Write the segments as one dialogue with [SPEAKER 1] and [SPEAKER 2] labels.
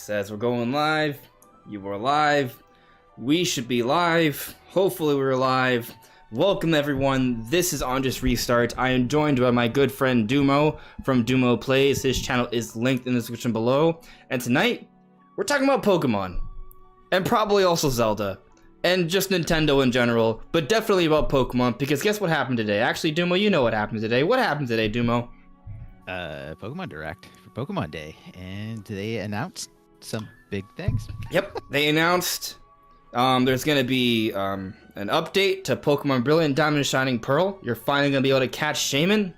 [SPEAKER 1] Says we're going live. You are live. We should be live. Hopefully we're live. Welcome everyone. This is On Just Restart. I am joined by my good friend Dumo from Dumo Plays. His channel is linked in the description below. And tonight, we're talking about Pokemon. And probably also Zelda. And just Nintendo in general. But definitely about Pokemon, because guess what happened today? Actually, Dumo, you know what happened today. What happened today, Dumo?
[SPEAKER 2] Pokemon Direct for Pokemon Day. And they announced some big things.
[SPEAKER 1] Yep, they announced there's going to be an update to Pokemon Brilliant Diamond and Shining Pearl. You're finally going to be able to catch Shaman.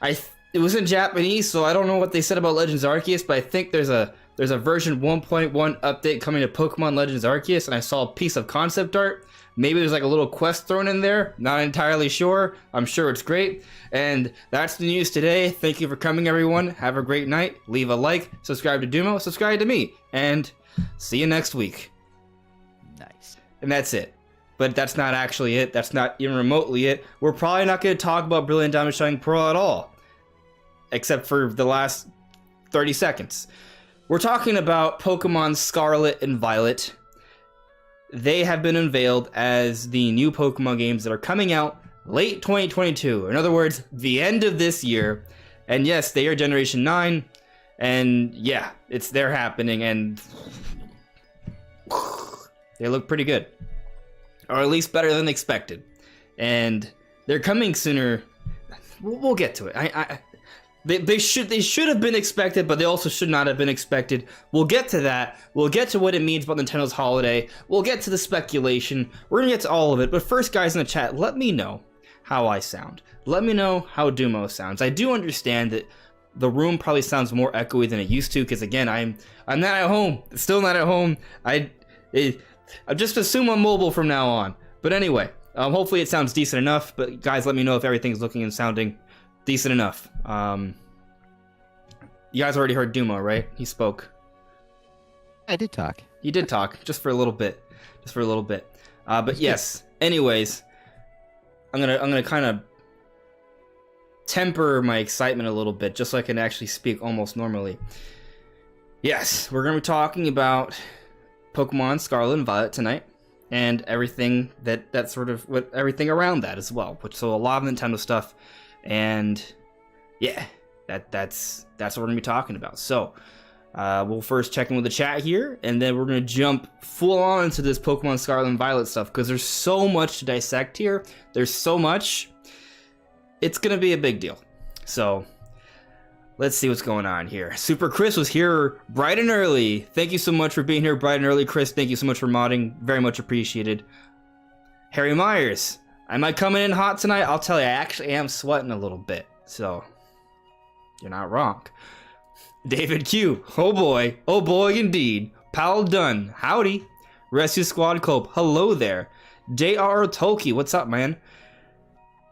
[SPEAKER 1] It was in Japanese, so I don't know what they said about Legends Arceus, but I think there's a version 1.1 update coming to Pokemon Legends Arceus, and I saw a piece of concept art. Maybe there's like a little quest thrown in there. Not entirely sure. I'm sure it's great. And that's the news today. Thank you for coming, everyone. Have a great night. Leave a like. Subscribe to Dumo. Subscribe to me. And see you next week.
[SPEAKER 2] Nice.
[SPEAKER 1] And that's it. But that's not actually it. That's not even remotely it. We're probably not going to talk about Brilliant Diamond Shining Pearl at all. Except for the last 30 seconds. We're talking about Pokemon Scarlet and Violet. They have been unveiled as the new Pokemon games that are coming out late 2022. In other words, the end of this year. And yes, they are Generation 9. And yeah, they're happening, and they look pretty good. Or at least better than expected. And they're coming sooner. We'll get to it. They should have been expected, but they also should not have been expected. We'll get to that. We'll get to what it means about Nintendo's holiday. We'll get to the speculation. We're gonna get to all of it. But first, guys in the chat, let me know how I sound. Let me know how Dumo sounds. I do understand that the room probably sounds more echoey than it used to, because again, I'm not at home. Still not at home. I just assume I'm mobile from now on. But anyway, hopefully it sounds decent enough. But guys, let me know if everything's looking and sounding decent enough. You guys already heard Dumo, right? He spoke.
[SPEAKER 2] I did talk.
[SPEAKER 1] He did talk, just for a little bit. But yes. Anyways, I'm gonna kind of temper my excitement a little bit, just so I can actually speak almost normally. Yes, we're gonna be talking about Pokemon Scarlet and Violet tonight, and everything that sort of everything around that as well. So a lot of Nintendo stuff. And yeah, that's what we're gonna be talking about. So we'll first check in with the chat here, and then we're gonna jump full on into this Pokemon Scarlet and Violet stuff, because there's so much to dissect here. There's so much. It's gonna be a big deal. So let's see what's going on here. Super Chris was here bright and early. Thank you so much for being here bright and early, Chris. Thank you so much for modding. Very much appreciated. Harry Myers. Am I coming in hot tonight? I'll tell you, I actually am sweating a little bit, so you're not wrong. David Q, oh boy indeed. Powell Dunn, howdy. Rescue Squad Cope, hello there. J.R. Tolkien, what's up, man?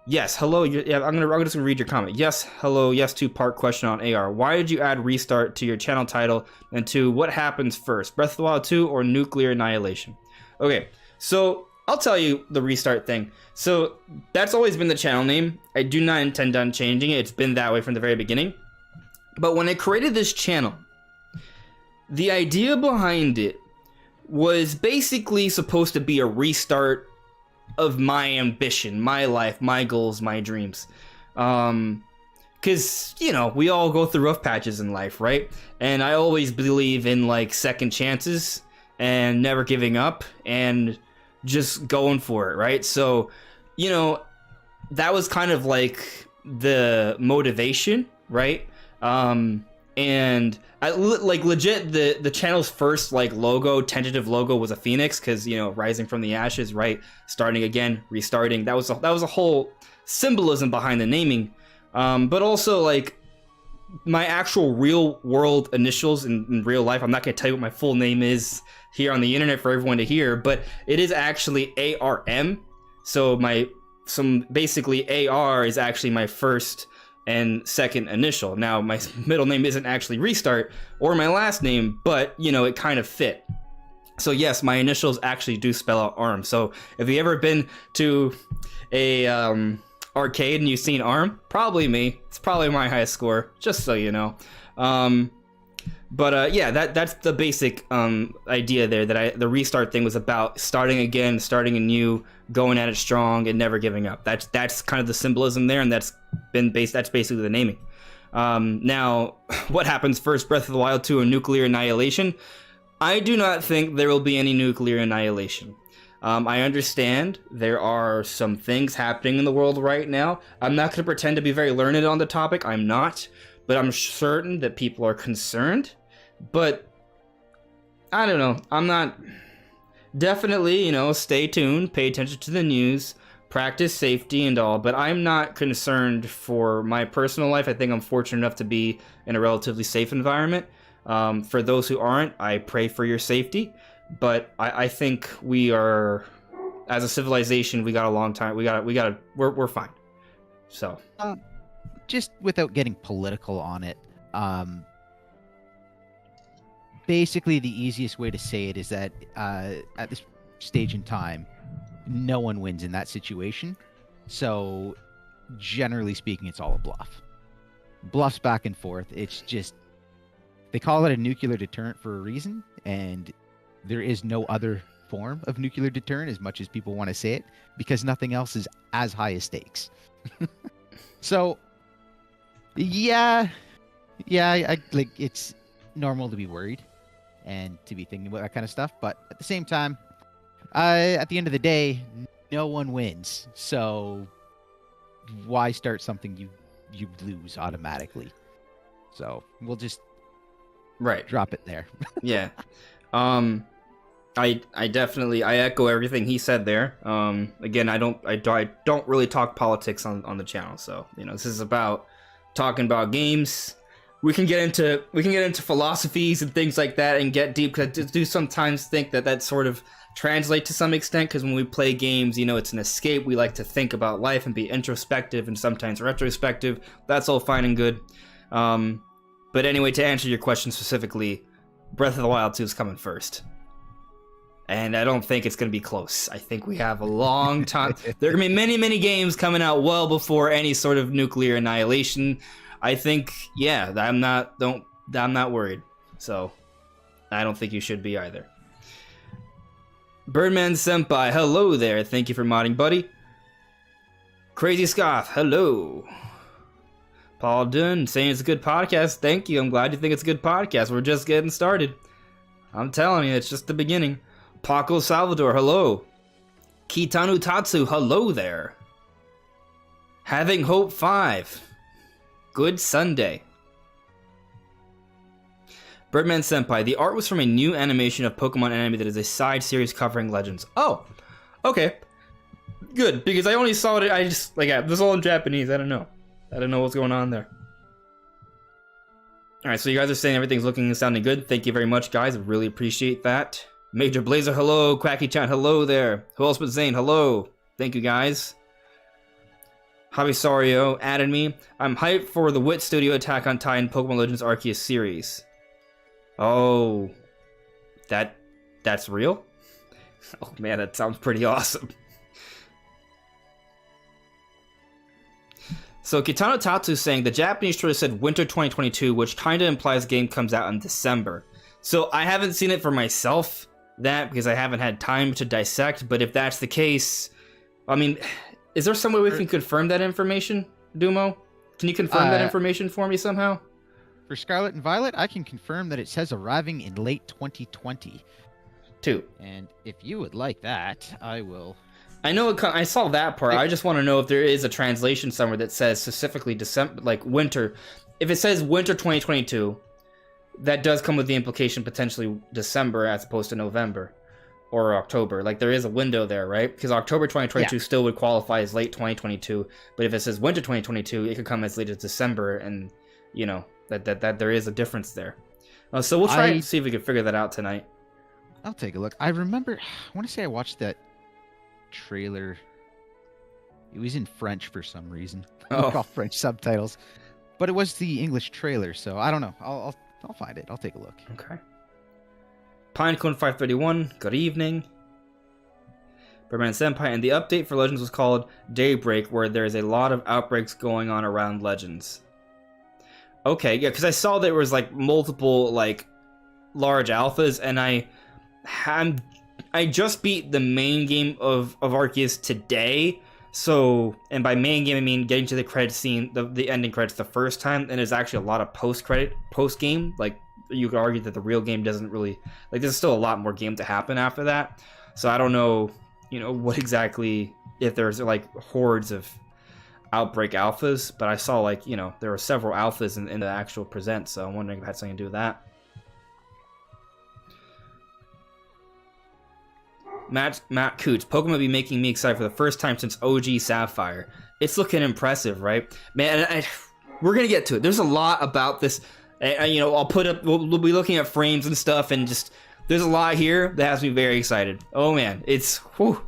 [SPEAKER 1] Yes, hello. Yeah, I'm just gonna read your comment. Yes, hello. Yes, two-part question on AR. Why did you add restart to your channel title? And two, what happens first, Breath of the Wild 2 or Nuclear Annihilation? Okay, so I'll tell you the restart thing. So that's always been the channel name. I do not intend on changing it. It's been that way from the very beginning. But when I created this channel, the idea behind it was basically supposed to be a restart of my ambition, my life, my goals, my dreams. Because, you know, we all go through rough patches in life, right? And I always believe in, like, second chances and never giving up and just going for it, right? So, you know, that was kind of like the motivation, right? And I like legit the channel's first like logo, tentative logo, was a phoenix, because, you know, rising from the ashes, right? Starting again, restarting. That was a whole symbolism behind the naming. But also, like, my actual real world initials in real life, I'm not gonna tell you what my full name is here on the internet for everyone to hear, but it is actually ARM. So basically AR is actually my first and second initial. Now, my middle name isn't actually Restart or my last name, but, you know, it kind of fit. So yes, my initials actually do spell out ARM. So if you ever been to a arcade and you've seen ARM, probably me. It's probably my highest score, just so you know. But yeah, that's the basic idea there. The restart thing was about starting again, starting anew, going at it strong, and never giving up. That's kind of the symbolism there, and that's basically the naming. Now, what happens first, Breath of the Wild 2 or nuclear annihilation? I do not think there will be any nuclear annihilation. I understand there are some things happening in the world right now. I'm not going to pretend to be very learned on the topic. I'm not. But I'm certain that people are concerned. But I don't know. I'm not. Definitely, stay tuned, pay attention to the news, practice safety and all. But I'm not concerned for my personal life. I think I'm fortunate enough to be in a relatively safe environment. For those who aren't, I pray for your safety. But I think we are, as a civilization, we got a long time. We're fine. So.
[SPEAKER 2] Just without getting political on it, basically the easiest way to say it is that at this stage in time, no one wins in that situation. So, generally speaking, it's all a bluff. Bluffs back and forth. It's just, they call it a nuclear deterrent for a reason, and there is no other form of nuclear deterrent, as much as people want to say it, because nothing else is as high as stakes. So, yeah, I like, it's normal to be worried and to be thinking about that kind of stuff, but at the same time, at the end of the day, no one wins. So why start something you lose automatically? So we'll just drop it there.
[SPEAKER 1] Yeah. I definitely echo everything he said there. Again, I don't really talk politics on the channel, so this is about talking about games. We can get into philosophies and things like that and get deep, because I do sometimes think that sort of translates to some extent, because when we play games, it's an escape. We like to think about life and be introspective and sometimes retrospective. That's all fine and good. But anyway, to answer your question specifically, Breath of the Wild 2 is coming first. And I don't think it's going to be close. I think we have a long time. There are going to be many, many games coming out well before any sort of nuclear annihilation. I think, yeah, I'm not worried. So, I don't think you should be either. Birdman Senpai, hello there. Thank you for modding, buddy. Crazy Scoff, hello. Paul Dunn saying it's a good podcast. Thank you. I'm glad you think it's a good podcast. We're just getting started. I'm telling you, it's just the beginning. Paco Salvador, hello. Kitanu Tatsu, hello there. Having Hope 5. Good Sunday. Birdman Senpai, the art was from a new animation of Pokemon anime that is a side series covering Legends. Oh, okay. Good, because I only saw it, this is all in Japanese, I don't know what's going on there. Alright, so you guys are saying everything's looking and sounding good. Thank you very much, guys. I really appreciate that. Major Blazer, hello. Quacky-chan, hello there. Who else but Zane, hello. Thank you, guys. Javisario added me. I'm hyped for the Wit Studio Attack on Titan Pokemon Legends Arceus series. Oh. That's real? Oh man, that sounds pretty awesome. So Kitano Tatsu saying the Japanese trailer said winter 2022, which kinda implies the game comes out in December. So I haven't seen it for myself, because I haven't had time to dissect, but if that's the case, I mean, is there some way we can confirm that information, Dumo? Can you confirm that information for me somehow?
[SPEAKER 2] For Scarlet and Violet, I can confirm that it says arriving in late 2020. And if you would like that, I will...
[SPEAKER 1] I know I saw that part. I just want to know if there is a translation somewhere that says specifically December, like winter. If it says winter 2022, that does come with the implication potentially December as opposed to November or October. Like there is a window there, right? Because October 2022 still would qualify as late 2022. But if it says winter 2022, it could come as late as December, and that there is a difference there. So we'll try and see if we can figure that out tonight.
[SPEAKER 2] I'll take a look. I remember, I want to say I watched that trailer. It was in French for some reason. All French subtitles, but it was the English trailer, so I don't know. I'll find it. I'll take a look.
[SPEAKER 1] Okay. Pinecone 531. Good evening. Birdman Senpai, and the update for Legends was called Daybreak, where there's a lot of outbreaks going on around Legends. Okay, yeah, because I saw there was like multiple like large alphas, and I just beat the main game of Arceus today. So, and by main game I mean getting to the credit scene, the ending credits the first time, and there's actually a lot of post game. Like you could argue that the real game doesn't really like. There's still a lot more game to happen after that. So I don't know, what exactly, if there's like hordes of Outbreak alphas, but I saw like there were several alphas in the actual present. So I'm wondering if it had something to do with that. Matt Coots, Pokemon be making me excited for the first time since OG Sapphire. It's looking impressive, right? Man, we're going to get to it. There's a lot about this. I'll put up, we'll be looking at frames and stuff, and just, there's a lot here that has me very excited. Oh man, it's, whew,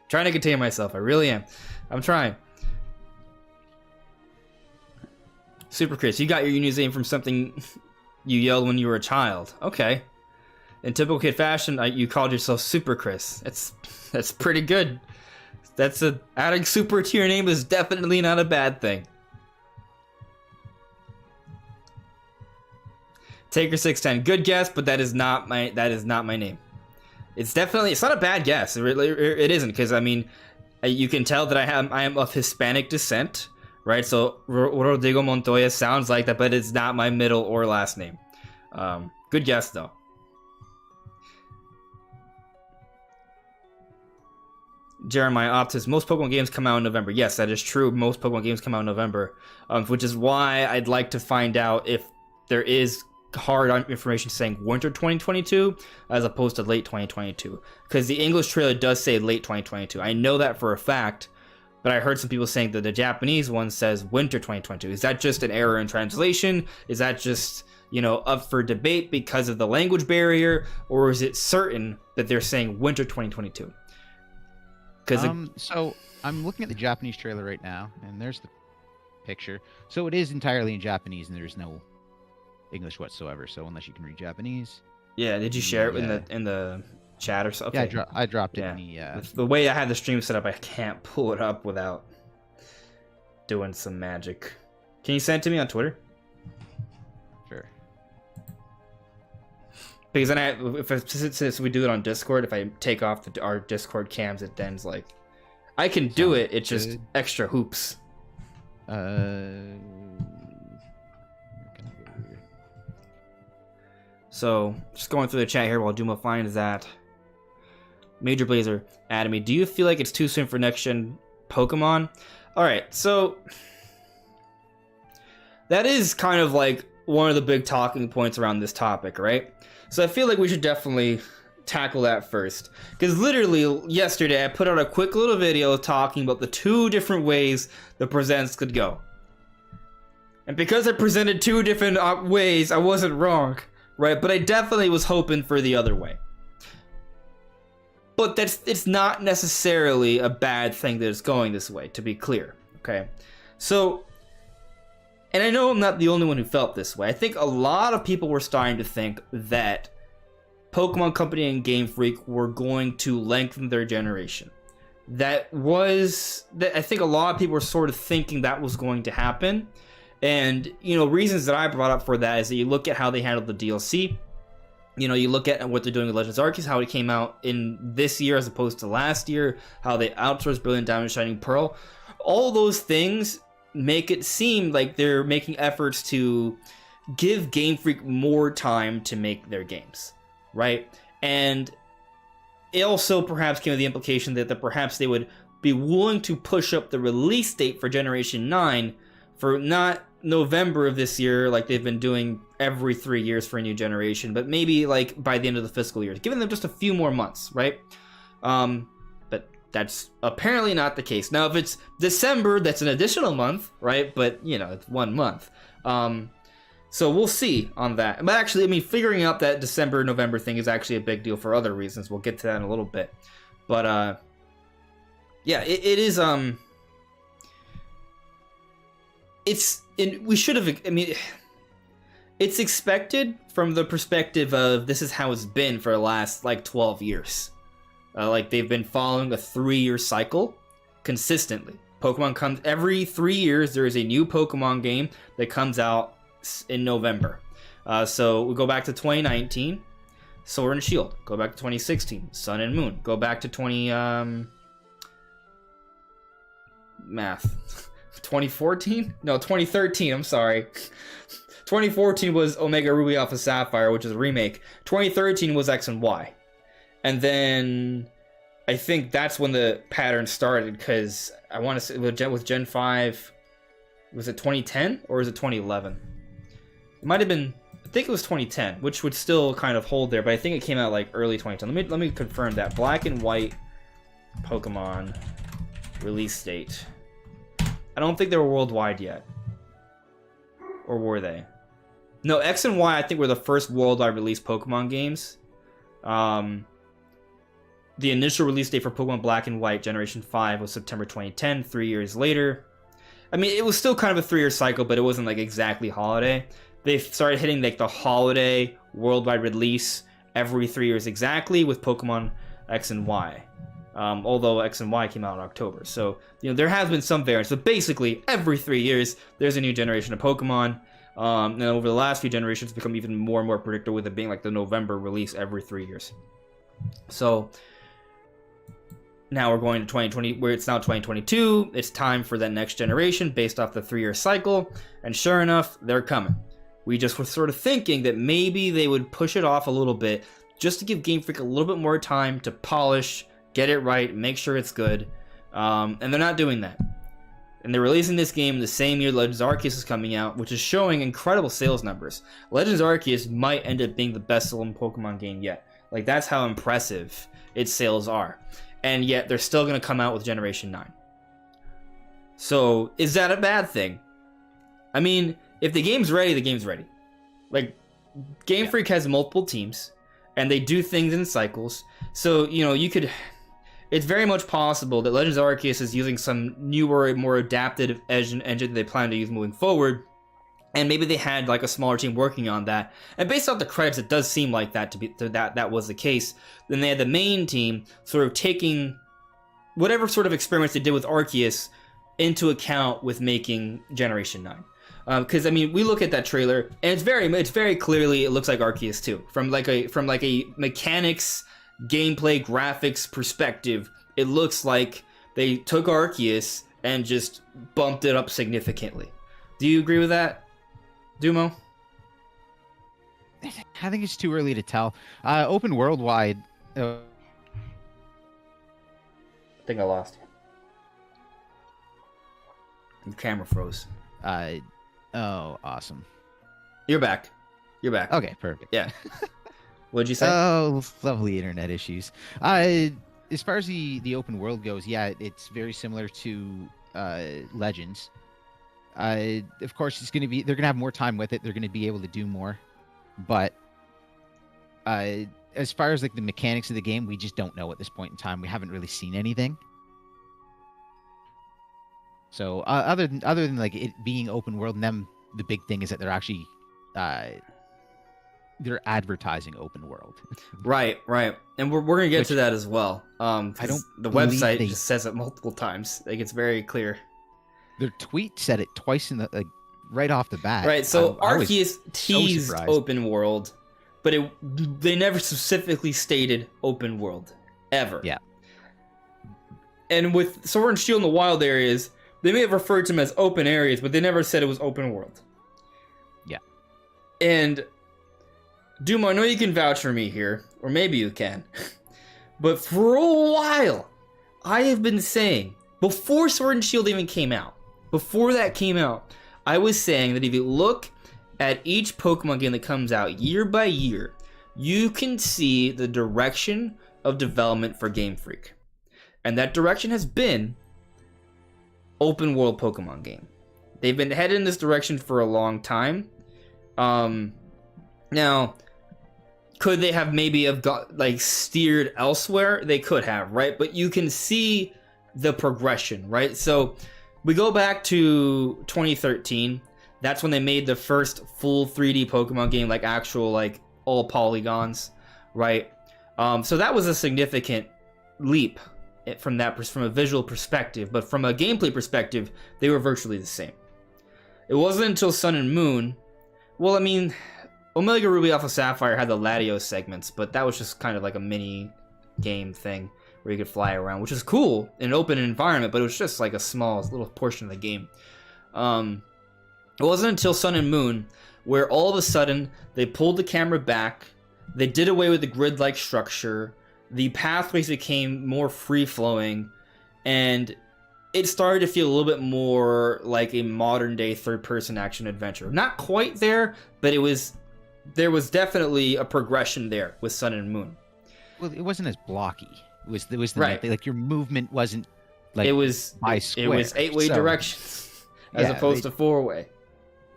[SPEAKER 1] trying to contain myself. I really am. I'm trying. Super Chris, you got your username from something you yelled when you were a child. Okay. In typical kid fashion, you called yourself Super Chris. That's pretty good. Adding super to your name is definitely not a bad thing. Taker610, good guess, but that is not my name. It's not a bad guess. It isn't, because I mean, you can tell that I am of Hispanic descent, right? So Rodrigo Montoya sounds like that, but it's not my middle or last name. Good guess though. Jeremiah Optus, most Pokemon games come out in November. Yes, that is true. Most Pokemon games come out in November, which is why I'd like to find out if there is hard information saying winter 2022 as opposed to late 2022. Because the English trailer does say late 2022. I know that for a fact, but I heard some people saying that the Japanese one says winter 2022. Is that just an error in translation? Is that just, up for debate because of the language barrier? Or is it certain that they're saying winter 2022?
[SPEAKER 2] So I'm looking at the Japanese trailer right now, and there's the picture. So it is entirely in Japanese, and there's no English whatsoever. So unless you can read Japanese.
[SPEAKER 1] Yeah. Did you share it in the chat or something?
[SPEAKER 2] Yeah, I dropped it in the.
[SPEAKER 1] The way I had the stream set up, I can't pull it up without doing some magic. Can you send it to me on Twitter?
[SPEAKER 2] Sure.
[SPEAKER 1] Because then since we do it on Discord, if I take off our Discord cams, it then's like I can do it. It's just extra hoops. So just going through the chat here while Duma finds that. Major Blazer added me. Do you feel like it's too soon for next gen Pokemon? All right, so that is kind of like one of the big talking points around this topic, right? So I feel like we should definitely tackle that first. Because literally yesterday I put out a quick little video talking about the two different ways the presents could go. And because I presented two different ways, I wasn't wrong, right? But I definitely was hoping for the other way. But it's not necessarily a bad thing that it's going this way, to be clear, okay? So, and I know I'm not the only one who felt this way. I think a lot of people were starting to think that Pokemon Company and Game Freak were going to lengthen their generation. I think a lot of people were sort of thinking that was going to happen. And, reasons that I brought up for that is that you look at how they handled the DLC. You look at what they're doing with Legends Arceus, how it came out in this year as opposed to last year, how they outsourced Brilliant Diamond Shining Pearl. All those things make it seem like they're making efforts to give Game Freak more time to make their games, right? And it also perhaps came with the implication that perhaps they would be willing to push up the release date for Generation 9 for not November of this year like they've been doing every 3 years for a new generation, but maybe like by the end of the fiscal year, giving them just a few more months, right? But that's apparently not the case. Now, if it's December, that's an additional month, right? But, it's 1 month. So we'll see on that. But actually, figuring out that December-November thing is actually a big deal for other reasons. We'll get to that in a little bit. But, yeah, it is, we should have, it's expected from the perspective of this is how it's been for the last, 12 years. They've been following a 3-year cycle consistently. Pokemon comes every 3 years. There is a new Pokemon game that comes out in November. So we go back to 2019, Sword and Shield. Go back to 2016, Sun and Moon. Go back to 2014? No, 2013. I'm sorry. 2014 was Omega Ruby Alpha Sapphire, which is a remake. 2013 was X and Y. And then I think that's when the pattern started, because I want to say with Gen 5, was it 2010 or is it 2011? It might have been, I think it was 2010, which would still kind of hold there, but I think it came out like early 2010. Let me confirm that. Black and White Pokemon release date. I don't think they were worldwide yet. Or were they? No, X and Y I think were the first worldwide released Pokemon games. The initial release date for Pokemon Black and White Generation 5 was September 2010, 3 years later. I mean, it was still kind of a 3-year cycle, but it wasn't like exactly holiday. They started hitting like the holiday worldwide release every 3 years exactly with Pokemon X and Y. Although X and Y came out in October. So, there has been some variance. But basically, every 3 years, there's a new generation of Pokemon. And over the last few generations, it's become even more and more predictable with it being like the November release every 3 years. So, now we're going to 2020, where it's now 2022. It's time for that next generation based off the 3-year cycle. And sure enough, they're coming. We just were sort of thinking that maybe they would push it off a little bit just to give Game Freak a little bit more time to polish, get it right, make sure it's good. And they're not doing that. And they're releasing this game the same year Legends Arceus is coming out, which is showing incredible sales numbers. Legends Arceus might end up being the best-selling Pokemon game yet. Like, that's how impressive its sales are. And yet, they're still going to come out with Generation 9. So, is that a bad thing? I mean, if the game's ready, the game's ready. Like, Game Freak has multiple teams, and they do things in cycles. So, you could... It's very much possible that Legends Arceus is using some newer, more adaptive engine they plan to use moving forward. And maybe they had like a smaller team working on that. And based off the credits, it does seem like that that was the case. Then they had the main team sort of taking whatever sort of experiments they did with Arceus into account with making Generation 9. Because I mean, we look at that trailer, and it's very clearly it looks like Arceus 2 from like a mechanics, gameplay, graphics perspective. It looks like they took Arceus and just bumped it up significantly. Do you agree with that, Dumo?
[SPEAKER 2] I think it's too early to tell. Open world wide.
[SPEAKER 1] I think I lost you. Your camera froze.
[SPEAKER 2] Oh, awesome.
[SPEAKER 1] You're back.
[SPEAKER 2] Okay, perfect.
[SPEAKER 1] Yeah. What'd you say?
[SPEAKER 2] Oh, lovely internet issues. As far as the open world goes, yeah, it's very similar to Legends. Of course, they're gonna have more time with it. They're gonna be able to do more, but as far as like the mechanics of the game, we just don't know at this point in time. We haven't really seen anything. So other than like it being open world, and them, the big thing is that they're actually they're advertising open world. Right.
[SPEAKER 1] And we're gonna get to that as well. The website
[SPEAKER 2] they...
[SPEAKER 1] just says it multiple times. Like, it's very clear.
[SPEAKER 2] Their tweet said it twice in the right off the bat.
[SPEAKER 1] Right. So Arceus teased open world, but they never specifically stated open world ever.
[SPEAKER 2] Yeah.
[SPEAKER 1] And with Sword and Shield in the wild areas, they may have referred to them as open areas, but they never said it was open world.
[SPEAKER 2] Yeah.
[SPEAKER 1] And Doom, I know you can vouch for me here, or maybe you can, but for a while, I have been saying, before Sword and Shield even came out, I was saying that if you look at each Pokemon game that comes out year by year, you can see the direction of development for Game Freak. And that direction has been open world Pokemon game. They've been headed in this direction for a long time. Now, could they have got steered elsewhere? They could have, right? But you can see the progression, right? So we go back to 2013. That's when they made the first full 3D Pokemon game, like actual, like all polygons, right? So that was a significant leap from a visual perspective, but from a gameplay perspective, they were virtually the same. It wasn't until Sun and Moon. Well, I mean, Omega Ruby Alpha Sapphire had the Latios segments, but that was just kind of like a mini game thing where you could fly around, which is cool in an open environment, but it was just like a small little portion of the game. It wasn't until Sun and Moon where all of a sudden they pulled the camera back, they did away with the grid-like structure, the pathways became more free-flowing, and it started to feel a little bit more like a modern-day third-person action adventure. Not quite there, but there was definitely a progression there with Sun and Moon.
[SPEAKER 2] Well, it wasn't as blocky. It was the
[SPEAKER 1] right.
[SPEAKER 2] Like your movement wasn't like by square.
[SPEAKER 1] It was 8-way directions as opposed to 4-way.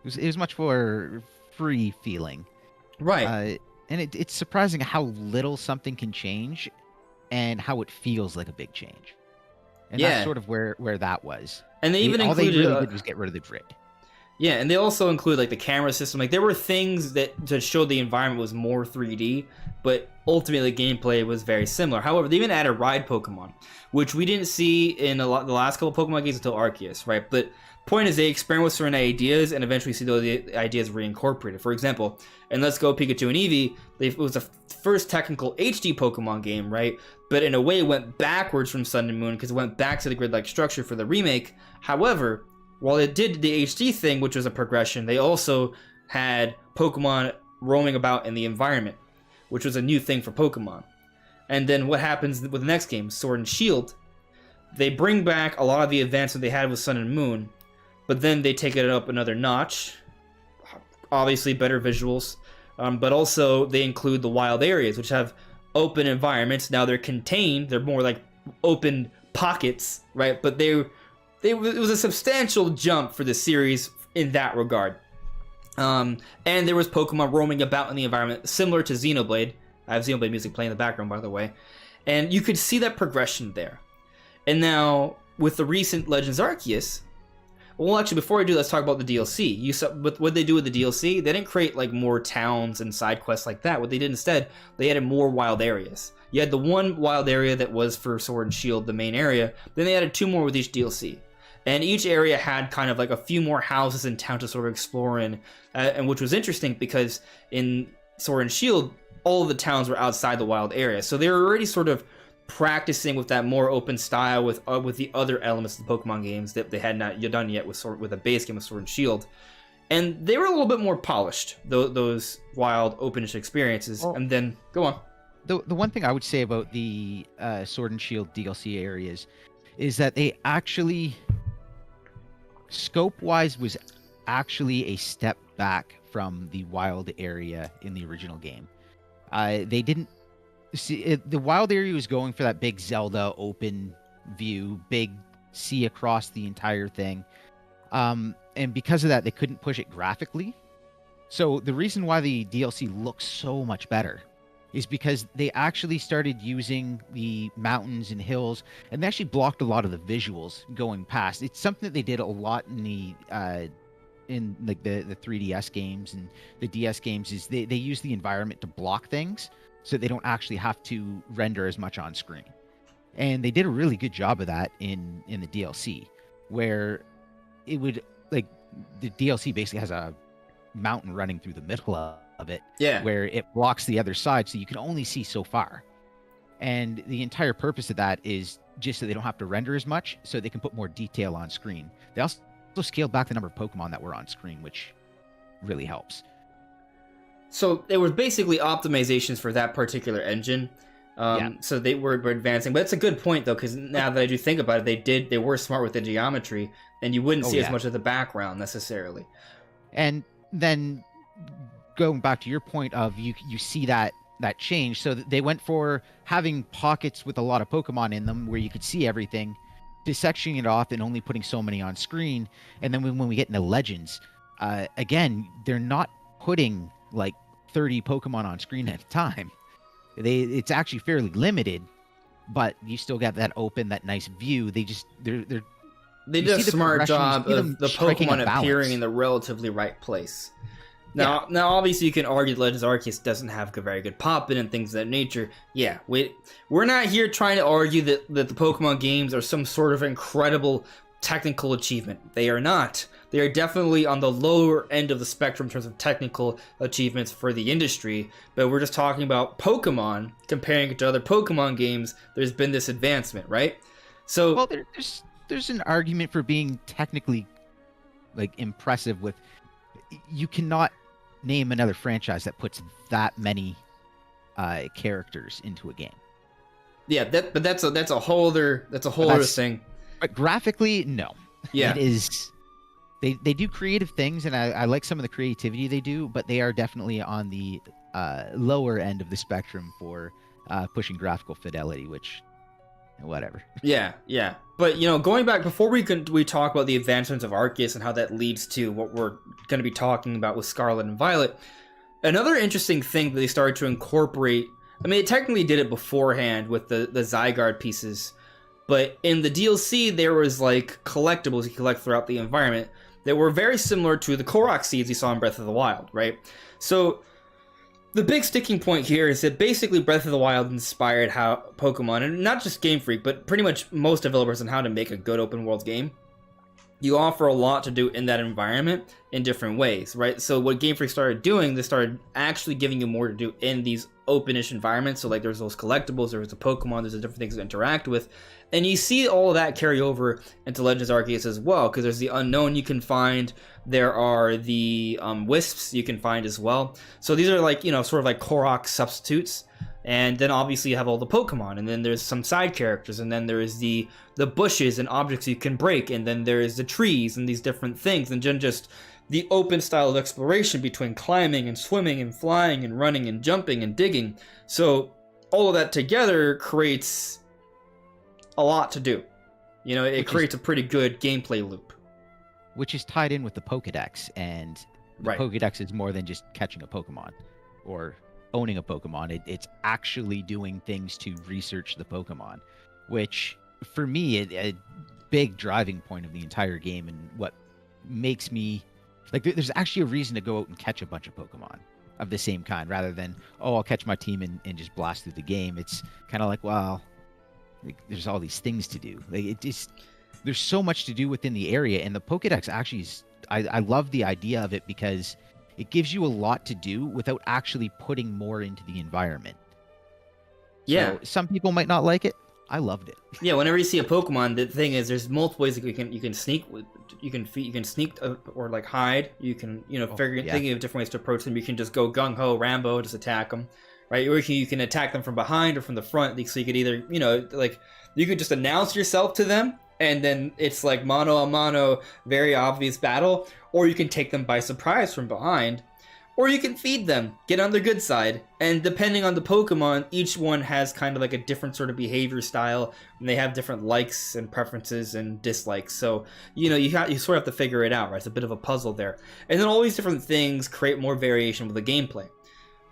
[SPEAKER 2] It was much more free feeling.
[SPEAKER 1] Right.
[SPEAKER 2] And it's surprising how little something can change and how it feels like a big change. And that's sort of where that was. And they even included... All they really did was get rid of the grid.
[SPEAKER 1] Yeah, and they also include like the camera system. Like there were things that showed the environment was more 3D, but ultimately gameplay was very similar. However, they even added ride Pokemon, which we didn't see in the last couple of Pokemon games until Arceus, right? But point is, they experiment with certain ideas and eventually see those ideas reincorporated. For example, in Let's Go Pikachu and Eevee, it was the first technical HD Pokemon game, right? But in a way, it went backwards from Sun and Moon because it went back to the grid-like structure for the remake. However, while it did the HD thing, which was a progression, they also had Pokemon roaming about in the environment, which was a new thing for Pokemon. And then what happens with the next game, Sword and Shield? They bring back a lot of the events that they had with Sun and Moon, but then they take it up another notch. Obviously, better visuals, but also they include the wild areas, which have open environments. Now they're contained; they're more like open pockets, right? But it was a substantial jump for the series in that regard. And there was Pokemon roaming about in the environment, similar to Xenoblade. I have Xenoblade music playing in the background, by the way. And you could see that progression there. And now, with the recent Legends Arceus... Well, actually, before I do, let's talk about the DLC. You saw what they do with the DLC? They didn't create like more towns and side quests like that. What they did instead, they added more wild areas. You had the one wild area that was for Sword and Shield, the main area. Then they added 2 more with each DLC. And each area had kind of like a few more houses in town to sort of explore in, and which was interesting because in Sword and Shield, all of the towns were outside the wild area. So they were already sort of practicing with that more open style with the other elements of the Pokemon games that they had not done yet with a base game of Sword and Shield. And they were a little bit more polished, those wild, openish experiences. Well, and then, go on.
[SPEAKER 2] The one thing I would say about the Sword and Shield DLC areas is that they actually... Scope-wise was actually a step back from the wild area in the original game. They didn't see the wild area was going for that big Zelda open view, big see across the entire thing. And because of that, they couldn't push it graphically. So the reason why the DLC looks so much better is because they actually started using the mountains and hills, and they actually blocked a lot of the visuals going past. It's something that they did a lot in the 3DS games and the DS games, is they use the environment to block things so they don't actually have to render as much on screen. And they did a really good job of that in the DLC, where it would, like, the DLC basically has a mountain running through the middle of it, where it blocks the other side, so you can only see so far. And the entire purpose of that is just so they don't have to render as much, so they can put more detail on screen. They also scaled back the number of Pokemon that were on screen, which really helps.
[SPEAKER 1] So there were basically optimizations for that particular engine. So they were advancing, but it's a good point though, because now that I do think about it, they were smart with the geometry, and you wouldn't see as much of the background necessarily.
[SPEAKER 2] And then going back to your point of you see that change. So they went for having pockets with a lot of Pokemon in them where you could see everything, to sectioning it off and only putting so many on screen. And then when we get into Legends, again, they're not putting like 30 Pokemon on screen at a time. It's actually fairly limited, but you still got that open, that nice view. They did a
[SPEAKER 1] smart job of the Pokemon appearing in the relatively right place. Now, obviously, you can argue Legends Arceus doesn't have a very good pop-in and things of that nature. Yeah, we're not here trying to argue that the Pokemon games are some sort of incredible technical achievement. They are not. They are definitely on the lower end of the spectrum in terms of technical achievements for the industry, but we're just talking about Pokemon, comparing it to other Pokemon games. There's been this advancement, right? So,
[SPEAKER 2] well, there's an argument for being technically like impressive with. You cannot name another franchise that puts that many characters into a game.
[SPEAKER 1] Yeah, that's a whole other thing.
[SPEAKER 2] But graphically, no.
[SPEAKER 1] Yeah,
[SPEAKER 2] it is. They do creative things, and I like some of the creativity they do, but they are definitely on the lower end of the spectrum for pushing graphical fidelity, which whatever.
[SPEAKER 1] Yeah. But going back before we talk about the advancements of Arceus and how that leads to what we're going to be talking about with Scarlet and Violet. Another interesting thing that they started to incorporate. I mean, it technically did it beforehand with the Zygarde pieces, but in the DLC there was like collectibles you collect throughout the environment that were very similar to the Korok seeds you saw in Breath of the Wild, right? So the big sticking point here is that basically Breath of the Wild inspired how Pokemon, and not just Game Freak, but pretty much most developers on how to make a good open world game. You offer a lot to do in that environment in different ways, right? So what Game Freak started doing, they started actually giving you more to do in these openish environments. So like there's those collectibles, there's the Pokemon, there's the different things to interact with. And you see all of that carry over into Legends Arceus as well, because there's the unknown you can find. There are the wisps you can find as well. So these are like, sort of like Korok substitutes. And then obviously you have all the Pokemon, and then there's some side characters, and then there is the bushes and objects you can break, and then there is the trees and these different things, and then just the open style of exploration between climbing and swimming and flying and running and jumping and digging. So all of that together creates a lot to do. It creates a pretty good gameplay loop.
[SPEAKER 2] Which is tied in with the Pokédex, and the
[SPEAKER 1] Right.
[SPEAKER 2] Pokédex is more than just catching a Pokemon or owning a Pokemon. It's actually doing things to research the Pokemon, which for me a big driving point of the entire game, and what makes me like there's actually a reason to go out and catch a bunch of Pokemon of the same kind rather than I'll catch my team and just blast through the game. It's kind of like, well, there's all these things to do. There's so much to do within the area, and the Pokédex actually is I love the idea of it because it gives you a lot to do without actually putting more into the environment.
[SPEAKER 1] Yeah.
[SPEAKER 2] So some people might not like it. I loved it.
[SPEAKER 1] Yeah, whenever you see a Pokemon, the thing is, there's multiple ways that you can sneak. You can sneak or like hide. You can thinking of different ways to approach them. You can just go gung ho Rambo, just attack them, right? Or you can attack them from behind or from the front. So you could either you could just announce yourself to them, and then it's like mano a mano, very obvious battle. Or you can take them by surprise from behind. Or you can feed them, get on their good side. And depending on the Pokemon, each one has kind of like a different sort of behavior style. And they have different likes and preferences and dislikes. So, you sort of have to figure it out, right? It's a bit of a puzzle there. And then all these different things create more variation with the gameplay.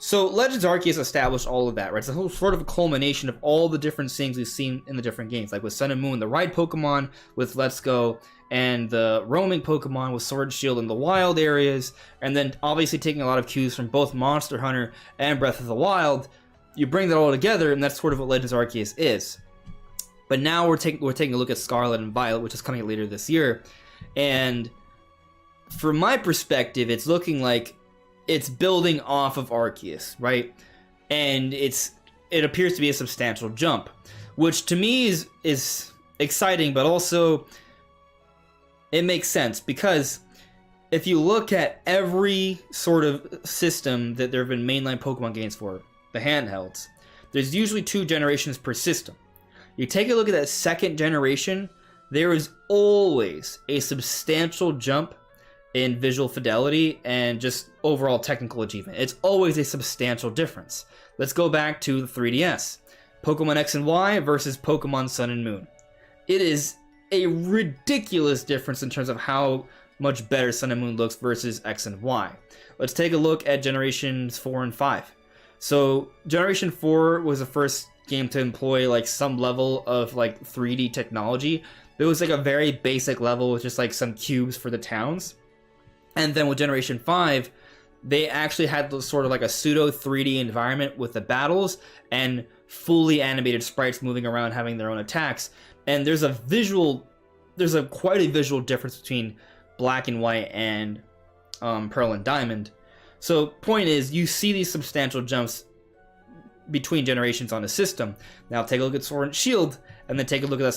[SPEAKER 1] So Legends Arceus established all of that, right? It's a whole sort of a culmination of all the different things we've seen in the different games. Like with Sun and Moon, the ride Pokemon with Let's Go, and the roaming Pokemon with Sword and Shield in the wild areas, and then obviously taking a lot of cues from both Monster Hunter and Breath of the Wild. You bring that all together, and that's sort of what Legends Arceus is. But now we're taking a look at Scarlet and Violet, which is coming later this year, and from my perspective, it's looking like it's building off of Arceus, right? And it appears to be a substantial jump, which to me is exciting, but also it makes sense, because if you look at every sort of system that there have been mainline Pokemon games for, the handhelds, there's usually 2 generations per system. You take a look at that second generation, there is always a substantial jump in visual fidelity and just overall technical achievement. It's always a substantial difference. Let's go back to the 3DS. Pokemon X and Y versus Pokemon Sun and Moon. It is a ridiculous difference in terms of how much better Sun and Moon looks versus X and Y. Let's take a look at generations 4 and 5. So Generation 4 was the first game to employ like some level of like 3D technology. It was like a very basic level with just like some cubes for the towns. And then with Generation 5, they actually had sort of like a pseudo 3D environment with the battles and fully animated sprites moving around having their own attacks. And there's quite a visual difference between Black and White and Pearl and Diamond. So point is, you see these substantial jumps between generations on the system. Now take a look at Sword and Shield, and then take a look at that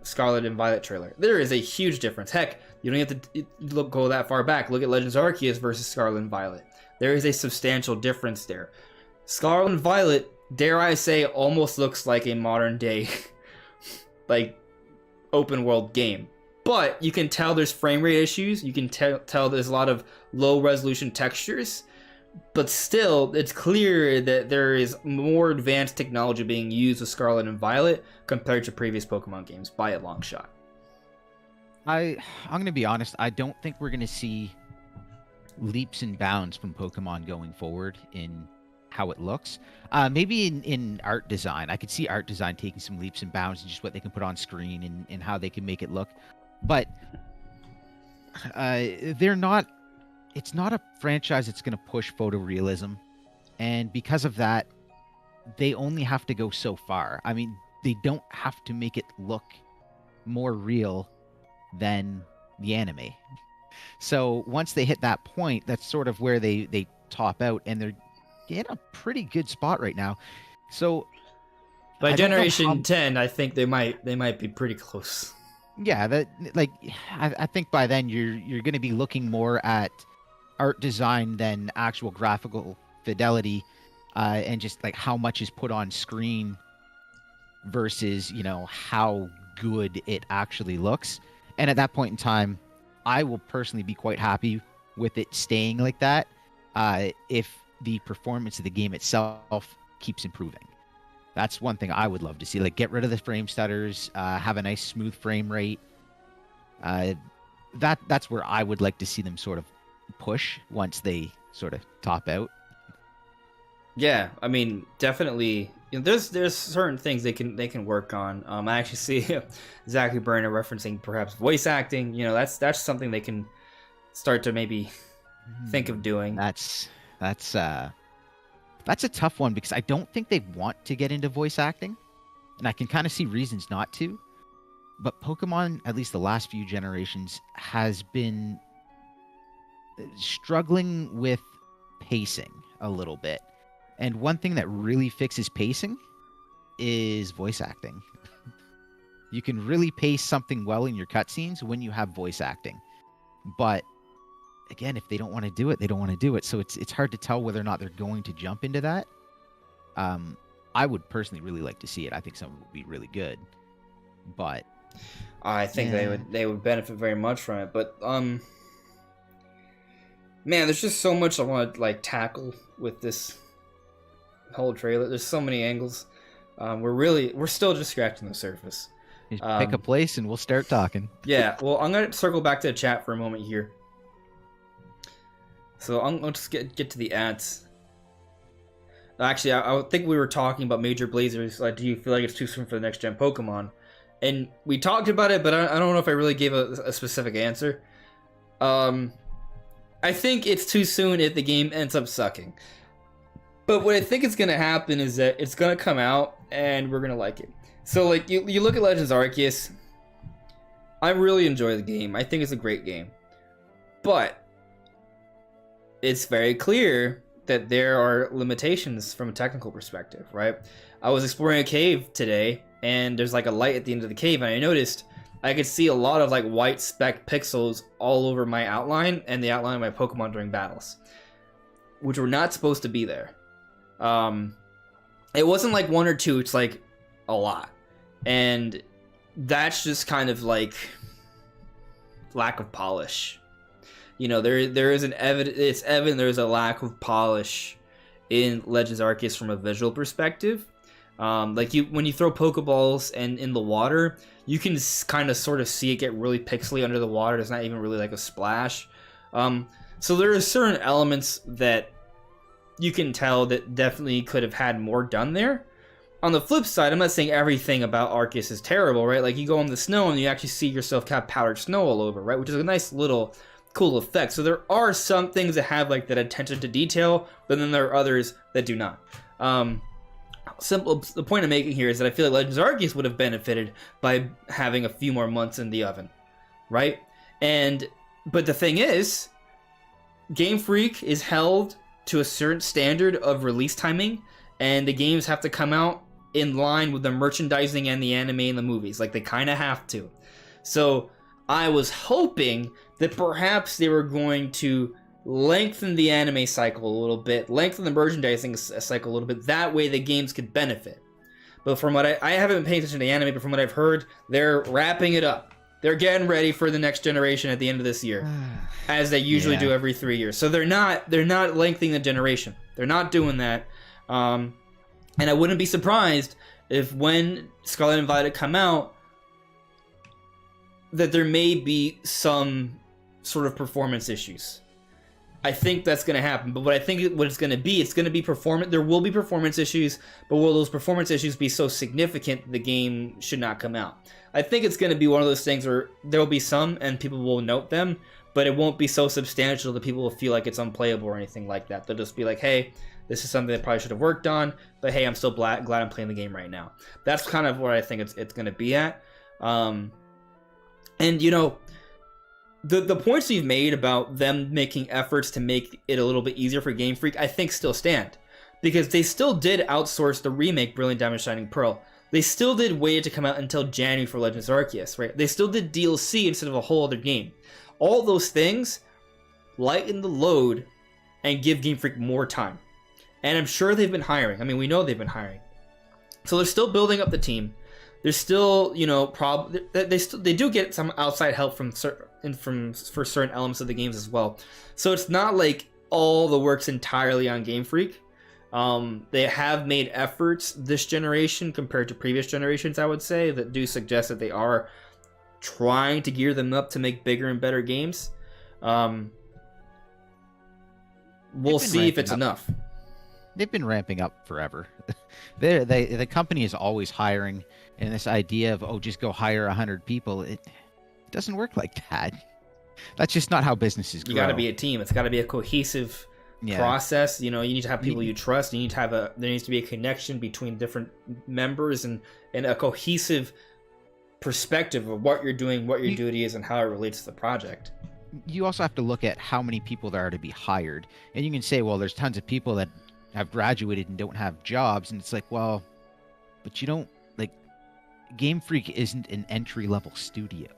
[SPEAKER 1] Scarlet and Violet trailer. There is a huge difference. Heck, you don't have to go that far back. Look at Legends of Arceus versus Scarlet and Violet. There is a substantial difference there. Scarlet and Violet, dare I say, almost looks like a modern day like open world game. But you can tell there's frame rate issues. You can tell there's a lot of low resolution textures. But still, it's clear that there is more advanced technology being used with Scarlet and Violet compared to previous Pokemon games by a long shot.
[SPEAKER 2] I'm going to be honest. I don't think we're going to see leaps and bounds from Pokemon going forward in how it looks. Maybe in art design. I could see art design taking some leaps and bounds in just what they can put on screen and how they can make it look. But it's not a franchise that's going to push photorealism. And because of that, they only have to go so far. I mean, they don't have to make it look more real than the anime. So once they hit that point, that's sort of where they top out, and they're in a pretty good spot right now. So
[SPEAKER 1] by Generation 10, I think they might be pretty close.
[SPEAKER 2] Yeah, I think by then you're going to be looking more at art design than actual graphical fidelity, and just like how much is put on screen versus how good it actually looks. And at that point in time, I will personally be quite happy with it staying like that, if the performance of the game itself keeps improving. That's one thing I would love to see. Like, get rid of the frame stutters, have a nice smooth frame rate. That's where I would like to see them sort of push once they sort of top out.
[SPEAKER 1] Yeah, I mean, definitely. There's certain things they can work on. I actually see Zachary Burner referencing perhaps voice acting. That's something they can start to maybe think of doing.
[SPEAKER 2] That's a tough one, because I don't think they want to get into voice acting, and I can kind of see reasons not to. But Pokemon, at least the last few generations, has been struggling with pacing a little bit. And one thing that really fixes pacing is voice acting. You can really pace something well in your cutscenes when you have voice acting. But again, if they don't want to do it, they don't want to do it. So it's hard to tell whether or not they're going to jump into that. I would personally really like to see it. I think some would be really good. But
[SPEAKER 1] I think they would benefit very much from it. But man, there's just so much I want to tackle with this whole trailer. There's so many angles. We're still just scratching the surface.
[SPEAKER 2] Just pick a place and we'll start talking.
[SPEAKER 1] Yeah, well, I'm gonna circle back to the chat for a moment here. So I'll just get to the ads. Actually, I think we were talking about Major Blazers. Do you feel like it's too soon for the next gen Pokemon? And we talked about it, but I don't know if I really gave a specific answer. I think it's too soon if the game ends up sucking. But what I think is going to happen is that it's going to come out and we're going to like it. So you look at Legends Arceus. I really enjoy the game. I think it's a great game. But it's very clear that there are limitations from a technical perspective, right? I was exploring a cave today, and there's a light at the end of the cave, and I noticed I could see a lot of white speck pixels all over my outline and the outline of my Pokemon during battles, which were not supposed to be there. It wasn't one or two, it's a lot. And that's just kind of lack of polish. There is it's evident there's a lack of polish in Legends Arceus from a visual perspective. When you throw Pokeballs and in the water, you can kind of sort of see it get really pixely under the water. There's not even really a splash. So there are certain elements that you can tell that definitely could have had more done there. On the flip side, I'm not saying everything about Arceus is terrible, right? You go in the snow and you actually see yourself have powdered snow all over, right? Which is a nice little cool effects. So there are some things that have like that attention to detail, but then there are others that do not. The point I'm making here is that I feel like Legends Arceus would have benefited by having a few more months in the oven, right? But the thing is, Game Freak is held to a certain standard of release timing, and the games have to come out in line with the merchandising and the anime and the movies. Like, they kind of have to. So I was hoping that perhaps they were going to lengthen the anime cycle a little bit, lengthen the merchandising cycle a little bit. That way the games could benefit. But from what I haven't been paying attention to the anime, but from what I've heard, they're wrapping it up. They're getting ready for the next generation at the end of this year, as they usually do every 3 years. So they're not lengthening the generation. They're not doing that. And I wouldn't be surprised if when Scarlet and Violet come out, that there may be some sort of performance issues. I think that's going to happen. But what it's going to be performance. There will be performance issues, but will those performance issues be so significant the game should not come out? I think it's going to be one of those things where there will be some and people will note them, but it won't be so substantial that people will feel like it's unplayable or anything like that. They'll just be like, hey, this is something that probably should have worked on, but hey, I'm still glad I'm playing the game right now. That's kind of where I think it's going to be at. And, you know, the points you've made about them making efforts to make it a little bit easier for Game Freak, I think still stand. Because they still did outsource the remake Brilliant Diamond Shining Pearl. They still did wait to come out until January for Legends Arceus, right? They still did DLC instead of a whole other game. All those things lighten the load and give Game Freak more time. And I'm sure they've been hiring. I mean, we know they've been hiring. So they're still building up the team. There's still, you know, they do get some outside help for certain elements of the games as well. So it's not like all the work's entirely on Game Freak. They have made efforts this generation compared to previous generations, I would say, that do suggest that they are trying to gear them up to make bigger and better games. We'll see if it's enough.
[SPEAKER 2] They've been ramping up forever. The company is always hiring, and this idea of, just go hire 100 people, it doesn't work like that. That's just not how businesses grow.
[SPEAKER 1] You got to be a team. It's got to be a cohesive process. You know, you need to have people you trust. You need to have there needs to be a connection between different members and a cohesive perspective of what you're doing, what your duty is, and how it relates to the project.
[SPEAKER 2] You also have to look at how many people there are to be hired. And you can say, well, there's tons of people that have graduated and don't have jobs. And it's like, well, but you don't, like, Game Freak isn't an entry-level studio.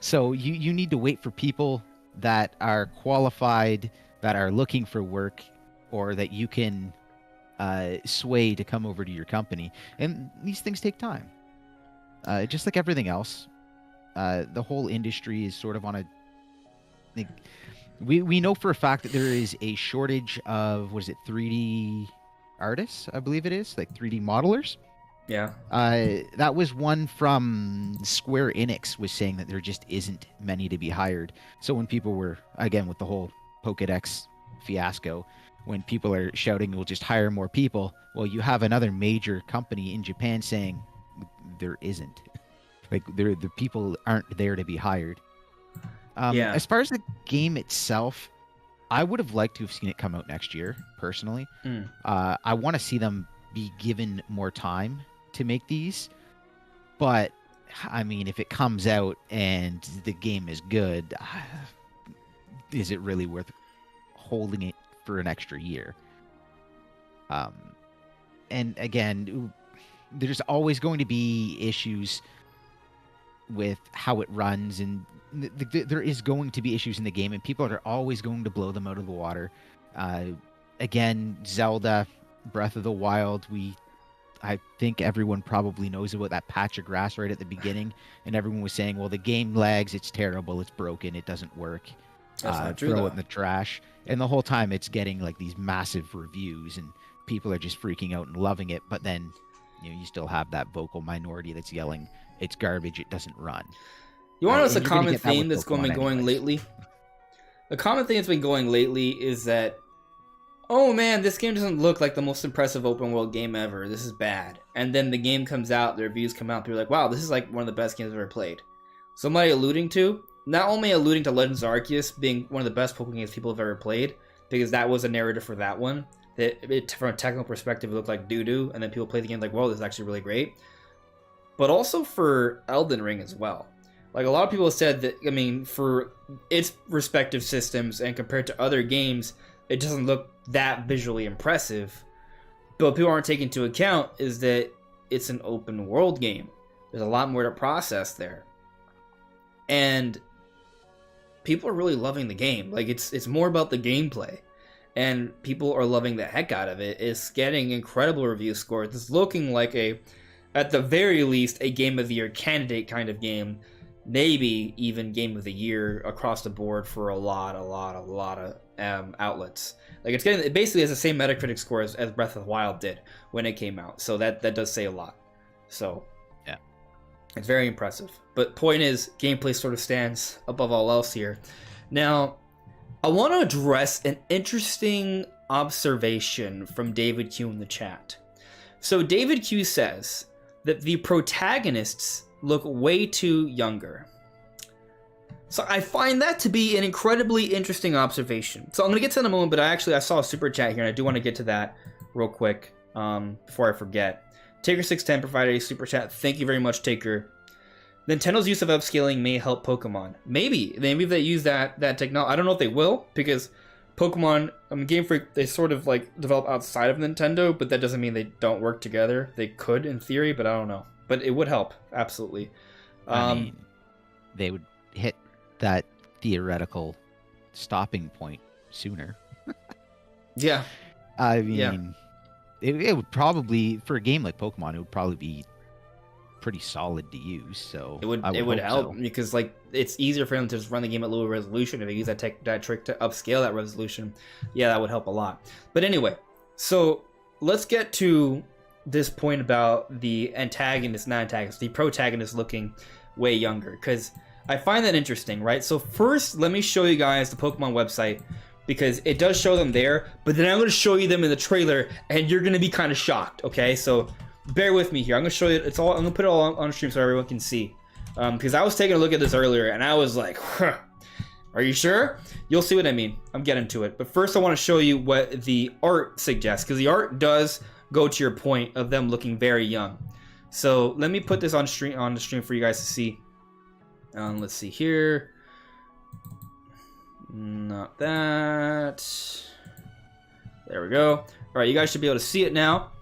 [SPEAKER 2] So you need to wait for people that are qualified, that are looking for work, or that you can sway to come over to your company. And these things take time. Just like everything else, the whole industry is sort of on a... Like, we know for a fact that there is a shortage of, 3D artists, I believe it is, like 3D modelers.
[SPEAKER 1] Yeah.
[SPEAKER 2] That was one from Square Enix was saying that there just isn't many to be hired. So when people were, again, with the whole Pokédex fiasco, when people are shouting, we'll just hire more people, well, you have another major company in Japan saying there isn't. Like, the people aren't there to be hired. As far as the game itself, I would have liked to have seen it come out next year, personally. I want to see them be given more time to make these. But, I mean, if it comes out and the game is good, is it really worth holding it for an extra year? And again, there's always going to be issues with how it runs, and there is going to be issues in the game, and people are always going to blow them out of the water. Again, Zelda, Breath of the Wild, I think everyone probably knows about that patch of grass right at the beginning, and everyone was saying, well, the game lags, it's terrible, it's broken, it doesn't work.
[SPEAKER 1] That's not true,
[SPEAKER 2] throw
[SPEAKER 1] though.
[SPEAKER 2] it in the trash. And the whole time it's getting like these massive reviews, and people are just freaking out and loving it, but then you still have that vocal minority that's yelling, it's garbage, it doesn't run.
[SPEAKER 1] You want to know what's a common
[SPEAKER 2] get that
[SPEAKER 1] theme
[SPEAKER 2] with
[SPEAKER 1] that's
[SPEAKER 2] Pokemon
[SPEAKER 1] been going
[SPEAKER 2] anyways.
[SPEAKER 1] lately? The common thing that's been going lately is that, oh man, this game doesn't look like the most impressive open world game ever. This is bad. And then the game comes out, the reviews come out, people are like, wow, this is like one of the best games I've ever played. Somebody alluding to, not only alluding to Legends of Arceus being one of the best Pokemon games people have ever played, because that was a narrative for that one. From a technical perspective, it looked like doo-doo, and then people play the game like, whoa, this is actually really great. But also for Elden Ring as well. Like, a lot of people have said that, I mean, for its respective systems and compared to other games, it doesn't look that visually impressive. But what people aren't taking into account is that it's an open world game. There's a lot more to process there. And people are really loving the game. Like, it's more about the gameplay. And people are loving the heck out of it. It's getting incredible review scores. It's looking like at the very least, a Game of the Year candidate kind of game. Maybe even Game of the Year across the board for a lot of outlets. Like, it basically has the same Metacritic score as Breath of the Wild did when it came out. So that does say a lot. So
[SPEAKER 2] yeah,
[SPEAKER 1] it's very impressive. But point is, gameplay sort of stands above all else here. Now, I want to address an interesting observation from David Q in the chat. So David Q says that the protagonists look way too younger. So I find that to be an incredibly interesting observation. So I'm going to get to that in a moment, but I saw a super chat here, and I do want to get to that real quick before I forget. Taker610 provided a super chat. Thank you very much, Taker. Nintendo's use of upscaling may help Pokemon. Maybe they use that technology. I don't know if they will, because Pokemon, Game Freak, they sort of like develop outside of Nintendo, but that doesn't mean they don't work together. They could in theory, but I don't know. But it would help, absolutely.
[SPEAKER 2] I mean, they would hit that theoretical stopping point sooner.
[SPEAKER 1] Yeah.
[SPEAKER 2] I mean, it would probably, for a game like Pokemon, it would probably be pretty solid to use. So
[SPEAKER 1] it would help because like it's easier for them to just run the game at lower resolution if they use that trick to upscale that resolution. Yeah, that would help a lot. But anyway, so let's get to this point about the the protagonist looking way younger, because I find that interesting, right? So first, let me show you guys the Pokemon website, because it does show them there, but then I'm going to show you them in the trailer, and you're going to be kind of shocked, okay? So bear with me here. I'm going to show you, I'm going to put it all on stream so everyone can see. Because I was taking a look at this earlier, and I was like, huh, are you sure? You'll see what I mean. I'm getting to it. But first, I want to show you what the art suggests, because the art does go to your point of them looking very young. So let me put this on the stream for you guys to see. Let's see here. Not that. There we go. All right, you guys should be able to see it now.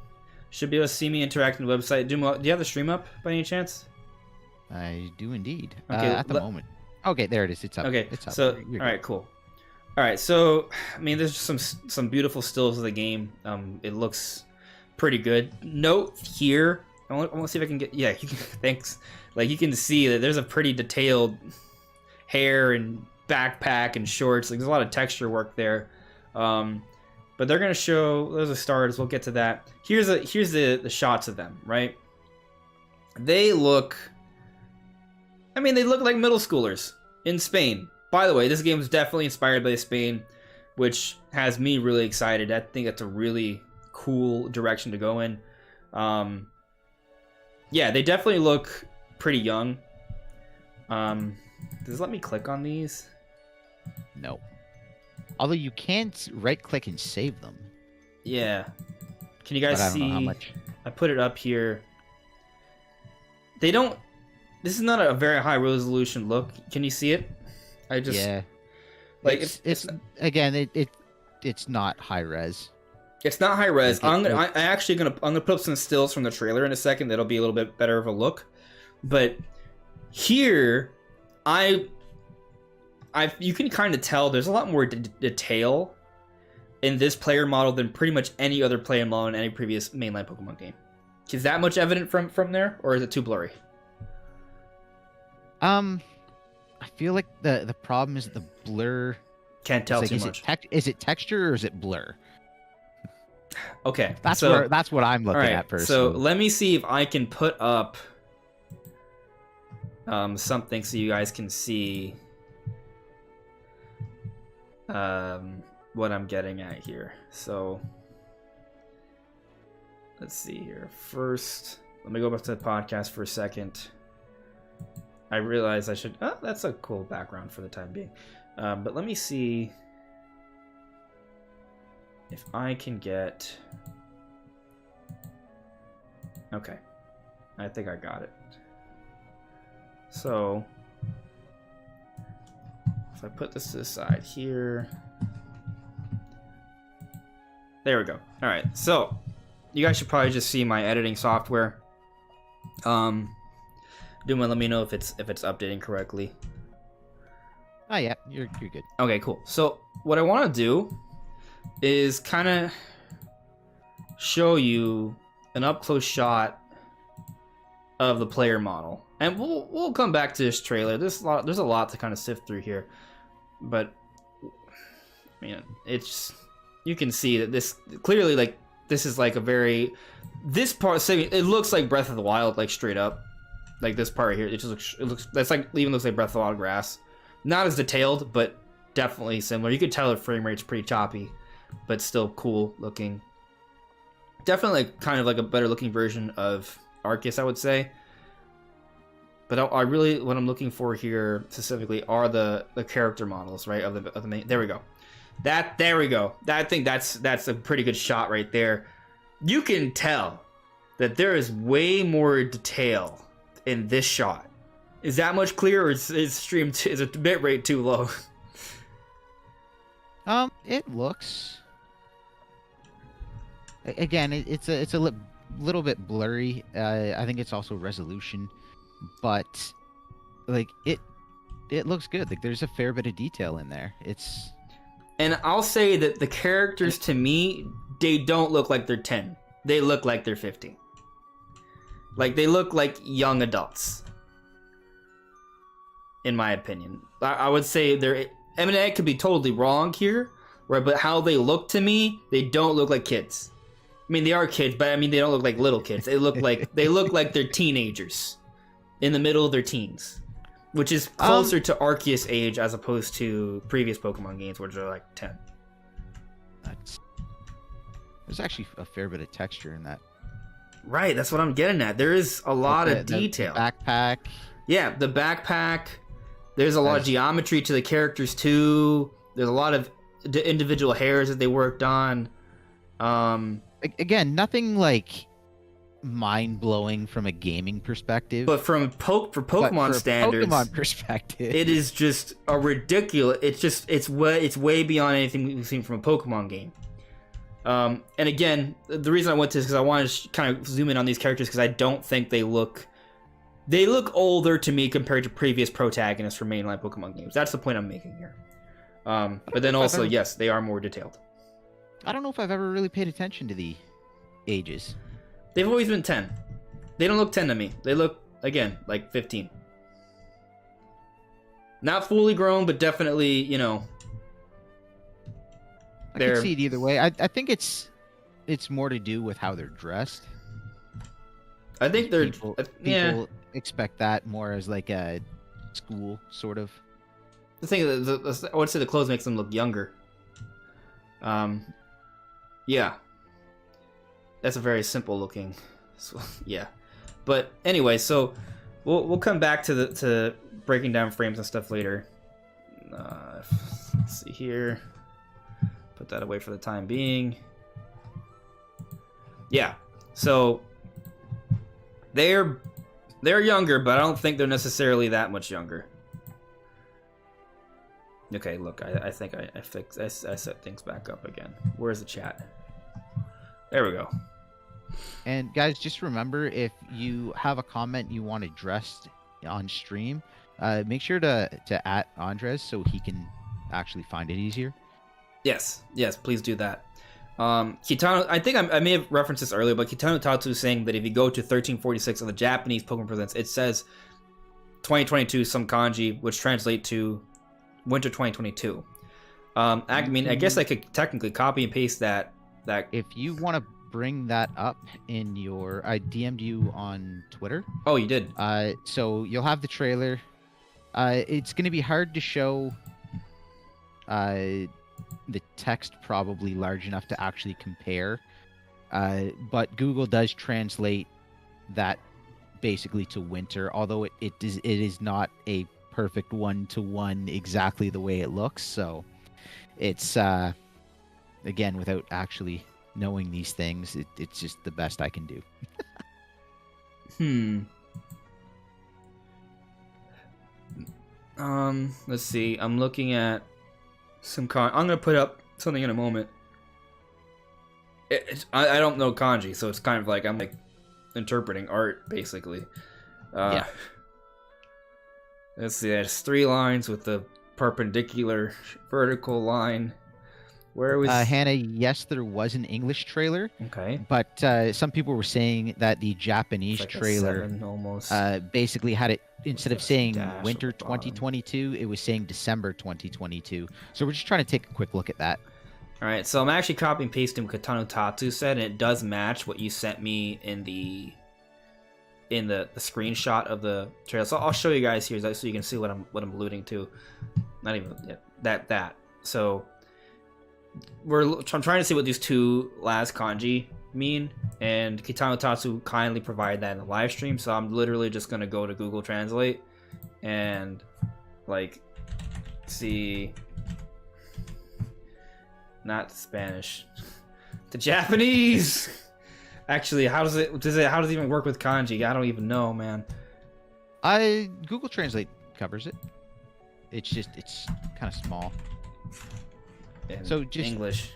[SPEAKER 1] Should be able to see me interacting with the website. Do you have the stream up by any chance?
[SPEAKER 2] I do indeed.
[SPEAKER 1] Okay,
[SPEAKER 2] at the moment. Okay, there it is. It's up.
[SPEAKER 1] Okay,
[SPEAKER 2] it's up.
[SPEAKER 1] So all right, cool. All right, so I mean, there's some beautiful stills of the game. It looks pretty good. Note here, I want to see if I can get. Yeah, thanks. Like, you can see that there's a pretty detailed hair and backpack and shorts. Like, there's a lot of texture work there. But they're gonna show those are stars. We'll get to that. Here's the shots of them. Right. They look. I mean, they look like middle schoolers in Spain. By the way, this game is definitely inspired by Spain, which has me really excited. I think that's a really cool direction to go in. Yeah, they definitely look pretty young. Does it let me click on these?
[SPEAKER 2] No. Although you can't right-click and save them.
[SPEAKER 1] Yeah. Can you guys see?
[SPEAKER 2] I don't know how much.
[SPEAKER 1] I put it up here. They don't. This is not a very high resolution look. Can you see it? I just.
[SPEAKER 2] Yeah.
[SPEAKER 1] Like
[SPEAKER 2] it's again it's not high res.
[SPEAKER 1] It's not high res. I'm gonna put up some stills from the trailer in a second. That'll be a little bit better of a look. But here, you can kind of tell there's a lot more detail in this player model than pretty much any other player model in any previous mainline Pokemon game. Is that much evident from there, or is it too blurry?
[SPEAKER 2] I feel like the problem is the blur.
[SPEAKER 1] Can't tell too much.
[SPEAKER 2] Is it texture or is it blur?
[SPEAKER 1] Okay,
[SPEAKER 2] that's what I'm looking at first.
[SPEAKER 1] So let me see if I can put up something so you guys can see what I'm getting at here. So let's see here. First, let me go back to the podcast for a second. I realize I should... Oh, that's a cool background for the time being. But let me see if I can get... Okay. I think I got it. So, if I put this to the side here... There we go. All right, so you guys should probably just see my editing software. Let me know if it's updating correctly.
[SPEAKER 2] Oh yeah, you're good.
[SPEAKER 1] Okay, cool. So what I want to do is kind of show you an up close shot of the player model, and we'll come back to this trailer. There's a lot to kind of sift through here, but man, it's you can see that this clearly like this is like a very this part. Say it looks like Breath of the Wild, like straight up. Like this part right here, it looks that's like even looks like Breath of the Wild grass. Not as detailed, but definitely similar. You could tell the frame rate's pretty choppy, but still cool looking. Definitely kind of like a better looking version of Arceus, I would say. But I really what I'm looking for here specifically are the character models, right? Of the main. There we go. There we go. I think that's a pretty good shot right there. You can tell that there is way more detail in this shot. Is that much clearer, or is the bit rate too low?
[SPEAKER 2] It looks. Again, it's a little bit blurry. I think it's also resolution, but like it looks good. Like there's a fair bit of detail in there. It's.
[SPEAKER 1] And I'll say that the characters to me, they don't look like they're 10. They look like they're 15. Like, they look like young adults. In my opinion. I would say they're... I mean, I could be totally wrong here, right? But how they look to me, they don't look like kids. I mean, they are kids, but I mean, they don't look like little kids. They look like they're teenagers. In the middle of their teens. Which is closer to Arceus age as opposed to previous Pokemon games, which are like 10.
[SPEAKER 2] There's actually a fair bit of texture in that.
[SPEAKER 1] Right, that's what I'm getting at. There is a lot of detail.
[SPEAKER 2] The backpack.
[SPEAKER 1] Yeah, the backpack. There's a lot of geometry to the characters too. There's a lot of individual hairs that they worked on.
[SPEAKER 2] Again, nothing like mind-blowing from a gaming perspective.
[SPEAKER 1] But from Pokemon standards,
[SPEAKER 2] Pokemon perspective,
[SPEAKER 1] it is just a ridiculous. It's way beyond anything we've seen from a Pokemon game. And again, the reason I went to this is because I wanted to kind of zoom in on these characters because I don't think they look older to me compared to previous protagonists from mainline Pokemon games. That's the point I'm making here. But then also, yes, they are more detailed.
[SPEAKER 2] I don't know if I've ever really paid attention to the ages.
[SPEAKER 1] They've always been 10. They don't look 10 to me. They look, again, like 15. Not fully grown, but definitely,
[SPEAKER 2] I can see it either way. I think it's more to do with how they're dressed.
[SPEAKER 1] I think they're
[SPEAKER 2] people
[SPEAKER 1] yeah.
[SPEAKER 2] expect that more as like a school sort of.
[SPEAKER 1] The thing is, I would say the clothes makes them look younger. Yeah, that's a very simple looking. Yeah, but anyway, so we'll come back to breaking down frames and stuff later. Let's see here. Put that away for the time being. Yeah, so they're younger, but I don't think they're necessarily that much younger. Okay, look, I think I set things back up again. Where's the chat? There we go.
[SPEAKER 2] And guys, just remember, if you have a comment you want addressed on stream, make sure to @ Andres so he can actually find it easier. Yes,
[SPEAKER 1] please do that. Kitano, I think I may have referenced this earlier, but Kitano Tatsu is saying that if you go to 1346 of the Japanese Pokemon Presents, it says 2022 some kanji, which translate to winter 2022. I mean, I guess I could technically copy and paste that.
[SPEAKER 2] If you want to bring that up in your... I DM'd you on Twitter.
[SPEAKER 1] Oh, you did?
[SPEAKER 2] So you'll have the trailer. It's going to be hard to show the text probably large enough to actually compare. But Google does translate that basically to winter, although it is not a perfect 1-to-1 exactly the way it looks. So it's again, without actually knowing these things, it's just the best I can do.
[SPEAKER 1] Let's see. I'm looking at I'm gonna put up something in a moment. I don't know kanji, so it's kind of like I'm like interpreting art basically.
[SPEAKER 2] Yeah.
[SPEAKER 1] Let's see. There's 3 lines with the perpendicular vertical line. Where was
[SPEAKER 2] Hannah? Yes, there was an English trailer.
[SPEAKER 1] Okay.
[SPEAKER 2] But some people were saying that the Japanese
[SPEAKER 1] Like a
[SPEAKER 2] trailer
[SPEAKER 1] 7 almost.
[SPEAKER 2] basically had it, instead of saying
[SPEAKER 1] Dash
[SPEAKER 2] winter
[SPEAKER 1] at the bottom.
[SPEAKER 2] 2022, it was saying December 2022. So we're just trying to take a quick look at that.
[SPEAKER 1] All right, so I'm actually copy and pasting what Katano Tatsu said, and it does match what you sent me in the screenshot of the trailer. So I'll show you guys here so you can see what I'm alluding to. Not even that. So I'm trying to see what these 2 last kanji mean, and Kitano Tatsu kindly provided that in the live stream. So I'm literally just gonna go to Google Translate and like see. Not Spanish. The Japanese. Actually, how does it even work with kanji? I don't even know, man.
[SPEAKER 2] Google Translate covers it. It's kind of small. So just
[SPEAKER 1] English.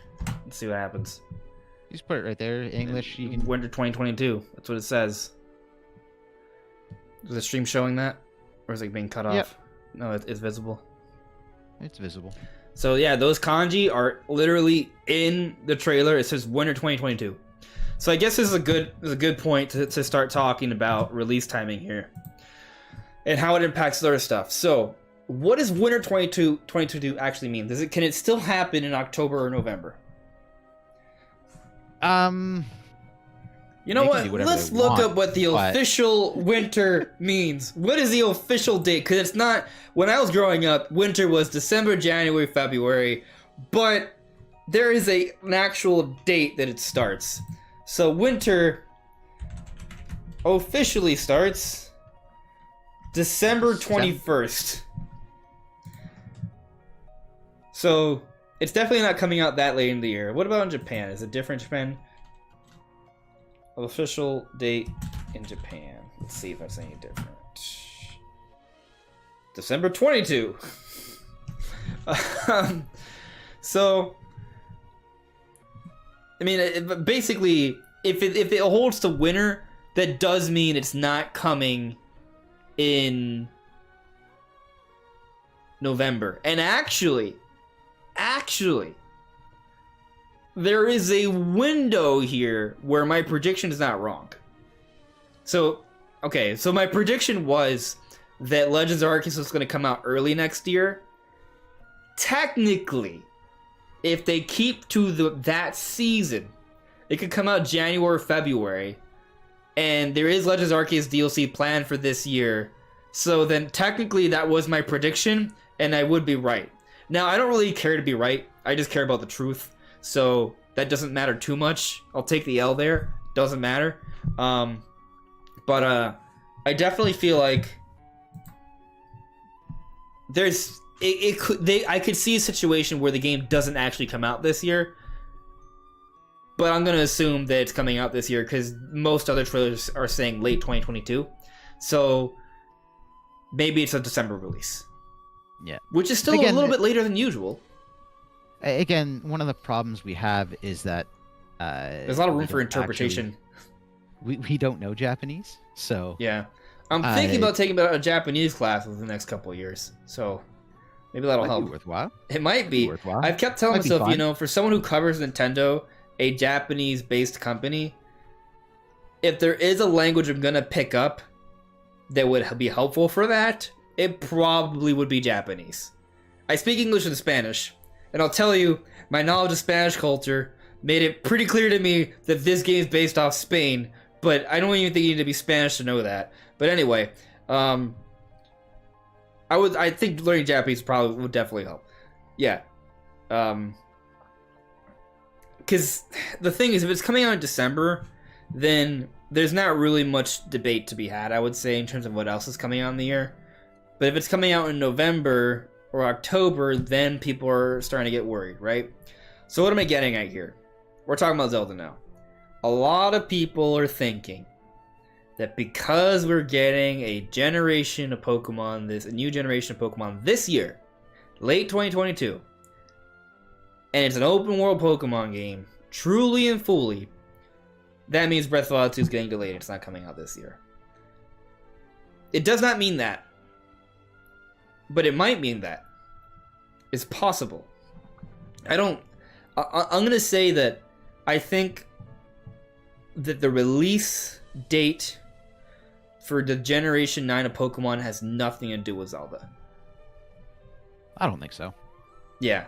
[SPEAKER 1] Let's see what happens.
[SPEAKER 2] just put it right there. English. You can.
[SPEAKER 1] Winter 2022. That's what it says. Is the stream showing that, or is it being cut off?
[SPEAKER 2] Yep.
[SPEAKER 1] No, it's visible.
[SPEAKER 2] It's visible.
[SPEAKER 1] So yeah, those kanji are literally in the trailer. It says winter 2022. So I guess this is a good point to start talking about release timing here and how it impacts other stuff. So what does winter 2022 actually mean? Can it still happen in October or November? You know what? Let's look up what the official winter means. What is the official date? Because it's not... When I was growing up, winter was December, January, February. But there is an actual date that it starts. So winter officially starts December 21st. So it's definitely not coming out that late in the year. What about in Japan? Is it different in Japan? Official date in Japan. Let's see if that's any different. December 22. So, I mean, basically, if it holds to winter, that does mean it's not coming in November. And actually, there is a window here where my prediction is not wrong. So, okay, so my prediction was that Legends of Arceus was going to come out early next year. Technically, if they keep to that season, it could come out January or February. And there is Legends of Arceus DLC planned for this year. So then technically that was my prediction, and I would be right. Now, I don't really care to be right. I just care about the truth. So that doesn't matter too much. I'll take the L there. Doesn't matter. But I definitely feel like I could see a situation where the game doesn't actually come out this year. But I'm going to assume that it's coming out this year because most other trailers are saying late 2022. So maybe it's a December release.
[SPEAKER 2] Yeah.
[SPEAKER 1] Which is still a little bit later than usual.
[SPEAKER 2] Again, one of the problems we have is that
[SPEAKER 1] there's a lot of room for interpretation.
[SPEAKER 2] We don't know Japanese, so
[SPEAKER 1] yeah. I'm thinking about taking a Japanese class within the next couple of years, so maybe that'll help.
[SPEAKER 2] Be worthwhile.
[SPEAKER 1] It might be.
[SPEAKER 2] Worthwhile.
[SPEAKER 1] I've kept telling myself, for someone who covers Nintendo, a Japanese-based company, if there is a language I'm gonna pick up that would be helpful for that, it probably would be Japanese. I speak English and Spanish, and I'll tell you, my knowledge of Spanish culture made it pretty clear to me that this game is based off Spain, but I don't even think you need to be Spanish to know that. But anyway, I think learning Japanese probably would definitely help. Yeah. Because the thing is, if it's coming out in December, then there's not really much debate to be had, I would say, in terms of what else is coming out in the year. But if it's coming out in November or October, then people are starting to get worried, right? So what am I getting at here? We're talking about Zelda now. A lot of people are thinking that because we're getting a generation of Pokemon, a new generation of Pokemon this year, late 2022, and it's an open world Pokemon game, truly and fully, that means Breath of the Wild 2 is getting delayed. It's not coming out this year. It does not mean that. But it might mean that. It's possible. I'm going to say that I think that the release date for the Generation 9 of Pokemon has nothing to do with Zelda.
[SPEAKER 2] I don't think so.
[SPEAKER 1] Yeah.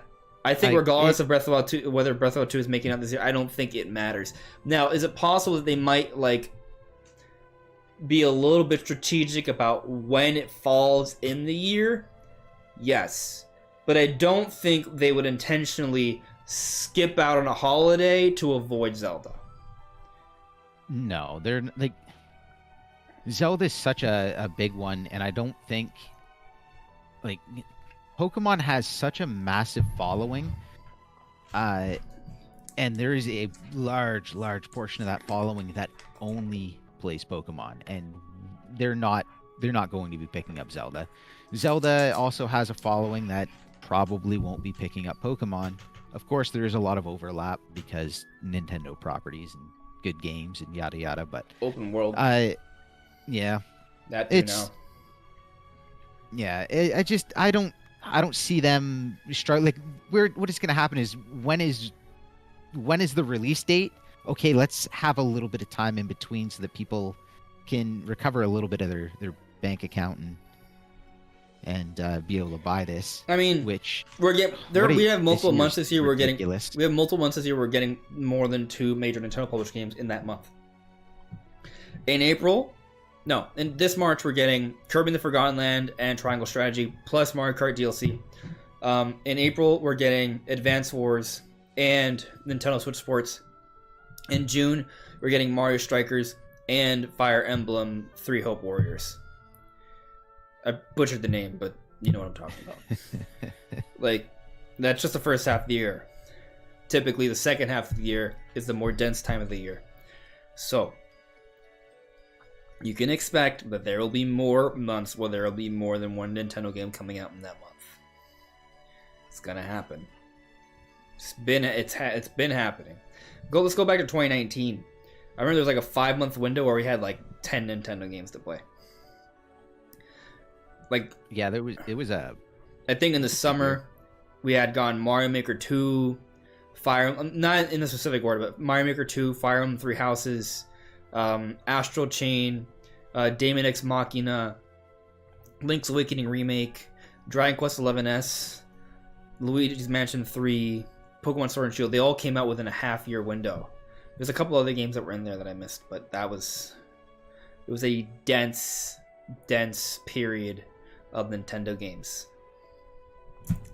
[SPEAKER 1] I think regardless of Breath of the Wild 2, whether Breath of the Wild 2 is making out this year, I don't think it matters. Now, is it possible that they might, like, be a little bit strategic about when it falls in the year? Yes. But I don't think they would intentionally skip out on a holiday to avoid Zelda.
[SPEAKER 2] No, they're like Zelda's such a big one, and I don't think like Pokemon has such a massive following, and there is a large portion of that following that only plays Pokemon, and they're not going to be picking up Zelda. Zelda also has a following that probably won't be picking up Pokemon. Of course, there is a lot of overlap because Nintendo properties and good games and yada yada, but
[SPEAKER 1] open world.
[SPEAKER 2] Yeah,
[SPEAKER 1] that too now.
[SPEAKER 2] Yeah, I don't see them like what is going to happen is when is the release date? Okay, let's have a little bit of time in between so that people can recover a little bit of their bank account and be able to buy this.
[SPEAKER 1] I mean,
[SPEAKER 2] which
[SPEAKER 1] we have multiple months this year.
[SPEAKER 2] Ridiculous.
[SPEAKER 1] We have multiple months this year. We're getting more than 2 major Nintendo published games in that month. In this March, we're getting Kirby and the Forgotten Land and Triangle Strategy plus Mario Kart DLC. In April, we're getting Advance Wars and Nintendo Switch Sports. In June, we're getting Mario Strikers and Fire Emblem 3 Hope Warriors. I butchered the name, but you know what I'm talking about. Like, that's just the first half of the year. Typically, the second half of the year is the more dense time of the year. So, you can expect that there will be more months where there will be more than one Nintendo game coming out in that month. It's gonna happen. It's been happening. Let's go back to 2019. I remember there was like a 5-month window where we had like 10 Nintendo games to play. Like,
[SPEAKER 2] yeah, it was a.
[SPEAKER 1] I think in the summer we had gone Mario Maker 2, not in the specific order, but Mario Maker 2, Fire Emblem 3 Houses, Astral Chain, Daemon X Machina, Link's Awakening Remake, Dragon Quest XI-S, Luigi's Mansion 3, Pokemon Sword and Shield. They all came out within a half-year window. There's a couple other games that were in there that I missed, but it was a dense period of Nintendo games.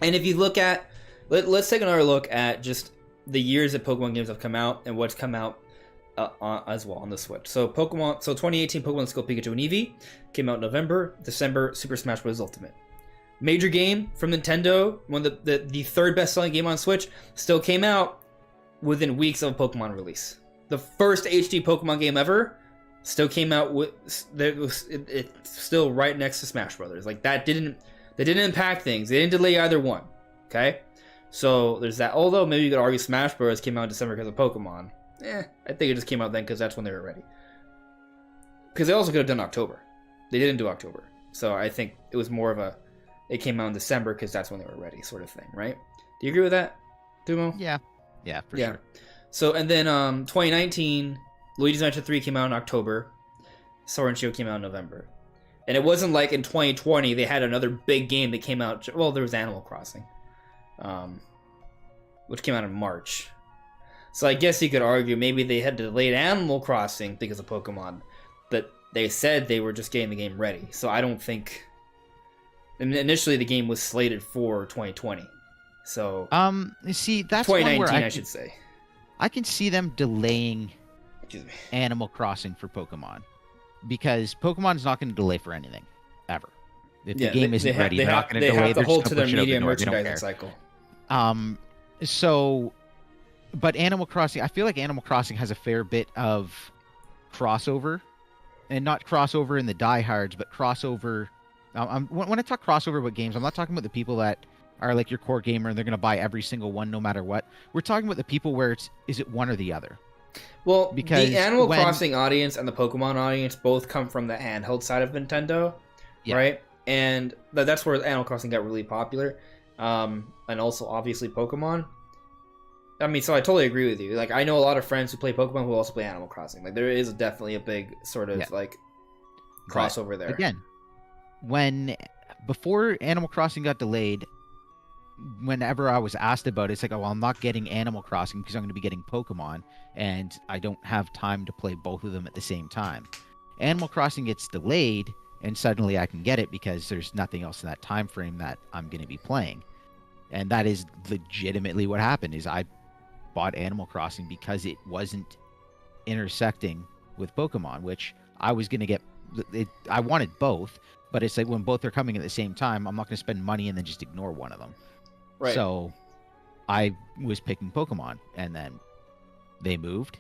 [SPEAKER 1] And if you look at, let's take another look at just the years that Pokemon games have come out and what's come out as well on the Switch. So 2018 Pokemon Let's Go Pikachu and Eevee came out in November. December, Super Smash Bros. Ultimate. Major game from Nintendo, one of the third best-selling game on Switch, still came out within weeks of a Pokemon release. The first HD Pokemon game ever still came out it's still right next to Smash Brothers. Like, they didn't impact things. They didn't delay either one. Okay? So there's that. Although maybe you could argue Smash Bros. Came out in December because of Pokemon. I think it just came out then because that's when they were ready. Because they also could have done October. They didn't do October. So I think it was more of it came out in December because that's when they were ready sort of thing, right? Do you agree with that, Dumo?
[SPEAKER 2] Yeah, for sure.
[SPEAKER 1] So, and then 2019, Luigi's Mansion 3 came out in October. Sword and Shield came out in November. And it wasn't like in 2020 they had another big game that came out. Well, there was Animal Crossing, which came out in March. So I guess you could argue maybe they had delayed Animal Crossing because of Pokemon. But they said they were just getting the game ready. So I don't think... Initially the game was slated for 2020. So...
[SPEAKER 2] see, that's
[SPEAKER 1] 2019, I should say.
[SPEAKER 2] I can see them delaying
[SPEAKER 1] Excuse me.
[SPEAKER 2] Animal Crossing for Pokemon, because Pokemon's not going to delay for anything ever. If the game isn't ready, they're not going to delay.
[SPEAKER 1] They have to
[SPEAKER 2] They're
[SPEAKER 1] hold
[SPEAKER 2] just
[SPEAKER 1] to
[SPEAKER 2] gonna
[SPEAKER 1] their
[SPEAKER 2] push it out the
[SPEAKER 1] media
[SPEAKER 2] door. They don't
[SPEAKER 1] merchandising
[SPEAKER 2] care.
[SPEAKER 1] cycle.
[SPEAKER 2] So, but Animal Crossing, I feel like Animal Crossing has a fair bit of crossover, and not crossover in the diehards, but crossover. When I talk crossover with games, I'm not talking about the people that are like your core gamer and they're going to buy every single one no matter what. We're talking about the people where is it one or the other?
[SPEAKER 1] Well,
[SPEAKER 2] Because
[SPEAKER 1] the Animal Crossing audience and the Pokemon audience both come from the handheld side of Nintendo, right? And that's where Animal Crossing got really popular. And also, obviously, Pokemon. I mean, so I totally agree with you. Like, I know a lot of friends who play Pokemon who also play Animal Crossing. Like, there is definitely a big sort of, like, crossover there.
[SPEAKER 2] Again, before Animal Crossing got delayed, whenever I was asked about it, it's like, oh, well, I'm not getting Animal Crossing because I'm going to be getting Pokemon, and I don't have time to play both of them at the same time. Animal Crossing gets delayed, and suddenly I can get it because there's nothing else in that time frame that I'm going to be playing. And that is legitimately what happened, is I bought Animal Crossing because it wasn't intersecting with Pokemon, which I was going to get. I wanted both, but it's like when both are coming at the same time, I'm not going to spend money and then just ignore one of them.
[SPEAKER 1] Right.
[SPEAKER 2] So I was picking Pokemon, and then they moved.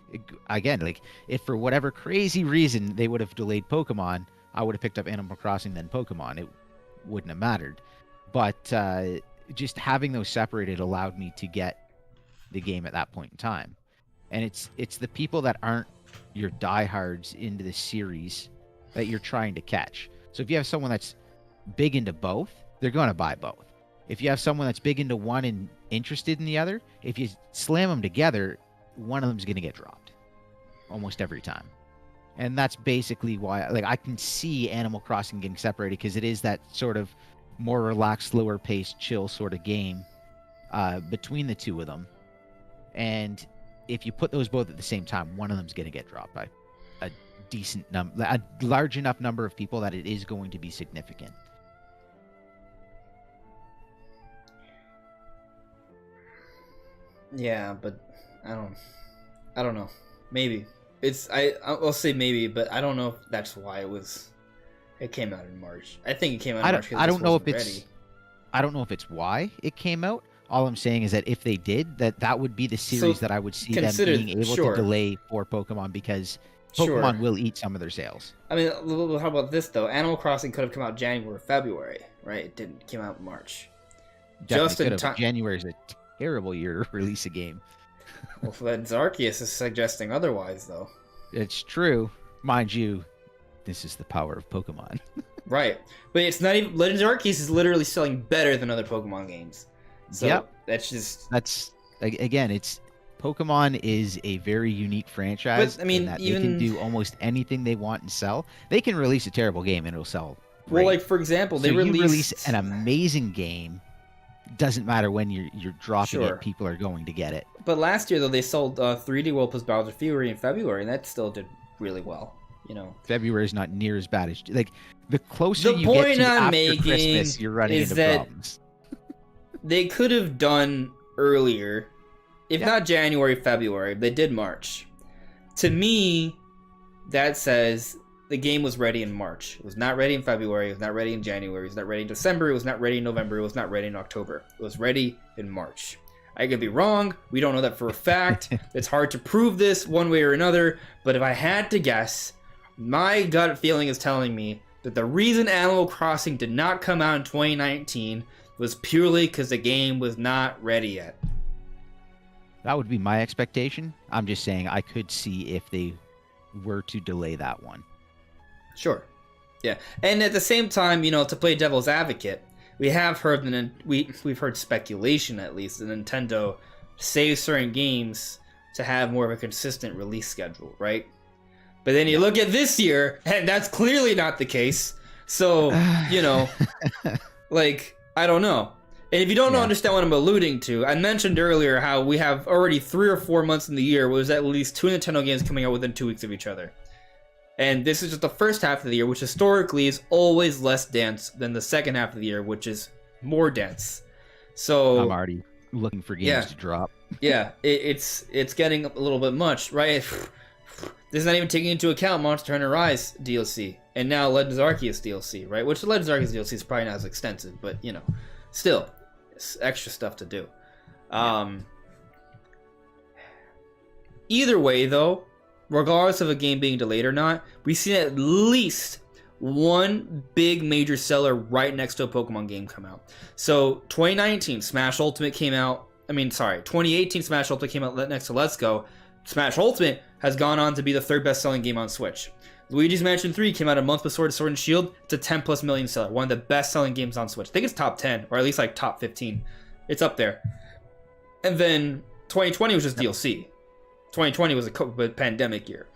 [SPEAKER 2] Again, like, if for whatever crazy reason they would have delayed Pokemon, I would have picked up Animal Crossing then Pokemon. It wouldn't have mattered. But just having those separated allowed me to get the game at that point in time. And it's the people that aren't your diehards into the series that you're trying to catch. So if you have someone that's big into both, they're going to buy both. If you have someone that's big into one and interested in the other, if you slam them together, one of them is going to get dropped almost every time. And that's basically why, like, I can see Animal Crossing getting separated, because it is that sort of more relaxed, slower paced, chill sort of game between the two of them. And if you put those both at the same time, one of them is going to get dropped by a large enough number of people that it is going to be significant.
[SPEAKER 1] Yeah, but I don't know. Maybe I'll say maybe, but I don't know if that's why it came out in March. I think it came out in March.
[SPEAKER 2] I don't know if it's why it came out. All I'm saying is that if they did, that would be the series that I would see them being able to delay for Pokemon, because Pokemon will eat some of their sales.
[SPEAKER 1] I mean, how about this though? Animal Crossing could have come out January or February, right? It didn't. It came out in March.
[SPEAKER 2] Just in time. January is a terrible year to release a game.
[SPEAKER 1] Well, Arceus is suggesting otherwise, though.
[SPEAKER 2] It's true, mind you. This is the power of Pokemon.
[SPEAKER 1] Right, but it's not even. Legends Arceus is literally selling better than other Pokemon games. So that's again, it's Pokemon is a very unique franchise. But I mean,
[SPEAKER 2] in that they can do almost anything they want and sell. They can release a terrible game and it'll sell great.
[SPEAKER 1] Well, like for example,
[SPEAKER 2] you release an amazing game. Doesn't matter when you're dropping it, people are going to get it.
[SPEAKER 1] But last year though, they sold 3D World plus Bowser Fury in February, and that still did really well. You know,
[SPEAKER 2] February is not near as bad as like the closer you get to after Christmas, you're running into problems.
[SPEAKER 1] They could have done earlier, if not January, February. They did March. To me, that says the game was ready in March. It was not ready in February. It was not ready in January. It was not ready in December. It was not ready in November. It was not ready in October. It was ready in March. I could be wrong. We don't know that for a fact. It's hard to prove this one way or another. But if I had to guess, my gut feeling is telling me that the reason Animal Crossing did not come out in 2019 was purely because the game was not ready yet.
[SPEAKER 2] That would be my expectation. I'm just saying I could see if they were to delay that one.
[SPEAKER 1] Sure. Yeah. And at the same time, you know, to play devil's advocate, we have heard we've heard speculation, at least, that Nintendo saves certain games to have more of a consistent release schedule, right? But then you look at this year, and that's clearly not the case. So, you know, like, I don't know. And if you don't understand what I'm alluding to, I mentioned earlier how we have already 3 or 4 months in the year where there's at least 2 Nintendo games coming out within 2 weeks of each other. And this is just the first half of the year, which historically is always less dense than the second half of the year, which is more dense. So
[SPEAKER 2] I'm already looking for games to drop.
[SPEAKER 1] Yeah, it's getting a little bit much, right? This is not even taking into account Monster Hunter Rise DLC and now Legends Arceus DLC, right? Which the Legends Arceus DLC is probably not as extensive, but you know, still, it's extra stuff to do. Either way, though, regardless of a game being delayed or not, we've seen at least one big major seller right next to a Pokemon game come out. So 2019 Smash Ultimate came out. 2018 Smash Ultimate came out next to Let's Go. Smash Ultimate has gone on to be the third best-selling game on Switch. Luigi's Mansion 3 came out a month before Sword and Shield. It's a 10+ million seller, one of the best-selling games on Switch. I think it's top 10, or at least like top 15. It's up there. And then 2020 was just DLC. 2020 was a pandemic year,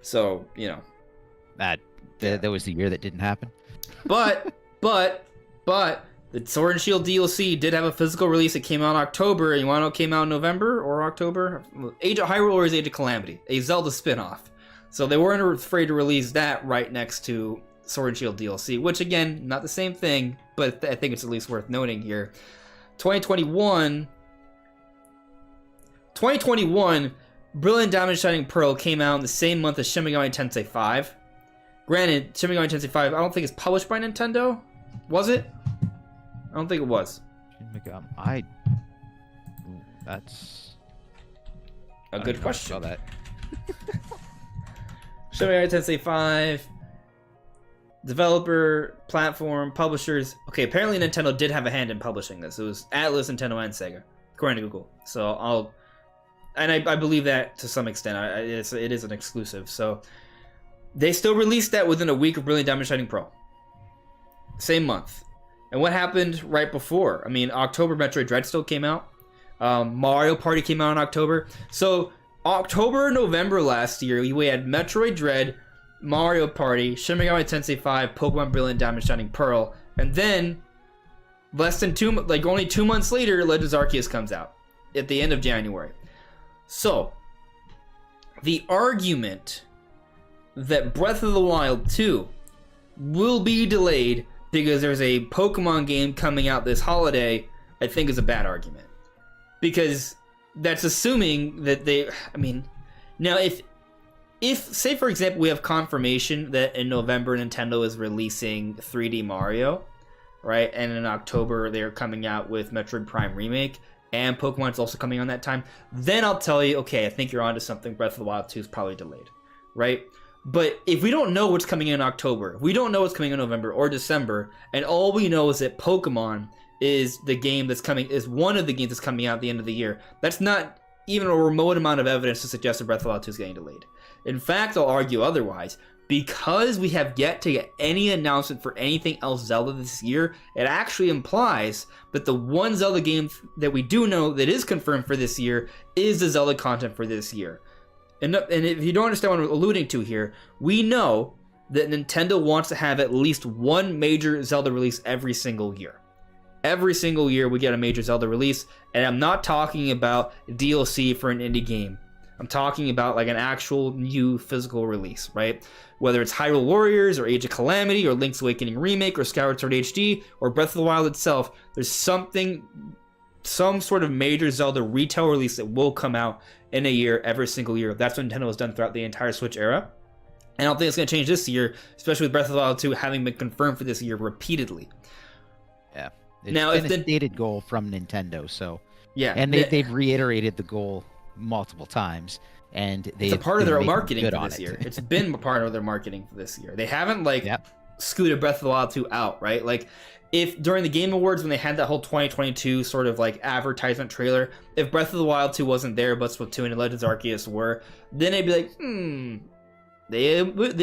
[SPEAKER 1] so you know
[SPEAKER 2] that was the year that didn't happen.
[SPEAKER 1] But the Sword and Shield DLC did have a physical release. It came out in October, and you want to know it came out in November or October? Age of Hyrule Warriors: Age of Calamity, a Zelda spin-off. So they weren't afraid to release that right next to Sword and Shield DLC, which again, not the same thing, but I think it's at least worth noting here. 2021, Brilliant Diamond Shining Pearl came out in the same month as Shin Megami Tensei 5. Granted, Shin Megami Tensei 5, I don't think it's published by Nintendo. Was it? I don't think it was.
[SPEAKER 2] That's
[SPEAKER 1] a good question.
[SPEAKER 2] I saw that.
[SPEAKER 1] Shin Megami Tensei 5. Developer, platform, publishers. Okay, apparently Nintendo did have a hand in publishing this. It was Atlas, Nintendo, and Sega, according to Google. So I believe that to some extent. It is an exclusive. So they still released that within a week of Brilliant Diamond Shining Pearl. Same month. And what happened right before? I mean, October, Metroid Dread still came out. Mario Party came out in October. So October, November last year, we had Metroid Dread, Mario Party, Shin Megami Tensei 5, Pokemon Brilliant Diamond Shining Pearl, and then only 2 months later, Legends Arceus comes out at the end of January. So, the argument that Breath of the Wild 2 will be delayed because there's a Pokemon game coming out this holiday, I think is a bad argument. Because that's assuming that now if say for example we have confirmation that in November Nintendo is releasing 3D Mario, right? And in October they're coming out with Metroid Prime Remake, and Pokemon's also coming on that time, then I'll tell you, okay, I think you're onto something. Breath of the Wild 2 is probably delayed, right? But if we don't know what's coming in October, if we don't know what's coming in November or December, and all we know is that Pokemon is one of the games that's coming out at the end of the year, that's not even a remote amount of evidence to suggest that Breath of the Wild 2 is getting delayed. In fact, I'll argue otherwise. Because we have yet to get any announcement for anything else Zelda this year, it actually implies that the one Zelda game that we do know that is confirmed for this year is the Zelda content for this year. And if you don't understand what I'm alluding to here, we know that Nintendo wants to have at least one major Zelda release every single year. Every single year we get a major Zelda release, and I'm not talking about DLC for an indie game. I'm talking about like an actual new physical release, right? Whether it's Hyrule Warriors or Age of Calamity or Link's Awakening Remake or Skyward Sword HD or Breath of the Wild itself, there's some sort of major Zelda retail release that will come out in a year, every single year. That's what Nintendo has done throughout the entire Switch era. And I don't think it's going to change this year, especially with Breath of the Wild 2 having been confirmed for this year repeatedly.
[SPEAKER 2] Yeah. It's been a stated goal from Nintendo, so...
[SPEAKER 1] Yeah.
[SPEAKER 2] And they've reiterated the goal multiple times, and
[SPEAKER 1] it's a part of their marketing for this year. It's been a part of their marketing for this year. They haven't scooted Breath of the Wild 2 out, right? Like if during the Game Awards when they had that whole 2022 sort of like advertisement trailer, if Breath of the Wild 2 wasn't there but Splatoon and Legends Arceus were, then they'd be like, they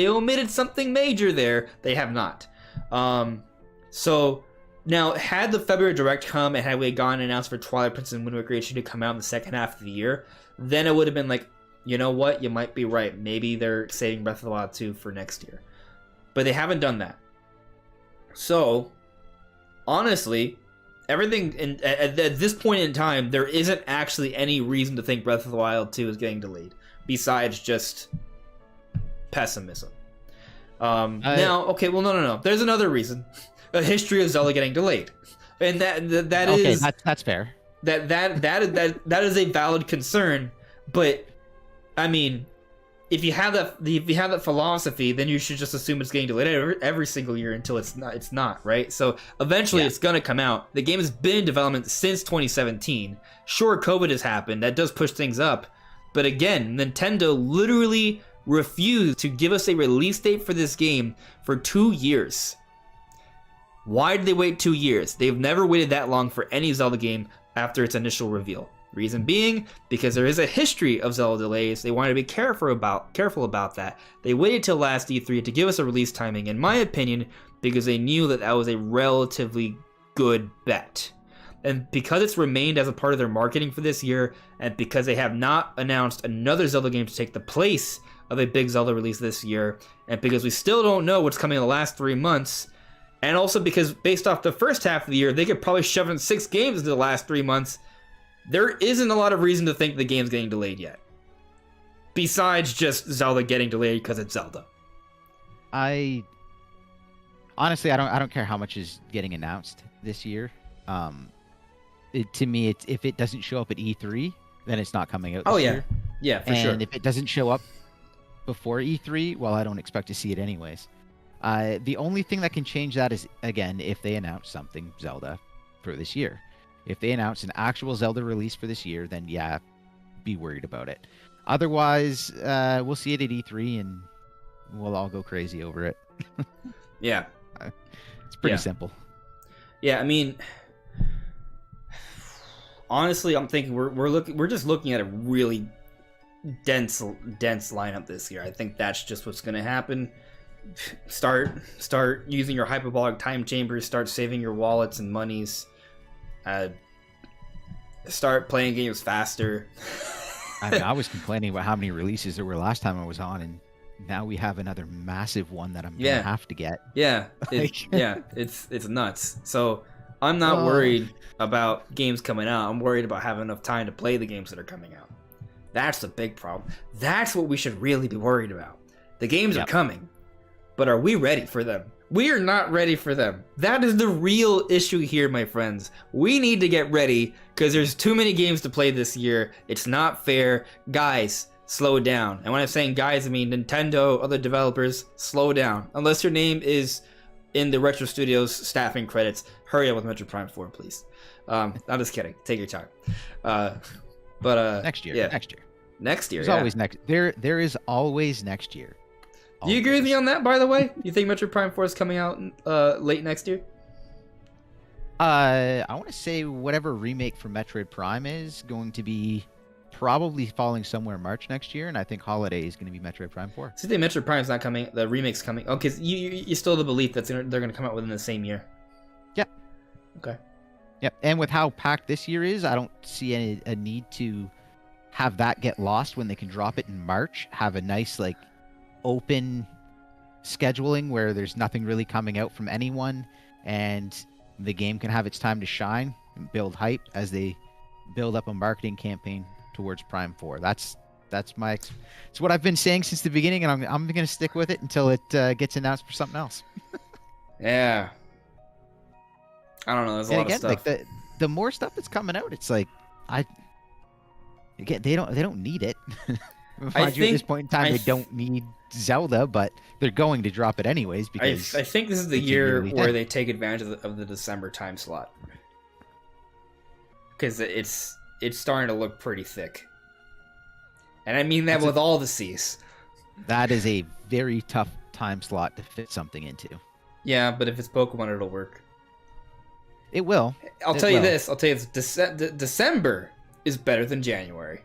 [SPEAKER 1] omitted something major there. They have not. So now, had the February Direct come and had we gone and announced for Twilight Princess and Wind Waker HD to come out in the second half of the year, then it would have been like, you know what, you might be right. Maybe they're saving Breath of the Wild 2 for next year. But they haven't done that. So, honestly, everything at this point in time, there isn't actually any reason to think Breath of the Wild 2 is getting delayed, besides just pessimism. No. There's another reason. A history of Zelda getting delayed, and
[SPEAKER 2] that's fair.
[SPEAKER 1] That is a valid concern, but I mean, if you have that philosophy, then you should just assume it's getting delayed every single year until it's not, right? So eventually it's gonna come out. The game has been in development since 2017. Sure, COVID has happened. That does push things up. But again, Nintendo literally refused to give us a release date for this game for 2 years. Why did they wait 2 years? They've never waited that long for any Zelda game after its initial reveal. Reason being, because there is a history of Zelda delays. They wanted to be careful about that. They waited till last E3 to give us a release timing, in my opinion, because they knew that was a relatively good bet. And because it's remained as a part of their marketing for this year, and because they have not announced another Zelda game to take the place of a big Zelda release this year, and because we still don't know what's coming in the last 3 months, and also because based off the first half of the year, they could probably shove in 6 games into the last 3 months, there isn't a lot of reason to think the game's getting delayed yet. Besides just Zelda getting delayed because it's Zelda.
[SPEAKER 2] Honestly, I don't care how much is getting announced this year. To me, if it doesn't show up at E3, then it's not coming out this year.
[SPEAKER 1] Yeah, for sure.
[SPEAKER 2] And if it doesn't show up before E3, well, I don't expect to see it anyways. The only thing that can change that is, again, if they announce something Zelda for this year. If they announce an actual Zelda release for this year, then yeah, be worried about it. Otherwise, we'll see it at E3 and we'll all go crazy over it.
[SPEAKER 1] Yeah.
[SPEAKER 2] It's pretty simple.
[SPEAKER 1] Yeah, I mean, honestly, I'm thinking we're just looking at a really dense lineup this year. I think that's just what's going to happen. Start using your hyperbolic time chambers, start saving your wallets and monies. Start playing games faster.
[SPEAKER 2] I mean, I was complaining about how many releases there were last time I was on, and now we have another massive one that I'm gonna have to get.
[SPEAKER 1] Yeah, it's nuts. So I'm not worried about games coming out. I'm worried about having enough time to play the games that are coming out. That's the big problem. That's what we should really be worried about. The games are coming, but are we ready for them? We are not ready for them. That is the real issue here, my friends. We need to get ready because there's too many games to play this year. It's not fair. Guys, slow down. And when I'm saying guys, I mean Nintendo, other developers, slow down. Unless your name is in the Retro Studios staffing credits, hurry up with Metro Prime 4, please. I'm just kidding. Take your time. But
[SPEAKER 2] next year.
[SPEAKER 1] Yeah.
[SPEAKER 2] Next year. There's always next. There is always next year.
[SPEAKER 1] Do you agree with me on that, by the way? You think Metroid Prime 4 is coming out late next year?
[SPEAKER 2] I want to say whatever remake for Metroid Prime is going to be probably falling somewhere March next year, and I think holiday is going to be Metroid Prime 4.
[SPEAKER 1] So you think Metroid Prime's not coming, the remake's coming? Oh, because you still have the belief that they're going to come out within the same year?
[SPEAKER 2] Yep.
[SPEAKER 1] Okay.
[SPEAKER 2] Yep, and with how packed this year is, I don't see a need to have that get lost when they can drop it in March, have a nice, open scheduling where there's nothing really coming out from anyone, and the game can have its time to shine and build hype as they build up a marketing campaign towards Prime 4. It's what I've been saying since the beginning, and I'm going to stick with it until it gets announced for something else.
[SPEAKER 1] Yeah. I don't know. There's a lot of stuff.
[SPEAKER 2] The more stuff that's coming out, it's they don't need it. At this point in time, they don't need Zelda, but they're going to drop it anyways because
[SPEAKER 1] I think this is the year where they take advantage of the December time slot, because it's starting to look pretty thick, and I mean that with all the C's. That
[SPEAKER 2] is a very tough time slot to fit something into.
[SPEAKER 1] Yeah, but if it's Pokemon, it'll work.
[SPEAKER 2] It will.
[SPEAKER 1] I'll tell you this. December is better than January.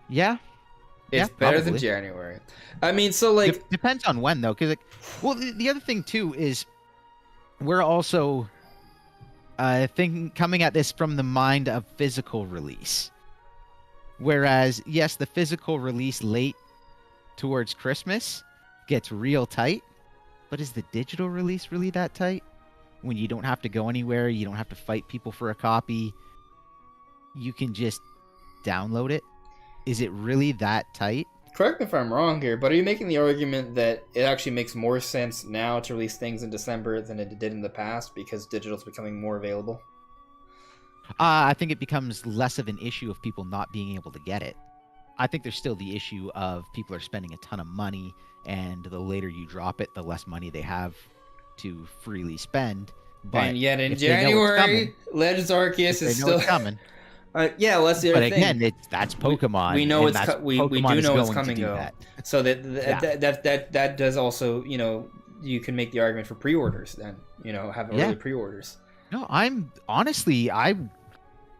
[SPEAKER 2] Yeah.
[SPEAKER 1] It's better than January. I mean, so
[SPEAKER 2] depends on when though, because the other thing too is we're also coming at this from the mind of physical release. Whereas, yes, the physical release late towards Christmas gets real tight, but is the digital release really that tight? When you don't have to go anywhere, you don't have to fight people for a copy, you can just download it. Is it really that tight?
[SPEAKER 1] Correct me if I'm wrong here, but are you making the argument that it actually makes more sense now to release things in December than it did in the past because digital's becoming more available?
[SPEAKER 2] I think it becomes less of an issue of people not being able to get it. I think there's still the issue of people are spending a ton of money, and the later you drop it, the less money they have to freely spend. But
[SPEAKER 1] and yet in
[SPEAKER 2] if they know it's
[SPEAKER 1] January,
[SPEAKER 2] coming,
[SPEAKER 1] Legends Arceus
[SPEAKER 2] if they
[SPEAKER 1] is
[SPEAKER 2] know
[SPEAKER 1] still
[SPEAKER 2] it's coming.
[SPEAKER 1] Yeah, well, that's the
[SPEAKER 2] But
[SPEAKER 1] other thing.
[SPEAKER 2] again, that's Pokemon.
[SPEAKER 1] We know
[SPEAKER 2] and
[SPEAKER 1] it's
[SPEAKER 2] that's,
[SPEAKER 1] we
[SPEAKER 2] Pokemon
[SPEAKER 1] do
[SPEAKER 2] is
[SPEAKER 1] know it's
[SPEAKER 2] going to
[SPEAKER 1] coming
[SPEAKER 2] do
[SPEAKER 1] though.
[SPEAKER 2] that.
[SPEAKER 1] So
[SPEAKER 2] Yeah.
[SPEAKER 1] that does also, you know, you can make the argument for pre-orders then, you know, have early pre-orders.
[SPEAKER 2] No, I'm honestly,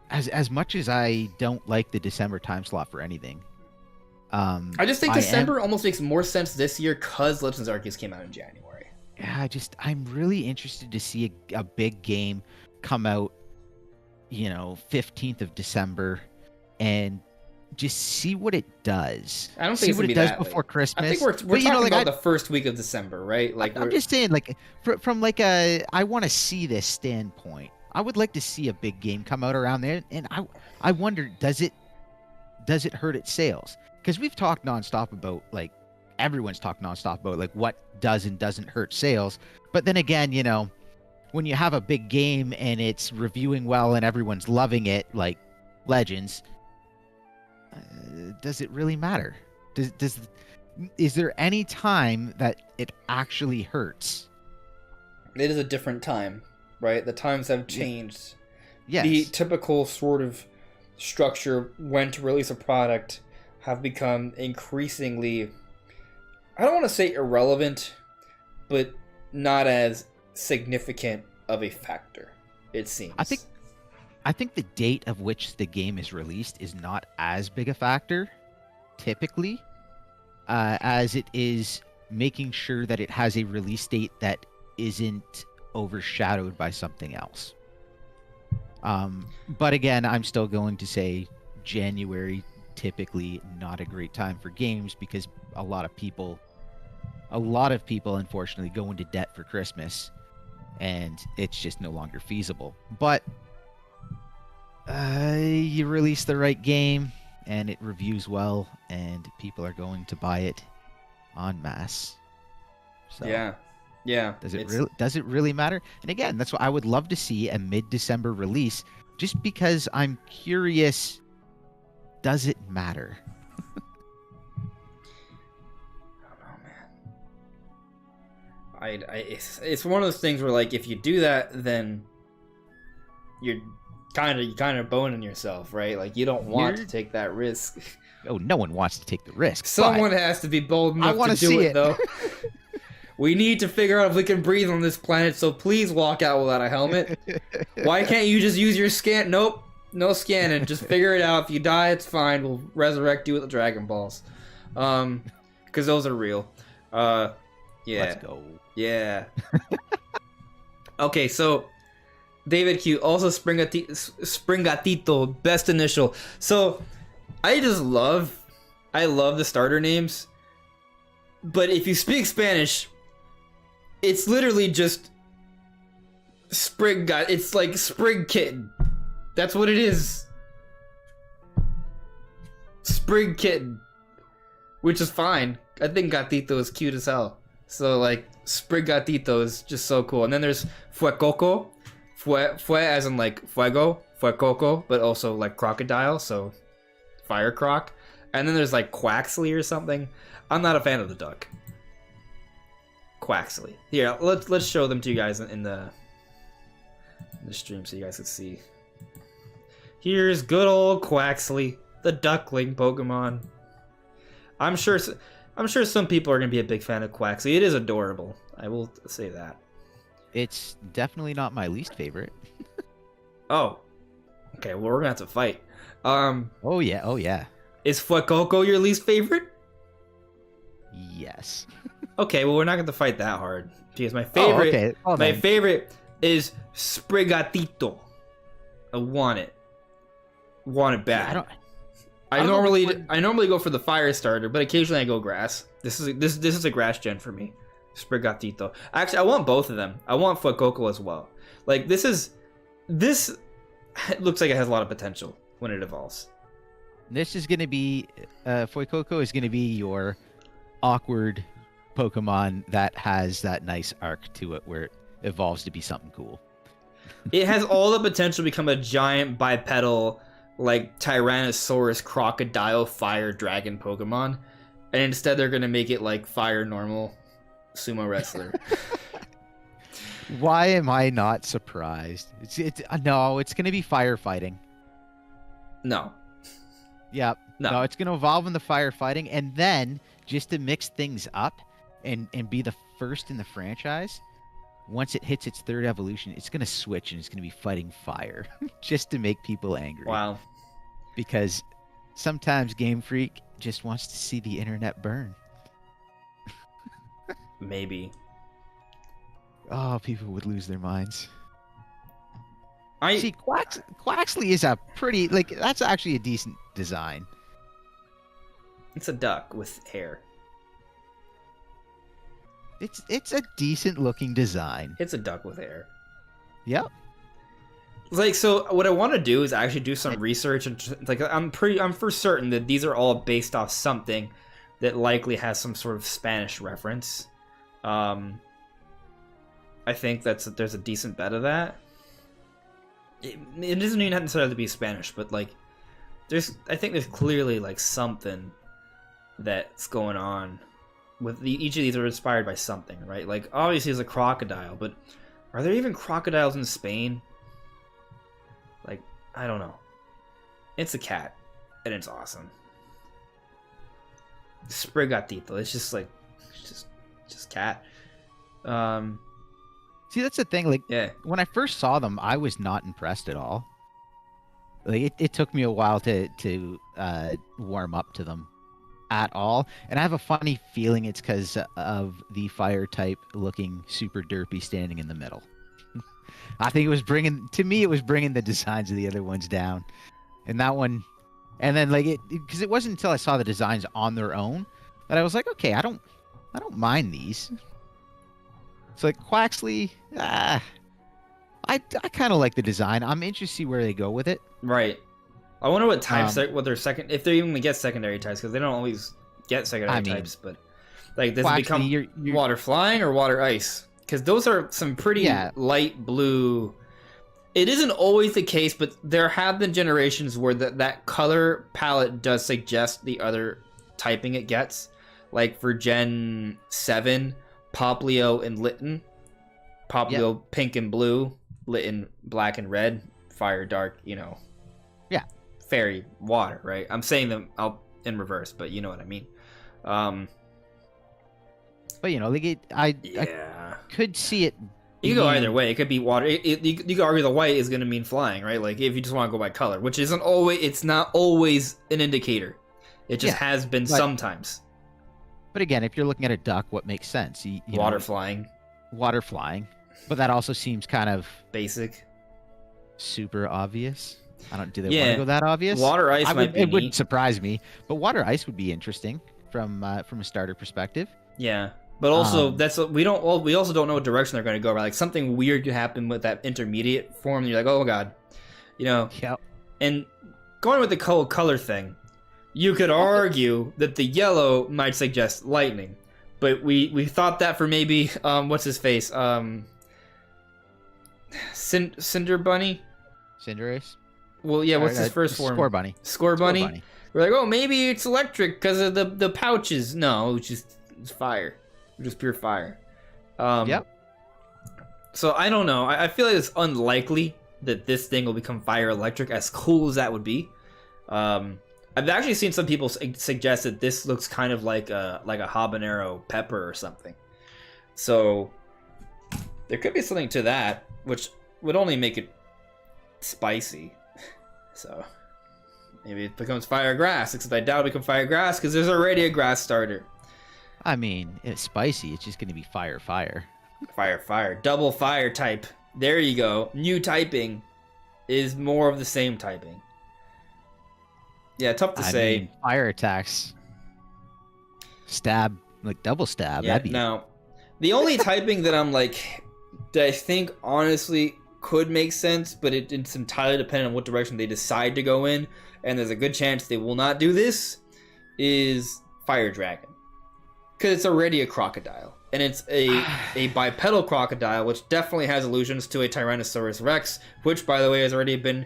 [SPEAKER 2] as much as I don't like the December time slot for anything.
[SPEAKER 1] I just think December almost makes more sense this year because Legends Arceus came out in January.
[SPEAKER 2] Yeah, I'm really interested to see a big game come out, you know, 15th of December, and just see what it does.
[SPEAKER 1] I don't think
[SPEAKER 2] see
[SPEAKER 1] it's
[SPEAKER 2] what
[SPEAKER 1] gonna
[SPEAKER 2] it
[SPEAKER 1] be
[SPEAKER 2] does
[SPEAKER 1] that
[SPEAKER 2] before
[SPEAKER 1] late.
[SPEAKER 2] Christmas.
[SPEAKER 1] I think we're
[SPEAKER 2] But,
[SPEAKER 1] talking about the first week of December, right? Like
[SPEAKER 2] I'm just saying, like from like I want to see this standpoint. I would like to see a big game come out around there, and I wonder, does it hurt its sales? Because we've talked nonstop about, like, everyone's talked nonstop about, like, what does and doesn't hurt sales. But then again, you know, when you have a big game and it's reviewing well and everyone's loving it, like Legends, does it really matter? Is there any time that it actually hurts?
[SPEAKER 1] it is a different time, right? The times have changed.
[SPEAKER 2] Yes.
[SPEAKER 1] The typical sort of structure when to release a product have become increasingly, I don't want to say irrelevant, but not as significant of a factor, it seems.
[SPEAKER 2] I think the date of which the game is released is not as big a factor, typically, as it is making sure that it has a release date that isn't overshadowed by something else. But again, I'm still going to say January, typically not a great time for games, because a lot of people unfortunately go into debt for Christmas, and it's just no longer feasible. But you release the right game and it reviews well, and people are going to buy it en masse. So
[SPEAKER 1] Yeah.
[SPEAKER 2] does it really matter? And again, that's why I would love to see a mid-December release, just because I'm curious, does it matter?
[SPEAKER 1] It's one of those things where, like, if you do that, then you're kind of boning yourself, right? Like, you don't want to take that risk.
[SPEAKER 2] Oh, no one wants to take the risk.
[SPEAKER 1] Someone has to be bold enough to do
[SPEAKER 2] see
[SPEAKER 1] it, though. We need to figure out if we can breathe on this planet, so please walk out without a helmet. Why can't you just use your scan? Nope, no scanning. Just figure it out. If you die, it's fine. We'll resurrect you with the Dragon Balls. Because those are real. Yeah.
[SPEAKER 2] Let's go.
[SPEAKER 1] Yeah. Okay, so David Q, also Springatito, best initial. So I love the starter names, but if you speak Spanish, it's literally just it's like Sprig Kitten. That's what it is. Sprig Kitten. Which is fine. I think Gatito is cute as hell. So, like, Sprigatito is just so cool. And then there's Fuecoco. Fue as in, like, fuego. Fuecoco, but also, like, crocodile. So, fire croc. And then there's, like, Quaxley or something. I'm not a fan of the duck. Quaxley. Here, let's show them to you guys in the stream so you guys can see. Here's good old Quaxley, the duckling Pokemon. I'm sure some people are going to be a big fan of Quaxley. It is adorable. I will say that.
[SPEAKER 2] It's definitely not my least favorite.
[SPEAKER 1] Oh. Okay, well, we're going to have to fight.
[SPEAKER 2] Oh, yeah.
[SPEAKER 1] Is Fuecoco your least favorite?
[SPEAKER 2] Yes.
[SPEAKER 1] Okay, well, we're not going to fight that hard. Because my favorite, favorite is Sprigatito. I want it. Want it bad.
[SPEAKER 2] Yeah,
[SPEAKER 1] I normally go for the fire starter, but occasionally I go grass. This is a grass gen for me. Sprigatito. Actually, I want both of them. I want Fuecoco as well. Like, this looks like it has a lot of potential when it evolves.
[SPEAKER 2] This is going to be Fuecoco is going to be your awkward Pokemon that has that nice arc to it where it evolves to be something cool.
[SPEAKER 1] It has all the potential to become a giant bipedal like Tyrannosaurus crocodile fire dragon Pokemon, and instead they're gonna make it like fire normal sumo wrestler.
[SPEAKER 2] Why am I not surprised? No, it's gonna be firefighting.
[SPEAKER 1] No.
[SPEAKER 2] Yep. No, it's gonna evolve into firefighting, and then just to mix things up and be the first in the franchise, once it hits its third evolution, it's gonna switch and it's gonna be fighting fire, just to make people angry.
[SPEAKER 1] Wow.
[SPEAKER 2] Because sometimes Game Freak just wants to see the internet burn.
[SPEAKER 1] Maybe.
[SPEAKER 2] Oh, people would lose their minds.
[SPEAKER 1] I
[SPEAKER 2] See, Quaxley is a pretty, like, that's actually a decent design.
[SPEAKER 1] It's a duck with hair.
[SPEAKER 2] It's a decent looking design.
[SPEAKER 1] It's a duck with hair.
[SPEAKER 2] Yep.
[SPEAKER 1] Like, so what I want to do is actually do some research, and like I'm for certain that these are all based off something that likely has some sort of Spanish reference. I think there's a decent bet of that. It doesn't even necessarily have to be Spanish, but like I think there's clearly like something that's going on with each of these are inspired by something, right? Like obviously it's a crocodile, but are there even crocodiles in Spain? Like, I don't know. It's a cat, and it's awesome. Sprigatito. It's just like, just cat.
[SPEAKER 2] See, that's the thing. Like,
[SPEAKER 1] Yeah.
[SPEAKER 2] when I first saw them, I was not impressed at all. Like, it took me a while to warm up to them at all. And I have a funny feeling it's because of the fire type looking super derpy standing in the middle. I think it was bringing the designs of the other ones down. And that one, and then like because it wasn't until I saw the designs on their own that I was like, okay, I don't mind these. It's like Quaxley, I kind of like the design. I'm interested to see where they go with it.
[SPEAKER 1] Right. I wonder what types, what their second, if they're even gonna get secondary types, because they don't always get secondary types. But like, does it become you're... water flying or water ice? Because those are some pretty light blue. It isn't always the case, but there have been generations where that color palette does suggest the other typing it gets. Like for Gen 7, Poplio and Litten. Poplio pink and blue, Litten black and red, fire dark,
[SPEAKER 2] Yeah.
[SPEAKER 1] Fairy water, right? I'm saying them out in reverse, but you know what I mean.
[SPEAKER 2] But like I could see it.
[SPEAKER 1] You can go either way. It could be water. You could argue the white is going to mean flying, right? Like if you just want to go by color, which isn't always. It's not always an indicator. It just has been sometimes.
[SPEAKER 2] But again, if you're looking at a duck, what makes sense?
[SPEAKER 1] Water flying.
[SPEAKER 2] Water flying. But that also seems kind of
[SPEAKER 1] basic.
[SPEAKER 2] Super obvious. Do they want to go that obvious?
[SPEAKER 1] Water ice might be
[SPEAKER 2] It wouldn't surprise me, but water ice would be interesting from a starter perspective.
[SPEAKER 1] Yeah. But also, we also don't know what direction they're going to go. Right? Like something weird could happen with that intermediate form. And you're like, oh god,
[SPEAKER 2] Yep.
[SPEAKER 1] And going with the color thing, you could argue that the yellow might suggest lightning, but we thought that for maybe what's his face, Cinder Bunny,
[SPEAKER 2] Cinderace.
[SPEAKER 1] Well, yeah, what's his first form? Score Bunny. We're like, oh, maybe it's electric because of the pouches. No, it's fire. Just pure fire.
[SPEAKER 2] Yep.
[SPEAKER 1] So I don't know. I feel like it's unlikely that this thing will become fire electric, as cool as that would be. I've actually seen some people suggest that this looks kind of like a habanero pepper or something. So there could be something to that, which would only make it spicy. So maybe it becomes fire grass, except I doubt it becomes fire grass because there's already a grass starter.
[SPEAKER 2] I mean, it's spicy. It's just going to be fire.
[SPEAKER 1] Fire. Double fire type. There you go. New typing is more of the same typing. Yeah, tough to say.
[SPEAKER 2] Mean, fire attacks. Stab, like double stab.
[SPEAKER 1] Yeah, now, the only typing that I think honestly could make sense, but it's entirely dependent on what direction they decide to go in, and there's a good chance they will not do this, is Fire Dragon. Because it's already a crocodile. and it's a bipedal crocodile, which definitely has allusions to a Tyrannosaurus Rex, which, by the way, has already been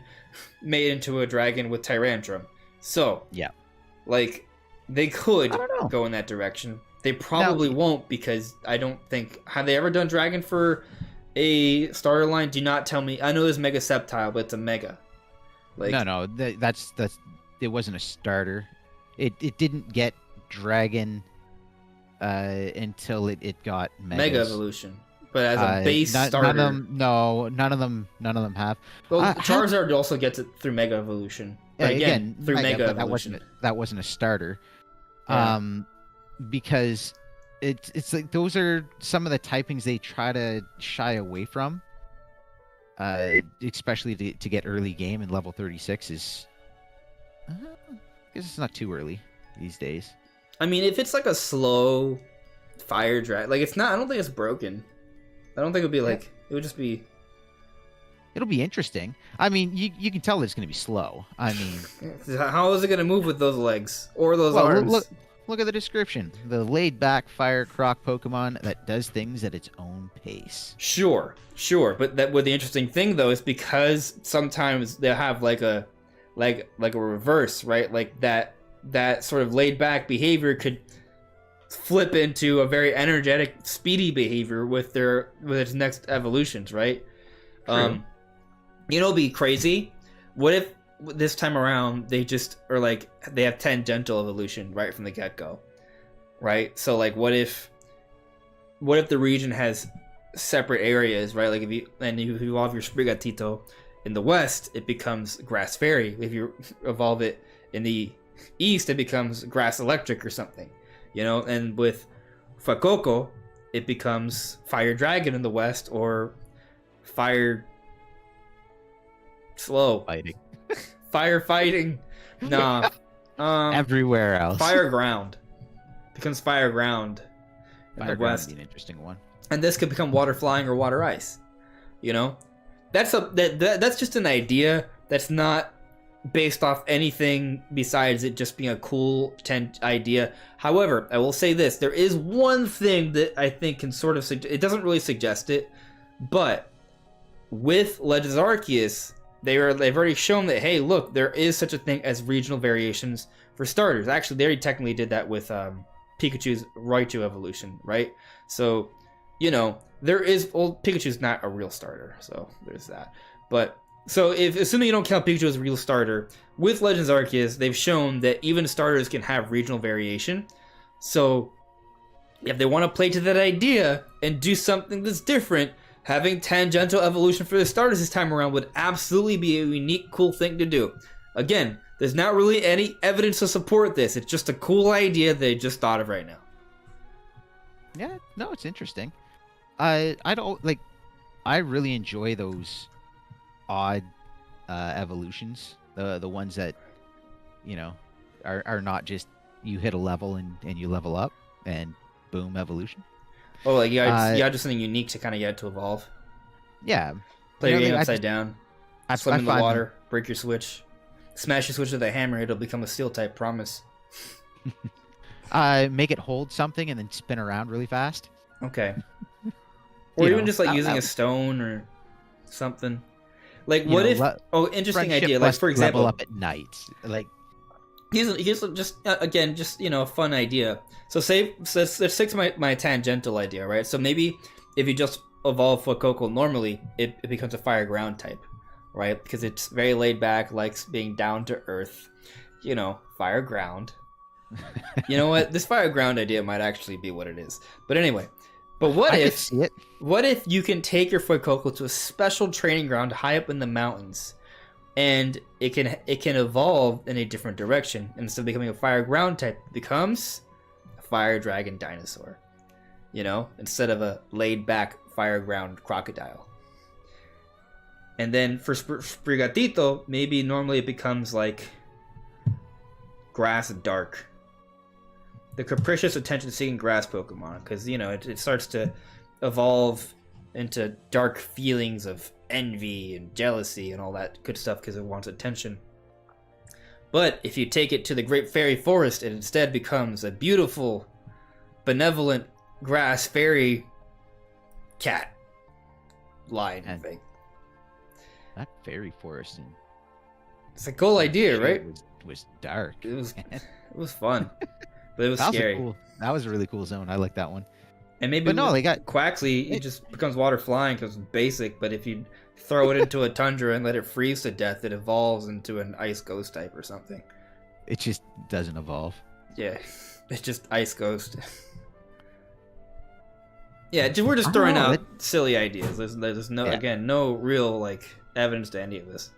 [SPEAKER 1] made into a dragon with Tyrantrum. So,
[SPEAKER 2] Yeah.
[SPEAKER 1] like, they could
[SPEAKER 2] I don't know.
[SPEAKER 1] go in that direction. They probably won't, because I don't think... Have they ever done dragon for a starter line? Do not tell me. I know there's Mega Sceptile, but it's a Mega. Like,
[SPEAKER 2] No, that's it wasn't a starter. It didn't get dragon until it got
[SPEAKER 1] Mega
[SPEAKER 2] Megas.
[SPEAKER 1] Evolution. But as a base starter...
[SPEAKER 2] None of them have.
[SPEAKER 1] Well, Charizard also gets it through Mega Evolution. But again, through Mega Evolution.
[SPEAKER 2] That wasn't a starter.
[SPEAKER 1] Yeah.
[SPEAKER 2] Because it's like those are some of the typings they try to shy away from. Especially to get early game, and level 36 is I guess it's not too early these days.
[SPEAKER 1] I mean, if it's like a slow fire drag, like it's not. I don't think it's broken. I don't think it would be like it would just be.
[SPEAKER 2] It'll be interesting. I mean, you can tell it's going to be slow. I mean,
[SPEAKER 1] How is it going to move with those legs or those arms?
[SPEAKER 2] Look at the description. The laid-back fire croc Pokemon that does things at its own pace.
[SPEAKER 1] Sure. But the interesting thing though is because sometimes they'll have like a reverse, right? Like that sort of laid-back behavior could flip into a very energetic, speedy behavior with its next evolutions, right?
[SPEAKER 2] True.
[SPEAKER 1] It'll be crazy. What if this time around they just are like they have tangential evolution right from the get-go, right? So like what if the region has separate areas, right? Like if you evolve your Sprigatito in the west, it becomes Grass Fairy. If you evolve it in the east, it becomes Grass Electric or something, you know. And with Fuecoco, it becomes Fire Dragon in the west, or Fire Slow
[SPEAKER 2] Fighting.
[SPEAKER 1] Firefighting. Nah.
[SPEAKER 2] Everywhere else.
[SPEAKER 1] Fire Ground. Becomes Fire Ground in
[SPEAKER 2] Fire
[SPEAKER 1] the west.
[SPEAKER 2] would be an interesting one.
[SPEAKER 1] And this could become Water Flying or Water Ice. You know? That's just an idea that's not based off anything besides it just being a cool idea. However, I will say this. There is one thing that I think can sort of it doesn't really suggest it, but with Legends Arceus, they've already shown that, hey, look, there is such a thing as regional variations for starters. Actually, they already technically did that with Pikachu's Raichu evolution, right? So, you know, Pikachu's not a real starter, so there's that. But so if assuming you don't count Pikachu as a real starter, with Legends Arceus, they've shown that even starters can have regional variation. So if they want to play to that idea and do something that's different, having tangential evolution for the starters this time around would absolutely be a unique, cool thing to do. Again, there's not really any evidence to support this. It's just a cool idea they just thought of right now.
[SPEAKER 2] Yeah, no, it's interesting. I don't like. I really enjoy those odd evolutions. The ones that, you know, are not just you hit a level and you level up and boom, evolution.
[SPEAKER 1] Oh, like yeah, just something unique to kind of get to evolve.
[SPEAKER 2] Yeah.
[SPEAKER 1] Play your game upside down. Swim in the
[SPEAKER 2] find
[SPEAKER 1] water. Break your switch. Smash your switch with a hammer. It'll become a steel type. Promise.
[SPEAKER 2] Make it hold something and then spin around really fast.
[SPEAKER 1] Okay. Or even just like using a stone or something. Like what if? Interesting idea. Like for example,
[SPEAKER 2] level up at night. Like
[SPEAKER 1] here's just again, just you know, a fun idea. So let's stick to my tangential idea, right? So maybe if you just evolve Fuecoco normally, it becomes a fire ground type, right? Because it's very laid back, likes being down to earth. You know, fire ground. You know what? This fire ground idea might actually be what it is. But anyway, what if you can take your Fuecoco to a special training ground high up in the mountains, and it can evolve in a different direction, and instead of becoming a fire ground type, it becomes a fire dragon dinosaur. You know, instead of a laid back fire ground crocodile. And then for Sprigatito, maybe normally it becomes like grass dark. The capricious attention-seeking grass Pokemon, because you know it starts to evolve into dark feelings of envy and jealousy and all that good stuff because it wants attention. But if you take it to the Great Fairy Forest, it instead becomes a beautiful, benevolent grass fairy cat line thing.
[SPEAKER 2] That fairy forest in
[SPEAKER 1] It's a cool idea, right?
[SPEAKER 2] Was dark.
[SPEAKER 1] It was fun, but it was scary.
[SPEAKER 2] That was a really cool zone. I like that one.
[SPEAKER 1] And maybe
[SPEAKER 2] But no, they got
[SPEAKER 1] Quaxley. It just becomes water flying because it's basic. But if you throw it into a tundra and let it freeze to death, it evolves into an ice ghost type or something.
[SPEAKER 2] It just doesn't evolve.
[SPEAKER 1] Yeah, it's just ice ghost. Yeah, we're just throwing out silly ideas. There's no real like evidence to any of this.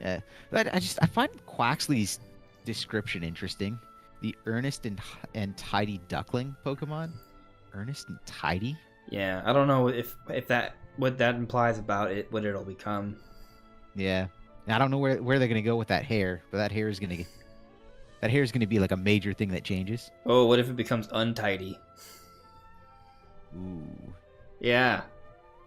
[SPEAKER 2] Yeah, but I find Quaxley's description interesting. The earnest and tidy duckling Pokemon. Earnest and tidy.
[SPEAKER 1] Yeah, I don't know if that what that implies about it, what it'll become.
[SPEAKER 2] Yeah, I don't know where they're gonna go with that hair, but that hair is gonna be like a major thing that changes.
[SPEAKER 1] Oh, what if it becomes untidy?
[SPEAKER 2] Ooh.
[SPEAKER 1] Yeah.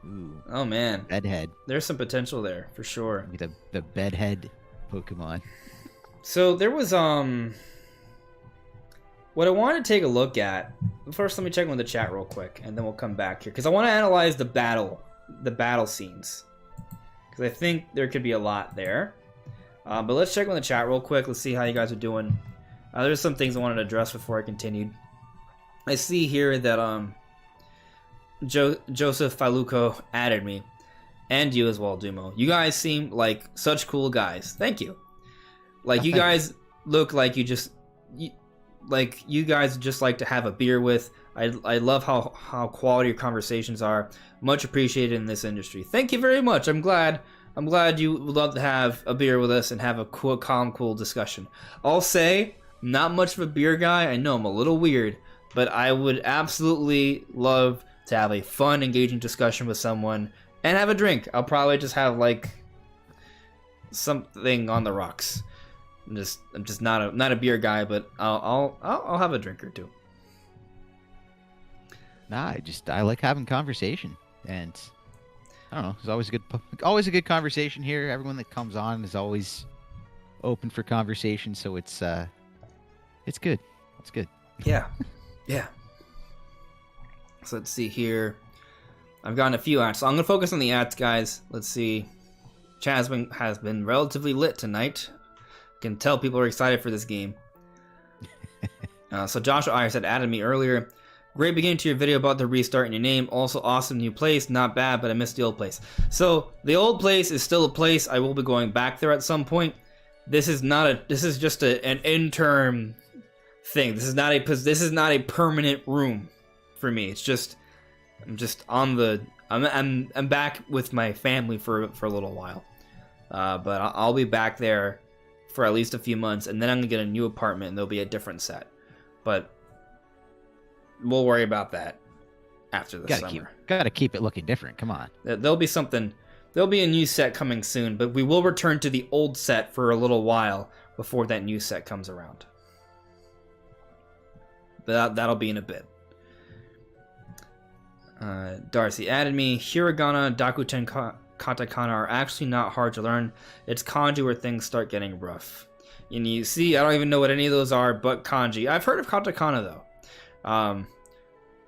[SPEAKER 2] Ooh.
[SPEAKER 1] Oh man.
[SPEAKER 2] Bedhead.
[SPEAKER 1] There's some potential there for sure.
[SPEAKER 2] The bedhead Pokemon.
[SPEAKER 1] So there was what I want to take a look at. First, let me check with the chat real quick, and then we'll come back here because I want to analyze the battle scenes because I think there could be a lot there. But let's check with the chat real quick. Let's see how you guys are doing. There's some things I wanted to address before I continued. I see here that Joseph Faluco added me, and you as well, Dumo. You guys seem like such cool guys. Thank you. Like you guys look like you guys just like to have a beer with. I love how quality your conversations are. Much appreciated in this industry. Thank you very much. I'm glad you would love to have a beer with us and have a calm, cool discussion. I'll say, not much of a beer guy. I know I'm a little weird, but I would absolutely love to have a fun, engaging discussion with someone and have a drink. I'll probably just have like something on the rocks. I'm just not a beer guy, but I'll have a drink or two.
[SPEAKER 2] Nah, I like having conversation, and I don't know. There's always a good conversation here. Everyone that comes on is always open for conversation, so it's good. It's good.
[SPEAKER 1] Yeah. So let's see here. I've gotten a few ads, so I'm gonna focus on the ads, guys. Let's see. Chat has been relatively lit tonight. Can tell people are excited for this game. So Joshua Ayers had added me earlier. Great beginning to your video about the restart in your name. Also awesome new place. Not bad, but I missed the old place. So the old place is still a place. I will be going back there at some point. This is just an interim thing. This is not a permanent room for me. It's just I'm back with my family for a little while. But I'll be back there for at least a few months, and then I'm gonna get a new apartment and there'll be a different set. But we'll worry about that after the summer.
[SPEAKER 2] Gotta keep it looking different. Come on.
[SPEAKER 1] There'll be a new set coming soon, but we will return to the old set for a little while before that new set comes around. But that'll be in a bit. Darcy added me. Hiragana, Dakuten, Katakana are actually not hard to learn. It's kanji where things start getting rough. And you see, I don't even know what any of those are, but kanji. I've heard of katakana though.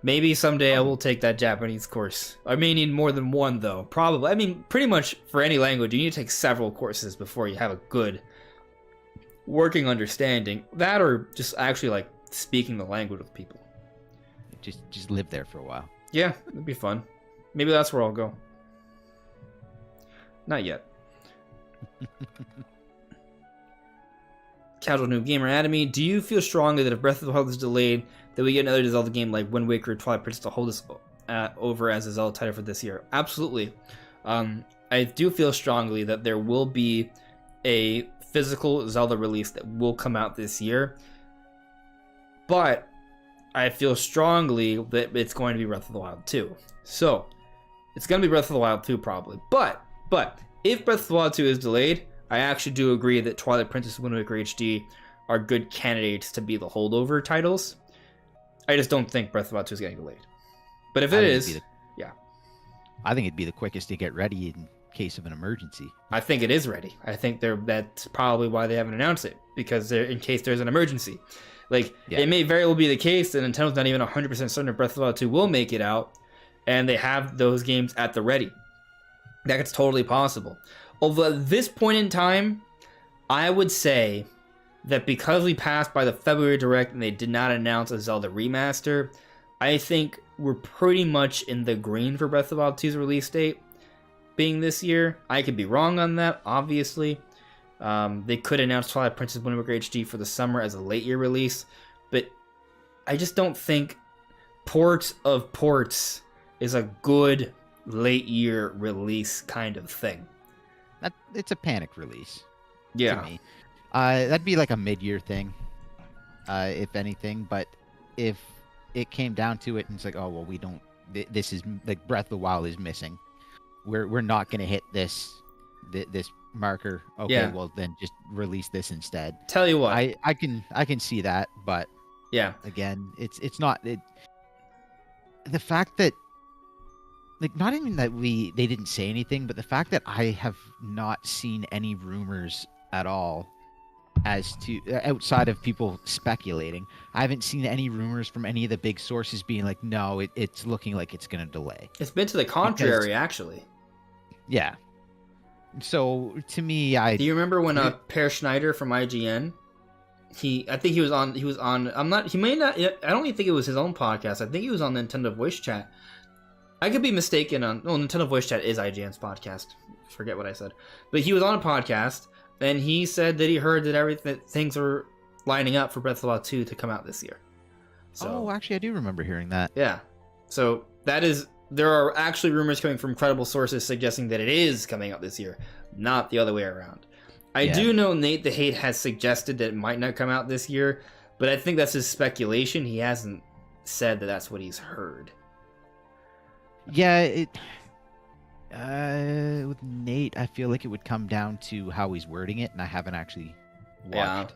[SPEAKER 1] Maybe someday I will take that Japanese course. I may need more than one though. Probably. I mean, pretty much for any language, you need to take several courses before you have a good working understanding. That or just actually like speaking the language with people.
[SPEAKER 2] Just live there for a while.
[SPEAKER 1] Yeah, it'd be fun. Maybe that's where I'll go. Not yet. Casual Noob Gamer added me. Do you feel strongly that if Breath of the Wild is delayed, that we get another Zelda game like Wind Waker or Twilight Princess to hold us over as a Zelda title for this year? Absolutely. I do feel strongly that there will be a physical Zelda release that will come out this year. But I feel strongly that it's going to be Breath of the Wild 2. So, it's going to be Breath of the Wild 2 probably. But if Breath of the Wild 2 is delayed, I actually do agree that Twilight Princess and Wind Waker HD are good candidates to be the holdover titles. I just don't think Breath of the Wild 2 is getting delayed. But if it is, yeah.
[SPEAKER 2] I think it'd be the quickest to get ready in case of an emergency.
[SPEAKER 1] I think it is ready. I think that's probably why they haven't announced it, because in case there's an emergency. Like,
[SPEAKER 2] Yeah.
[SPEAKER 1] it may very well be the case that Nintendo's not even 100% certain if Breath of the Wild 2 will make it out, and they have those games at the ready. That's totally possible. Although at this point in time, I would say that because we passed by the February Direct and they did not announce a Zelda remaster, I think we're pretty much in the green for Breath of the Wild 2's release date being this year. I could be wrong on that, obviously. They could announce Twilight Princess Wind Waker HD for the summer as a late year release, but I just don't think Ports of Ports is a good late year release kind of thing.
[SPEAKER 2] It's a panic release.
[SPEAKER 1] Yeah.
[SPEAKER 2] To me. That'd be like a mid-year thing, if anything. But if it came down to it, and it's like, oh well, we don't. This is like Breath of the Wild is missing. We're not gonna hit this marker. Okay,
[SPEAKER 1] Yeah.
[SPEAKER 2] well then just release this instead.
[SPEAKER 1] Tell you what,
[SPEAKER 2] I can see that, but
[SPEAKER 1] yeah,
[SPEAKER 2] again, it's not the fact that. Like, not even that they didn't say anything, but the fact that I have not seen any rumors at all as to outside of people speculating. I haven't seen any rumors from any of the big sources being like, no, it's looking like it's going to delay.
[SPEAKER 1] it's been to the contrary, actually.
[SPEAKER 2] Yeah. So to me,
[SPEAKER 1] Do you remember when Per Schneider from IGN? I think he was on. I'm not. He may not. I don't even think it was his own podcast. I think he was on Nintendo Voice Chat. I could be mistaken on... Well, Nintendo Voice Chat is IGN's podcast. Forget what I said. But he was on a podcast, and he said that he heard that things are lining up for Breath of the Wild 2 to come out this year. So,
[SPEAKER 2] oh, actually, I do remember hearing that.
[SPEAKER 1] yeah. So, that is... There are actually rumors coming from credible sources suggesting that it is coming out this year, not the other way around. I do know Nate the Hate has suggested that it might not come out this year, but I think that's his speculation. He hasn't said that that's what he's heard.
[SPEAKER 2] Yeah, with Nate, I feel like it would come down to how he's wording it, and I haven't actually watched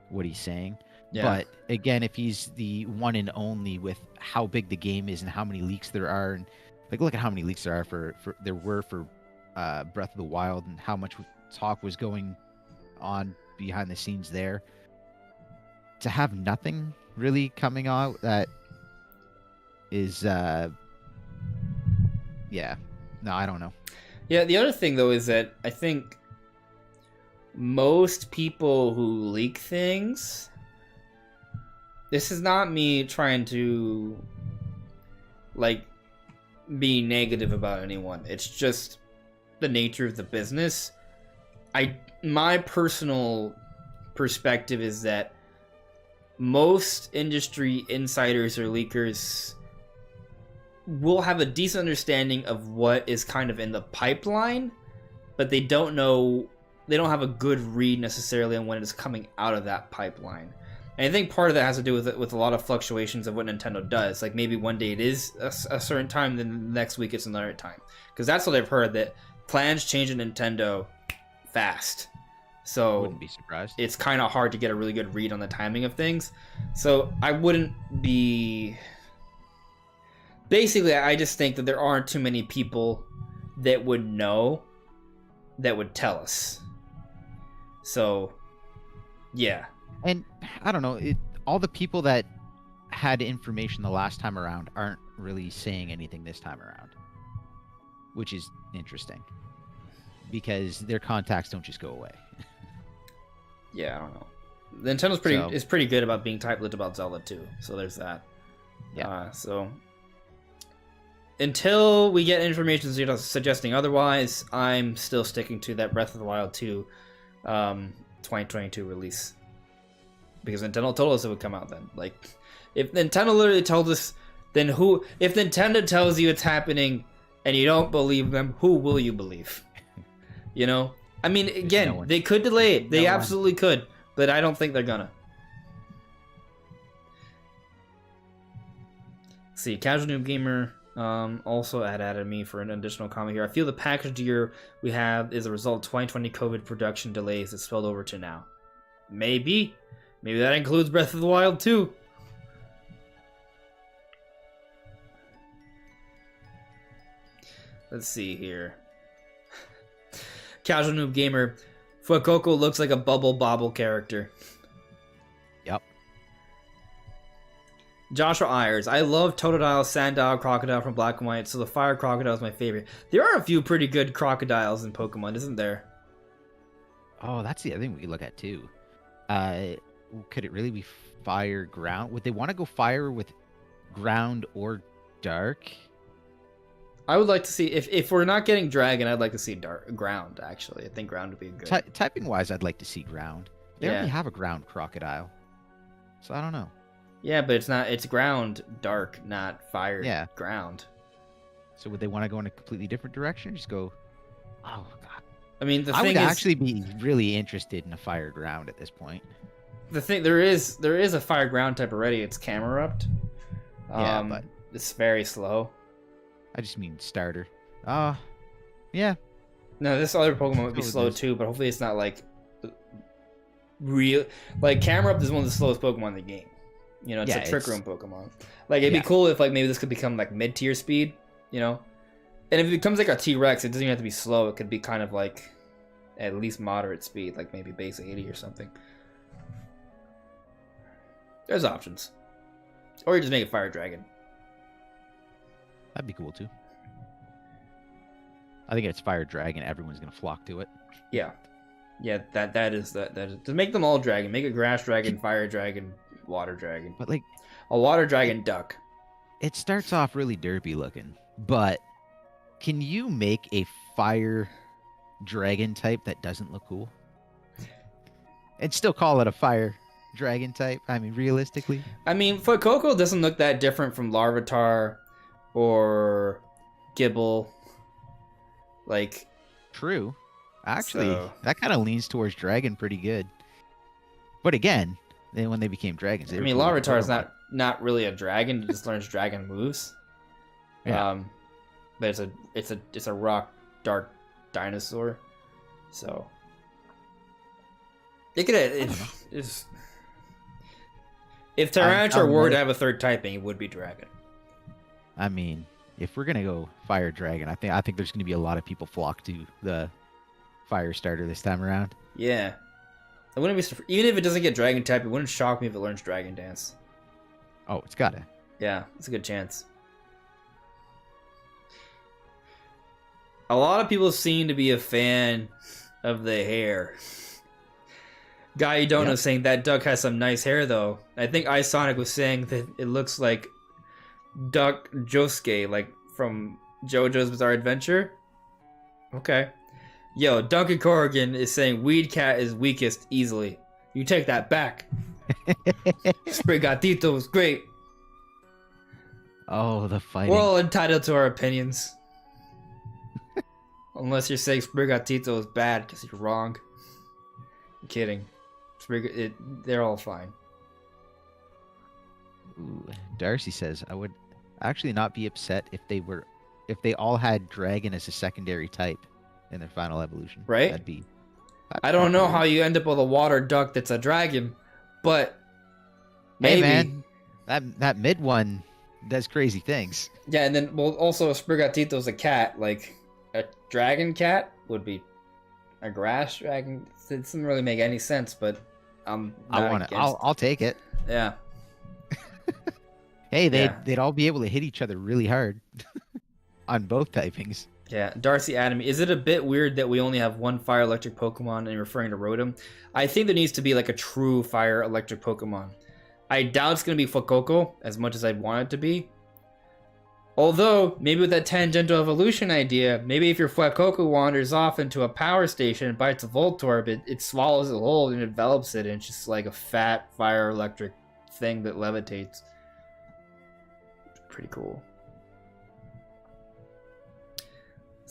[SPEAKER 2] what he's saying.
[SPEAKER 1] Yeah.
[SPEAKER 2] But again, if he's the one and only with how big the game is and how many leaks there are, and like look at how many leaks there are for Breath of the Wild and how much talk was going on behind the scenes there, to have nothing really coming out that is yeah. No, I don't know.
[SPEAKER 1] Yeah, the other thing, though, is that I think most people who leak things... This is not me trying to, like, be negative about anyone. It's just the nature of the business. My personal perspective is that most industry insiders or leakers will have a decent understanding of what is kind of in the pipeline, but they don't have a good read necessarily on when it's coming out of that pipeline. And I think part of that has to do with a lot of fluctuations of what Nintendo does. Like maybe one day it is a certain time, then the next week it's another time. Because that's what I've heard, that plans change at Nintendo fast. So
[SPEAKER 2] Wouldn't be surprised.
[SPEAKER 1] It's kind of hard to get a really good read on the timing of things. So I wouldn't be... Basically, I just think that there aren't too many people that would know, that would tell us. So, yeah.
[SPEAKER 2] And I don't know, all the people that had information the last time around aren't really saying anything this time around, which is interesting because their contacts don't just go away.
[SPEAKER 1] Yeah, I don't know. Nintendo's is pretty good about being tight-lipped about Zelda too, so there's that.
[SPEAKER 2] Yeah.
[SPEAKER 1] So until we get information suggesting otherwise, I'm still sticking to that Breath of the Wild 2 2022 release. Because Nintendo told us it would come out then. Like, if Nintendo literally told us, then who... If Nintendo tells you it's happening and you don't believe them, who will you believe? You know? I mean, again, they could delay it. They absolutely could. But I don't think they're gonna. See, Casual Noob Gamer also added me for an additional comment here. I feel the package deal we have is a result of 2020 COVID production delays that spilled over to now. Maybe. Maybe that includes Breath of the Wild too. Let's see here. Casual Noob Gamer. Fuecoco looks like a Bubble Bobble character.
[SPEAKER 2] Yep.
[SPEAKER 1] Joshua Ayers. I love Totodile, Sandile, Crocodile from Black and White, so the Fire Crocodile is my favorite. There are a few pretty good crocodiles in Pokemon, isn't there?
[SPEAKER 2] Oh, that's the other thing we could look at too. Could it really be fire ground? Would they want to go fire with ground or dark?
[SPEAKER 1] I would like to see if we're not getting dragon, I'd like to see ground. Actually, I think ground would be good.
[SPEAKER 2] Typing wise, I'd like to see ground. They already have a ground crocodile, so I don't know.
[SPEAKER 1] Yeah, but it's not. It's ground dark, not fire.
[SPEAKER 2] Yeah.
[SPEAKER 1] Ground.
[SPEAKER 2] So would they want to go in a completely different direction? Or just go. Oh god.
[SPEAKER 1] I mean,
[SPEAKER 2] I would actually be really interested in a fire ground at this point.
[SPEAKER 1] The thing there is a fire ground type already. It's Camerupt.
[SPEAKER 2] Yeah, but
[SPEAKER 1] it's very slow.
[SPEAKER 2] I just mean starter. Yeah.
[SPEAKER 1] No, this other Pokemon would be slow too, but hopefully it's not like real. Like Camerupt is one of the slowest Pokemon in the game. You know, it's a Trick Room Pokemon. Like it'd be cool if like maybe this could become like mid-tier speed. You know, and if it becomes like a T-Rex, it doesn't even have to be slow. It could be kind of like at least moderate speed, like maybe base 80 or something. There's options. Or you just make a Fire Dragon.
[SPEAKER 2] That'd be cool too. I think if it's Fire Dragon, everyone's gonna flock to it.
[SPEAKER 1] Yeah. Yeah, that is. To make them all dragon. Make a Grass Dragon, Fire Dragon, Water Dragon.
[SPEAKER 2] But like
[SPEAKER 1] a Water Dragon Duck.
[SPEAKER 2] It starts off really derpy looking, but can you make a Fire Dragon type that doesn't look cool? And still call it a Fire Dragon type? I mean, realistically?
[SPEAKER 1] I mean, Fuecoco doesn't look that different from Larvitar or Gibble. Like,
[SPEAKER 2] true. Actually, that kind of leans towards Dragon pretty good. But again, then when they became dragons,
[SPEAKER 1] I mean, Larvitar is not really a dragon. It just learns dragon moves.
[SPEAKER 2] Yeah.
[SPEAKER 1] But it's a rock dark dinosaur. So it could if Tyranitar were to have a third typing, it would be dragon.
[SPEAKER 2] I mean, if we're gonna go Fire Dragon, I think there's gonna be a lot of people flock to the Fire starter this time around.
[SPEAKER 1] Yeah. I wouldn't be even if it doesn't get dragon type, it wouldn't shock me if it learns Dragon Dance.
[SPEAKER 2] Oh, it's gotta.
[SPEAKER 1] Yeah, it's a good chance. A lot of people seem to be a fan of the hair. Guy you don't know saying that duck has some nice hair though. I think iSonic was saying that it looks like Duck Josuke, like from JoJo's Bizarre Adventure. Okay. Yo, Duncan Corrigan is saying Weed Cat is weakest easily. You take that back. Sprigatito was great.
[SPEAKER 2] Oh, the fighting.
[SPEAKER 1] We're all entitled to our opinions. Unless you're saying Sprigatito is bad, because you're wrong. I'm kidding. They're all fine.
[SPEAKER 2] Ooh, Darcy says, I would actually not be upset if they all had Dragon as a secondary type in their final evolution.
[SPEAKER 1] Right? I don't know how you end up with a water duck that's a dragon, but maybe.
[SPEAKER 2] Hey man, that mid one does crazy things.
[SPEAKER 1] Yeah, and then also Sprigatito's a cat. Like a dragon cat would be a grass dragon. It doesn't really make any sense, but
[SPEAKER 2] I'll take it.
[SPEAKER 1] Yeah.
[SPEAKER 2] Hey, they'd all be able to hit each other really hard on both typings.
[SPEAKER 1] Yeah, Darcy Adam, is it a bit weird that we only have one fire electric Pokemon and you're referring to Rotom? I think there needs to be like a true fire electric Pokemon. I doubt it's going to be Fuecoco as much as I'd want it to be. Although, maybe with that tangential evolution idea, maybe if your Fuecoco wanders off into a power station and bites a Voltorb, it swallows it whole and envelops it, and it's just like a fat fire electric thing that levitates. Pretty cool.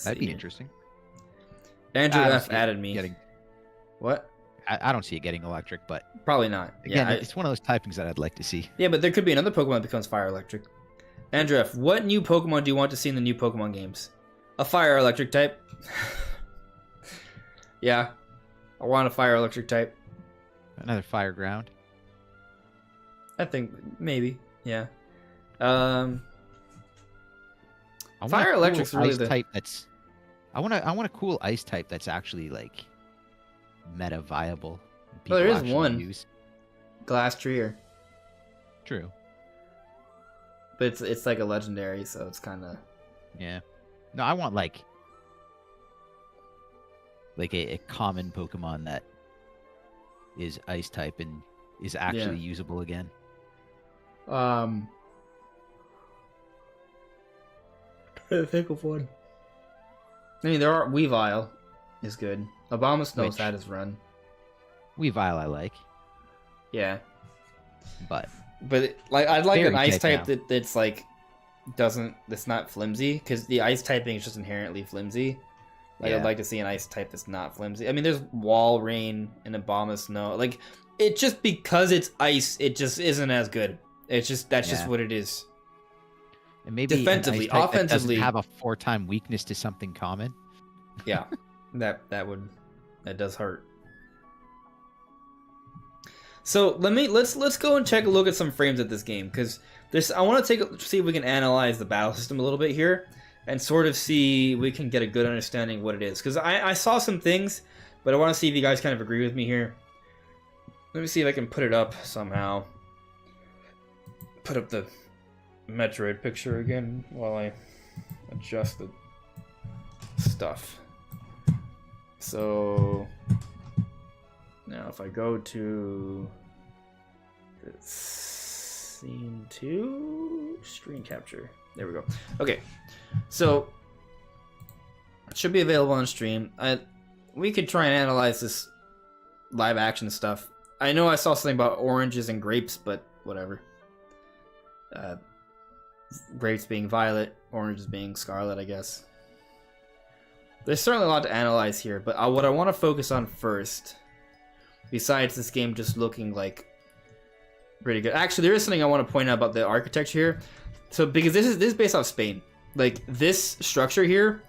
[SPEAKER 2] That'd be interesting.
[SPEAKER 1] Andrew F. added me. What?
[SPEAKER 2] I don't see it getting electric, but
[SPEAKER 1] probably not.
[SPEAKER 2] Again, it's one of those typings that I'd like to see.
[SPEAKER 1] Yeah, but there could be another Pokemon that becomes fire electric. Andrew F., what new Pokemon do you want to see in the new Pokemon games? A fire electric type. Yeah, I want a fire electric type.
[SPEAKER 2] Another fire ground.
[SPEAKER 1] I think maybe. Yeah.
[SPEAKER 2] Fire
[SPEAKER 1] electric's really the
[SPEAKER 2] type that's. I want a cool ice type that's actually like meta viable.
[SPEAKER 1] Well, there is one. Glass Treer.
[SPEAKER 2] True.
[SPEAKER 1] but it's like a legendary, so it's kind of
[SPEAKER 2] Yeah. No, I want like a common Pokemon that is ice type and is actually usable again.
[SPEAKER 1] Trying to think of one. I mean, there are Weavile is good. Abomasnow's had his run.
[SPEAKER 2] Weavile I like,
[SPEAKER 1] Yeah,
[SPEAKER 2] but
[SPEAKER 1] like I'd like an
[SPEAKER 2] Fairy
[SPEAKER 1] ice
[SPEAKER 2] type
[SPEAKER 1] type that's like that's not flimsy, because the ice typing is just inherently flimsy. Like
[SPEAKER 2] Yeah.
[SPEAKER 1] I'd like to see an ice type that's not flimsy. I mean, there's Wall Rain and Abomasnow. Like it just because it's ice, it just isn't as good. It's just just what it is.
[SPEAKER 2] and maybe
[SPEAKER 1] Defensively,
[SPEAKER 2] an ice type that
[SPEAKER 1] offensively-
[SPEAKER 2] doesn't have a 4-time weakness to something common.
[SPEAKER 1] Yeah, that does hurt. So let's go and check a look at some frames of this game, because I want to see if we can analyze the battle system a little bit here, and sort of see if we can get a good understanding of what it is. Because I saw some things, but I want to see if you guys kind of agree with me here. Let me see if I can put it up somehow. Put up the Metroid picture again while I adjust the stuff. So now if I go to scene 2, screen capture. There we go. Okay, so it should be available on stream. We could try and analyze this live action stuff. I know I saw something about oranges and grapes, but whatever. Grapes being violet, oranges being scarlet, I guess. There's certainly a lot to analyze here, but what I want to focus on first, besides this game just looking like pretty good. Actually, there is something I want to point out about the architecture here. So, because this is based off Spain. Like, this structure here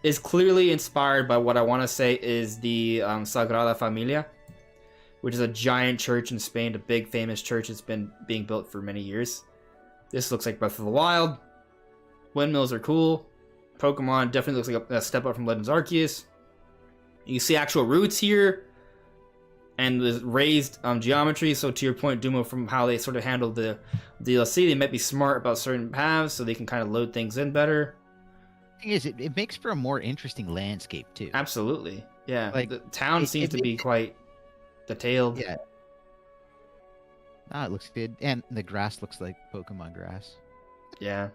[SPEAKER 1] is clearly inspired by what I want to say is the Sagrada Familia, which is a giant church in Spain, a big famous church that's been being built for many years. This looks like Breath of the Wild. Windmills are cool. Pokemon definitely looks like a step up from Legends Arceus. You see actual roots here, and the raised geometry. So to your point, Dumo, from how they sort of handled the DLC, they might be smart about certain paths, so they can kind of load things in better.
[SPEAKER 2] The thing is, it makes for a more interesting landscape too.
[SPEAKER 1] Absolutely, yeah.
[SPEAKER 2] Like,
[SPEAKER 1] the town seems to be quite detailed.
[SPEAKER 2] Yeah. It looks good, and the grass looks like Pokemon grass.
[SPEAKER 1] Yeah.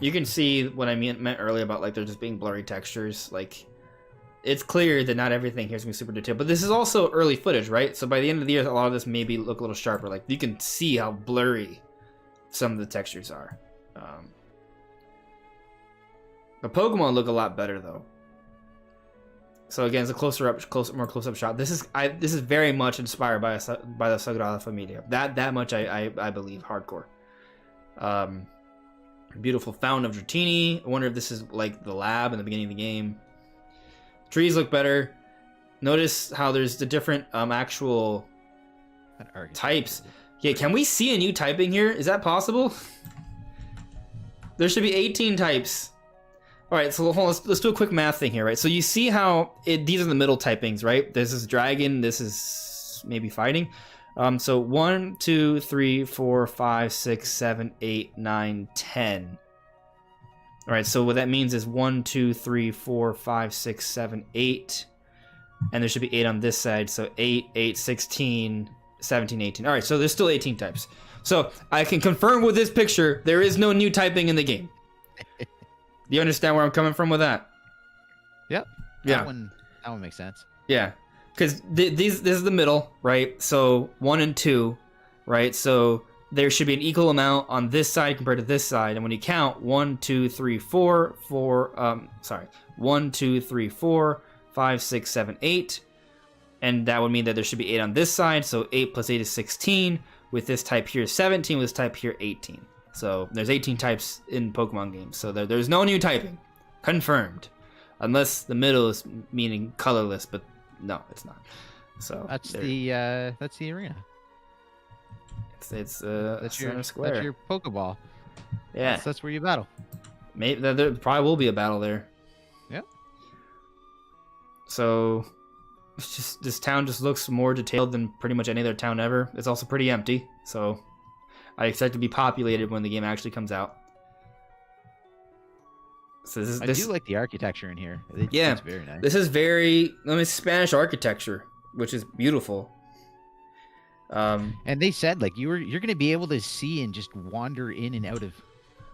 [SPEAKER 1] You can see what I meant earlier about like there just being blurry textures. Like, it's clear that not everything here is going to be super detailed, but this is also early footage, right? So by the end of the year, a lot of this maybe look a little sharper. Like, you can see how blurry some of the textures are. The Pokemon look a lot better though. So again, it's a more close-up shot. This is very much inspired by the Sagrada Familia. That much I believe, hardcore. Beautiful fountain of Dratini. I wonder if this is like the lab in the beginning of the game. Trees look better. Notice how there's the different actual types. Yeah, can we see a new typing here? Is that possible? There should be 18 types. All right, so hold on, let's do a quick math thing here, right? So you see how these are the middle typings, right? This is dragon, this is maybe fighting. So 1, 2, 3, 4, 5, 6, 7, 8, 9, 10. All right, so what that means is 1, 2, 3, 4, 5, 6, 7, 8. And there should be 8 on this side. So 8, 8, 16, 17, 18. All right, so there's still 18 types. So I can confirm with this picture, there is no new typing in the game. Do you understand where I'm coming from with that?
[SPEAKER 2] Yep.
[SPEAKER 1] Yeah.
[SPEAKER 2] That one makes sense.
[SPEAKER 1] Yeah. Because this is the middle, right? So 1 and 2, right? So there should be an equal amount on this side compared to this side. And when you count 1, 2, 3, 4, 1, 2, 3, 4, 5, 6, 7, 8. And that would mean that there should be 8 on this side. So 8 plus 8 is 16. With this type here, 17. With this type here, 18. So there's 18 types in Pokemon games. So there's no new typing. Confirmed. Unless the middle is meaning colorless, but no, it's not. So
[SPEAKER 2] that's the arena.
[SPEAKER 1] It's
[SPEAKER 2] that's
[SPEAKER 1] center square.
[SPEAKER 2] That's your Pokeball.
[SPEAKER 1] Yeah.
[SPEAKER 2] That's where you battle.
[SPEAKER 1] Maybe there probably will be a battle there.
[SPEAKER 2] Yeah.
[SPEAKER 1] So it's just this town just looks more detailed than pretty much any other town ever. It's also pretty empty. So I expect to be populated when the game actually comes out. So
[SPEAKER 2] I do like the architecture in here. It's very nice.
[SPEAKER 1] This is Spanish architecture, which is beautiful.
[SPEAKER 2] And they said like you're going to be able to see and just wander in and out of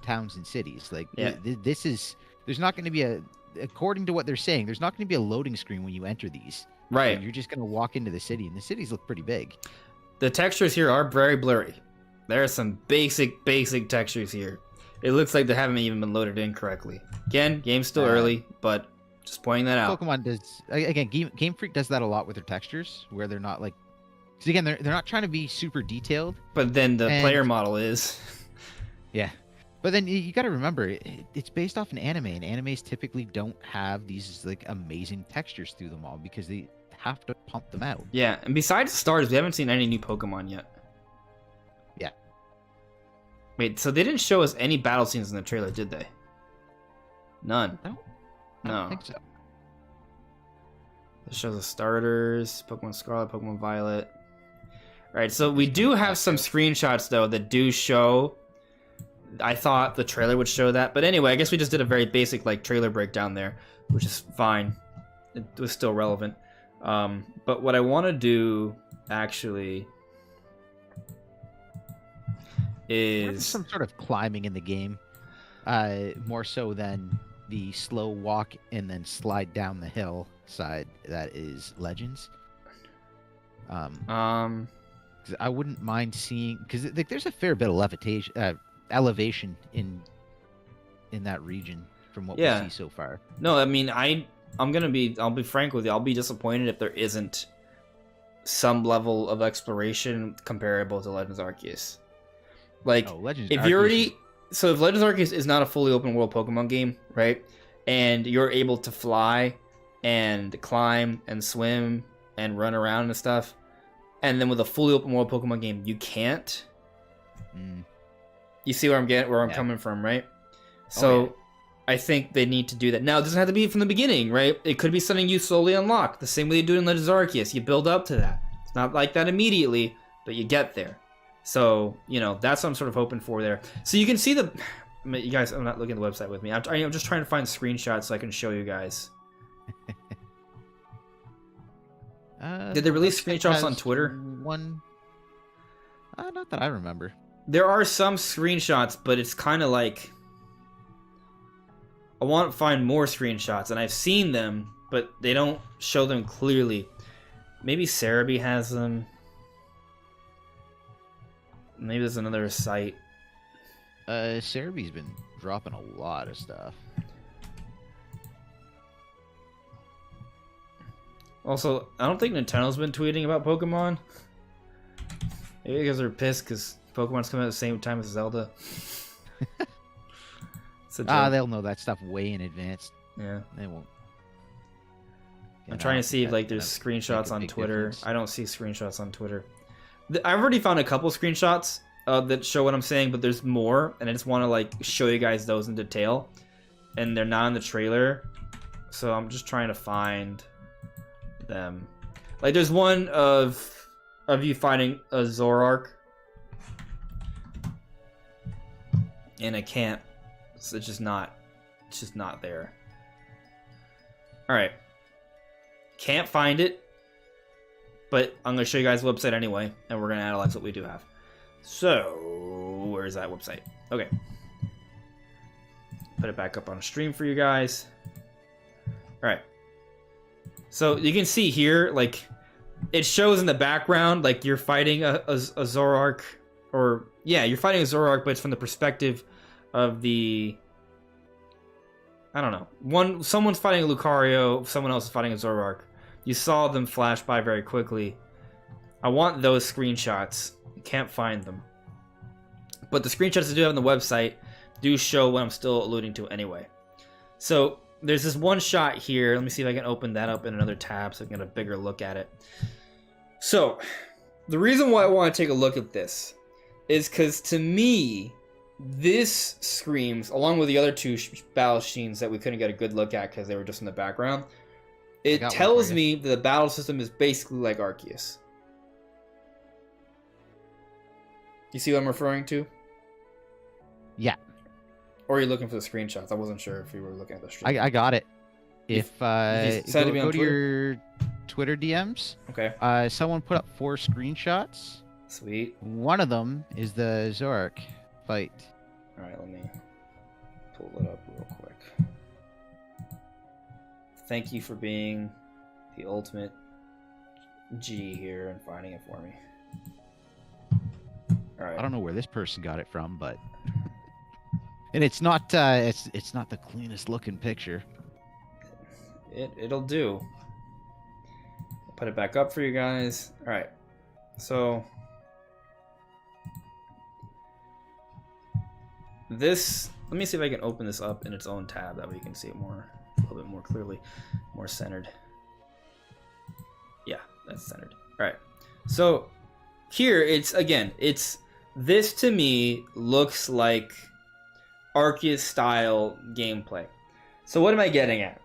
[SPEAKER 2] towns and cities. Like there's not going to be according to what they're saying, there's not going to be a loading screen when you enter these.
[SPEAKER 1] Right.
[SPEAKER 2] Like, you're just going to walk into the city, and the cities look pretty big.
[SPEAKER 1] The textures here are very blurry. There are some basic textures here. It looks like they haven't even been loaded in correctly. Again, game's still early, but just pointing that out.
[SPEAKER 2] Pokemon does again. Game Freak does that a lot with their textures, where they're not like. Because again, they're not trying to be super detailed.
[SPEAKER 1] But then the player model is.
[SPEAKER 2] Yeah, but then you got to remember it's based off an anime, and animes typically don't have these like amazing textures through them all because they have to pump them out.
[SPEAKER 1] Yeah, and besides stars, we haven't seen any new Pokemon yet.
[SPEAKER 2] Yeah.
[SPEAKER 1] Wait, so they didn't show us any battle scenes in the trailer, did they? None.
[SPEAKER 2] No.
[SPEAKER 1] No.
[SPEAKER 2] I don't think so.
[SPEAKER 1] It shows the starters, Pokemon Scarlet, Pokemon Violet. Right, so we do have some screenshots, though, that do show... I thought the trailer would show that. But anyway, I guess we just did a very basic like trailer breakdown there, which is fine. It was still relevant. But what I want to do, actually, is...
[SPEAKER 2] There's some sort of climbing in the game. More so than the slow walk and then slide down the hill side that is Legends. 'Cause I wouldn't mind seeing... Because like, there's a fair bit of elevation in that region from what we see so far.
[SPEAKER 1] No, I mean, I'll be frank with you, I'll be disappointed if there isn't some level of exploration comparable to Legends Arceus. Like, if Legends Arceus is not a fully open world Pokemon game, right? And you're able to fly and climb and swim and run around and stuff, and then with a fully open world Pokemon game, you can't. You see where I'm coming from, right? So I think they need to do that. Now, it doesn't have to be from the beginning, right? It could be something you slowly unlock, the same way you do in Legends Arceus. You build up to that. It's not like that immediately, but you get there. So, that's what I'm sort of hoping for there. So you can see you guys, I'm not looking at the website with me. I'm just trying to find screenshots so I can show you guys. Did they release screenshots on Twitter?
[SPEAKER 2] Not that I remember.
[SPEAKER 1] There are some screenshots, but it's kind of like... I want to find more screenshots, and I've seen them, but they don't show them clearly. Maybe Cerebi has them. Maybe there's another site.
[SPEAKER 2] Cerebi's been dropping a lot of stuff.
[SPEAKER 1] Also, I don't think Nintendo's been tweeting about Pokemon. Maybe because they're pissed because Pokemon's coming at the same time as Zelda.
[SPEAKER 2] They'll know that stuff way in advance.
[SPEAKER 1] Yeah.
[SPEAKER 2] They won't.
[SPEAKER 1] I'm trying to see if there's screenshots on Twitter. Difference. I don't see screenshots on Twitter. I've already found a couple screenshots that show what I'm saying, but there's more, and I just want to show you guys those in detail. And they're not in the trailer, so I'm just trying to find them. There's one of you fighting a Zoroark, and I can't. So it's just not there. All right, can't find it, but I'm gonna show you guys the website anyway, and we're gonna analyze what we do have. So where's that website? Okay, put it back up on a stream for you guys. All right, so you can see here, it shows in the background you're fighting a Zoroark, or you're fighting a Zoroark, but it's from the perspective of the... I don't know. Someone's fighting a Lucario, someone else is fighting a Zoroark. You saw them flash by very quickly. I want those screenshots. You can't find them. But the screenshots I do have on the website do show what I'm still alluding to anyway. So there's this one shot here. Let me see if I can open that up in another tab so I can get a bigger look at it. So the reason why I want to take a look at this is because to me, this screams, along with the other two battle scenes that we couldn't get a good look at because they were just in the background, it tells me that the battle system is basically like Arceus. You see what I'm referring to?
[SPEAKER 2] Yeah,
[SPEAKER 1] Or are you looking for the screenshots? I wasn't sure if you were looking at the stream.
[SPEAKER 2] I got it.
[SPEAKER 1] You-
[SPEAKER 2] If
[SPEAKER 1] you decided to be on
[SPEAKER 2] go to
[SPEAKER 1] Twitter?
[SPEAKER 2] your Twitter DMs,
[SPEAKER 1] Okay.
[SPEAKER 2] someone put up 4 screenshots.
[SPEAKER 1] Sweet.
[SPEAKER 2] One of them is the Zorak fight.
[SPEAKER 1] All right, let me pull it up real quick. Thank you for being the ultimate G here and finding it for me. All right.
[SPEAKER 2] I don't know where this person got it from, but and it's not it's not the cleanest looking picture.
[SPEAKER 1] It'll do. I'll put it back up for you guys. All right. So this, let me see if I can open this up in its own tab, that way you can see it a little bit more clearly, more centered. Yeah, that's centered. All right. So here it's this to me looks like Arceus style gameplay. So what am I getting at?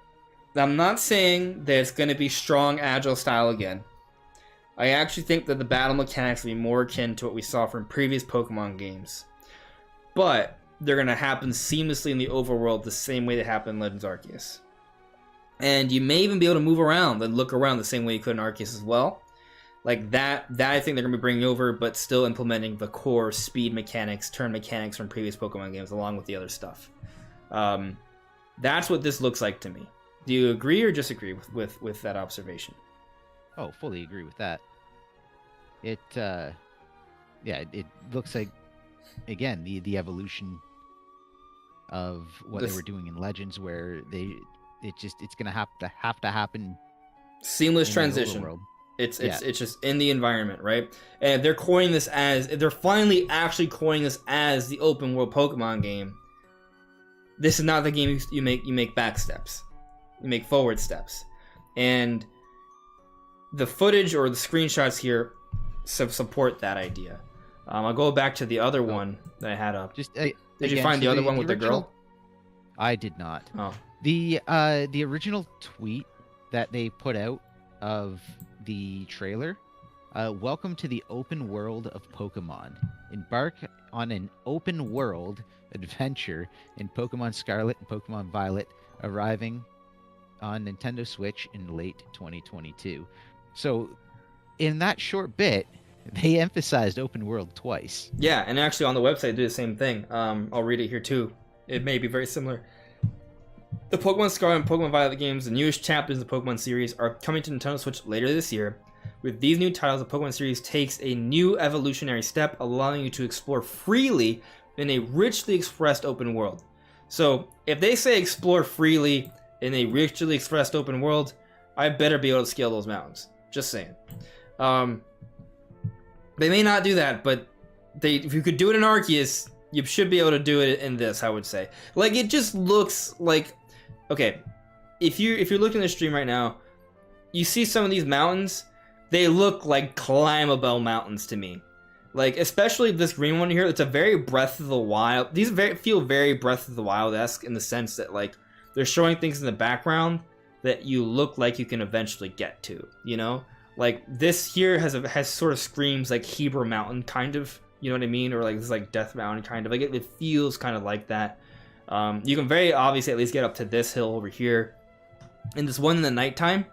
[SPEAKER 1] I'm not saying that it's going to be strong agile style again. I actually think that the battle mechanics will be more akin to what we saw from previous Pokemon games. But they're going to happen seamlessly in the overworld the same way they happen in Legends Arceus. And you may even be able to move around and look around the same way you could in Arceus as well. Like that I think they're going to be bringing over, but still implementing the core speed mechanics, turn mechanics from previous Pokemon games along with the other stuff. That's what this looks like to me. Do you agree or disagree with that observation?
[SPEAKER 2] Oh, fully agree with that. It it looks like, again, the evolution of what they were doing in Legends, where it's gonna have to happen.
[SPEAKER 1] Seamless transition. It's just in the environment, right? And they're finally actually coining this as the open world Pokemon game. This is not the game you make back steps. You make forward steps. And the footage or the screenshots here support that idea. I'll go back to the other one that I had up. Did you find the other one with the girl?
[SPEAKER 2] I did not.
[SPEAKER 1] Oh.
[SPEAKER 2] The original tweet that they put out of the trailer, welcome to the open world of Pokemon. Embark on an open world adventure in Pokemon Scarlet and Pokemon Violet, arriving on Nintendo Switch in late 2022. So in that short bit, they emphasized open world twice. Yeah,
[SPEAKER 1] and actually on the website they do the same thing. I'll read it here too. It may be very similar. The Pokemon Scarlet and Pokemon Violet games, the newest chapters of the Pokemon series, are coming to Nintendo Switch later this year. With these new titles, the Pokemon series takes a new evolutionary step, allowing you to explore freely in a richly expressed open world. So, if they say explore freely in a richly expressed open world, I better be able to scale those mountains. Just saying. They may not do that, but if you could do it in Arceus, you should be able to do it in this, I would say. Like, it just looks like... Okay, if you're looking at the stream right now, you see some of these mountains, they look like climbable mountains to me. Like, especially this green one here, it's a very Breath of the Wild. These feel very Breath of the Wild-esque in the sense that, like, they're showing things in the background that you look like you can eventually get to, you know? Like, this here has sort of screams like Heber Mountain, kind of, you know what I mean? Or like this like Death Mountain, kind of. Like, it feels kind of like that. You can very obviously at least get up to this hill over here. And this one in the nighttime,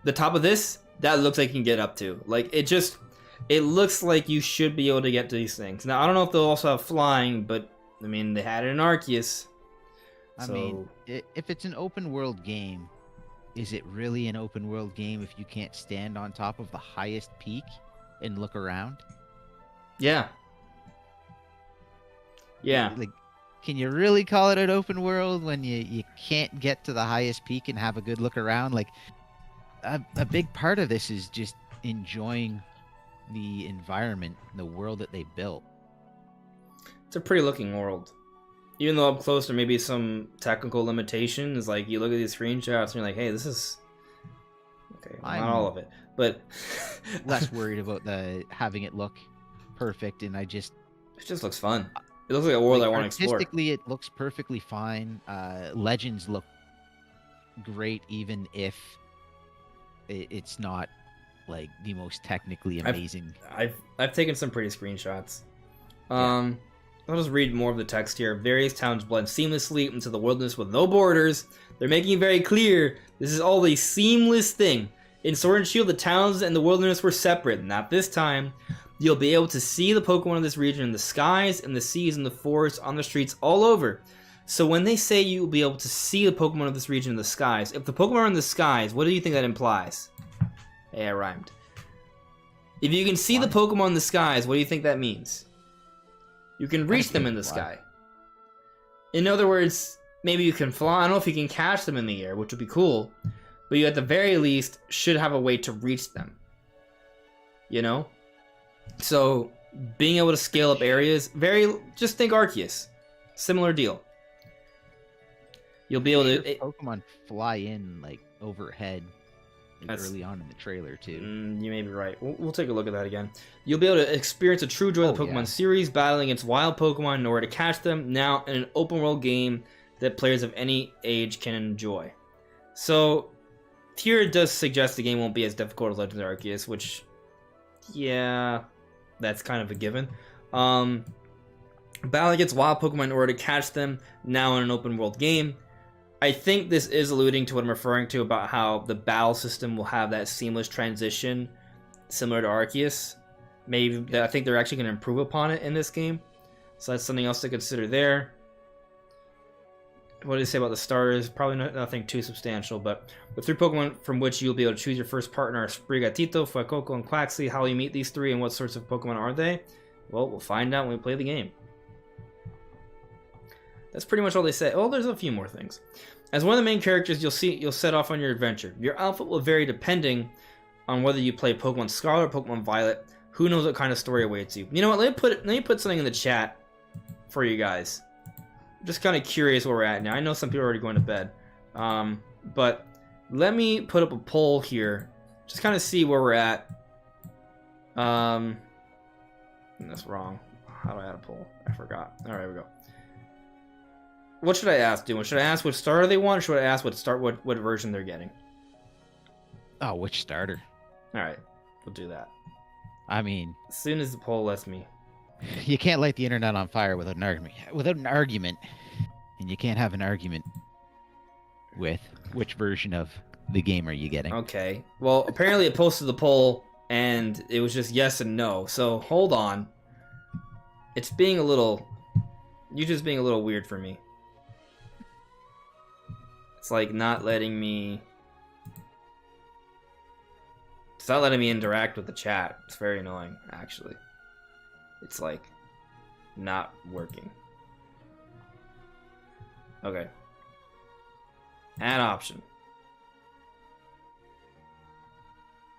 [SPEAKER 1] the top of this, that looks like you can get up to. Like, it looks like you should be able to get to these things. Now, I don't know if they'll also have flying, but, I mean, they had it in Arceus.
[SPEAKER 2] I mean, if it's an open world game, is it really an open world game if you can't stand on top of the highest peak and look around?
[SPEAKER 1] Yeah. Yeah.
[SPEAKER 2] Like, can you really call it an open world when you can't get to the highest peak and have a good look around? Like, a big part of this is just enjoying the environment, the world that they built.
[SPEAKER 1] It's a pretty looking world. Even though up close there may be some technical limitations, like you look at these screenshots and you're like, hey, this is... Okay, well, not all of it, but...
[SPEAKER 2] less worried about having it look perfect, and it just looks fun.
[SPEAKER 1] It looks like a world I want to explore.
[SPEAKER 2] Artistically, it looks perfectly fine. Legends look great, even if it's not like the most technically amazing.
[SPEAKER 1] I've taken some pretty screenshots. I'll just read more of the text here. Various towns blend seamlessly into the wilderness with no borders. They're making it very clear this is all a seamless thing. In Sword and Shield, the towns and the wilderness were separate. Not this time. You'll be able to see the Pokemon of this region in the skies, in the seas, in the forests, on the streets, all over. So when they say you'll be able to see the Pokemon of this region in the skies, if the Pokemon are in the skies, what do you think that implies? Hey, I rhymed. If you can see the Pokemon in the skies, what do you think that means? You can reach them in the sky. In other words, maybe you can fly. I don't know if you can catch them in the air, which would be cool. But you, at the very least, should have a way to reach them. You know? So, being able to scale up areas, just think Arceus. Similar deal. You'll be able to...
[SPEAKER 2] Pokemon fly in, like, overhead early on in the trailer, too.
[SPEAKER 1] You may be right. We'll take a look at that again. You'll be able to experience a true joy of the Pokemon series, battling against wild Pokemon in order to catch them, now in an open-world game that players of any age can enjoy. So, here it does suggest the game won't be as difficult as Legends of Arceus, which, yeah, that's kind of a given. Battle against wild Pokemon in order to catch them, now in an open-world game. I think this is alluding to what I'm referring to about how the battle system will have that seamless transition similar to Arceus. Maybe I think they're actually going to improve upon it in this game. So that's something else to consider there. What do they say about the starters? Probably nothing too substantial, but the 3 Pokemon from which you'll be able to choose your first partner are Sprigatito, Fuecoco, and Quaxly. How will you meet these 3 and what sorts of Pokemon are they? Well, we'll find out when we play the game. That's pretty much all they say. Oh, there's a few more things. As one of the main characters, you'll set off on your adventure. Your outfit will vary depending on whether you play Pokemon Scarlet or Pokemon Violet. Who knows what kind of story awaits you? You know what? Let me put something in the chat for you guys. I'm just kind of curious where we're at now. I know some people are already going to bed, but let me put up a poll here. Just kind of see where we're at. That's wrong. How do I add a poll? I forgot. All right, here we go. What should I ask, Doom? Should I ask what starter they want, or should I ask what version they're getting?
[SPEAKER 2] Oh, which starter?
[SPEAKER 1] All right, we'll do that.
[SPEAKER 2] I mean,
[SPEAKER 1] as soon as the poll lets me.
[SPEAKER 2] You can't light the internet on fire without an argument. And you can't have an argument with which version of the game are you getting.
[SPEAKER 1] Okay. Well, apparently it posted the poll, and it was just yes and no. So hold on. It's being a little... YouTube's being a little weird for me. It's like not letting me... It's not letting me interact with the chat. It's very annoying, actually. It's like not working. Okay. Add option.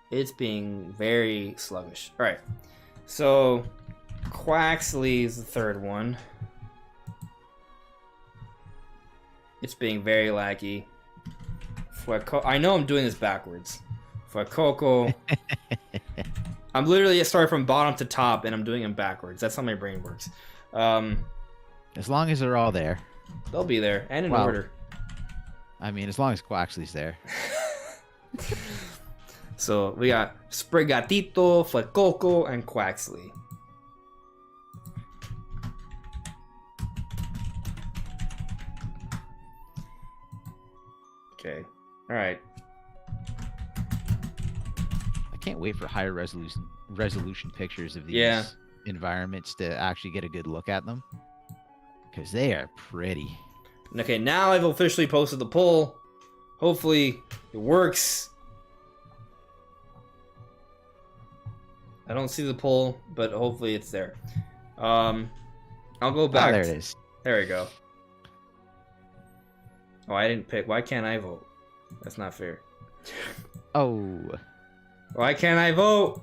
[SPEAKER 1] It's being very sluggish. Alright. So Quaxly is the third one. It's being very laggy. I know I'm doing this backwards. Fuecoco. I'm literally starting from bottom to top, and I'm doing them backwards. That's how my brain works.
[SPEAKER 2] As long as they're all there.
[SPEAKER 1] They'll be there, and in order.
[SPEAKER 2] I mean, as long as Quaxly's there.
[SPEAKER 1] So, we got Sprigatito, Fuecoco, and Quaxly. Okay. Alright.
[SPEAKER 2] I can't wait for higher resolution pictures of these environments to actually get a good look at them. Because they are pretty.
[SPEAKER 1] Okay, now I've officially posted the poll. Hopefully it works. I don't see the poll, but hopefully it's there. I'll go back.
[SPEAKER 2] Oh, there it is.
[SPEAKER 1] There we go. Oh, I didn't pick. Why can't I vote? That's not fair.
[SPEAKER 2] Oh.
[SPEAKER 1] Why can't I vote?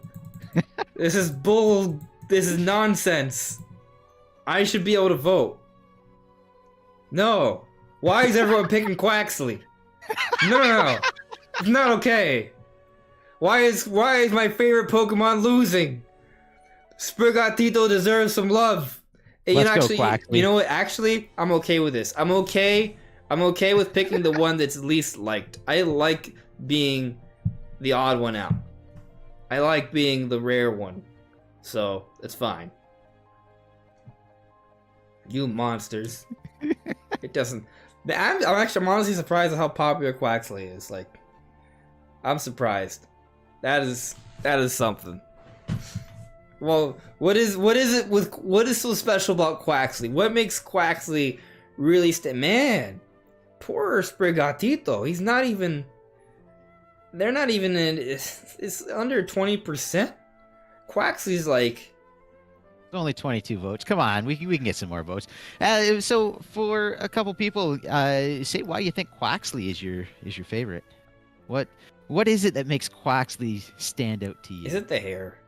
[SPEAKER 1] This is bull. This is nonsense. I should be able to vote. No. Why is everyone picking Quaxly? No. It's not okay. Why is my favorite Pokemon losing? Sprigatito deserves some love. And
[SPEAKER 2] Let's go, Quaxly.
[SPEAKER 1] You know what? Actually, I'm okay with this. I'm okay with picking the one that's least liked. I like being the odd one out. I like being the rare one, so it's fine. You monsters. It doesn't. I'm honestly surprised at how popular Quaxley is. Like, I'm surprised. That is something. Well, what is so special about Quaxley? What makes Quaxley really man? Poor Sprigatito. He's not even. They're not even in. It's under 20%. Quaxley's like.
[SPEAKER 2] Only 22 votes. Come on, we can get some more votes. So for a couple people, say why you think Quaxley is your favorite. What is it that makes Quaxley stand out to you?
[SPEAKER 1] Is it the hair?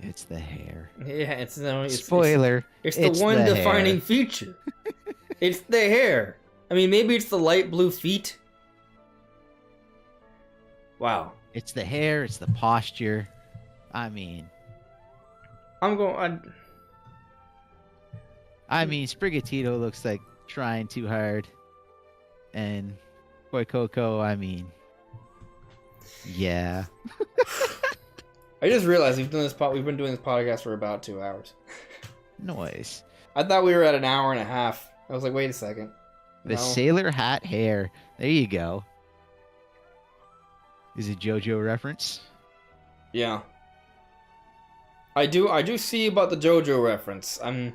[SPEAKER 2] It's the hair.
[SPEAKER 1] Yeah, it's no
[SPEAKER 2] spoiler.
[SPEAKER 1] It's the one defining feature. It's the hair. I mean, maybe it's the light blue feet. Wow.
[SPEAKER 2] It's the hair. It's the posture. I mean, Sprigatito looks like trying too hard, and Boy Coco. I mean, yeah.
[SPEAKER 1] I just realized we've been doing this podcast for about 2 hours.
[SPEAKER 2] Noise.
[SPEAKER 1] I thought we were at an hour and a half. I was like, wait a second.
[SPEAKER 2] The sailor hat hair. There you go. Is it JoJo reference?
[SPEAKER 1] Yeah. I do see about the JoJo reference. I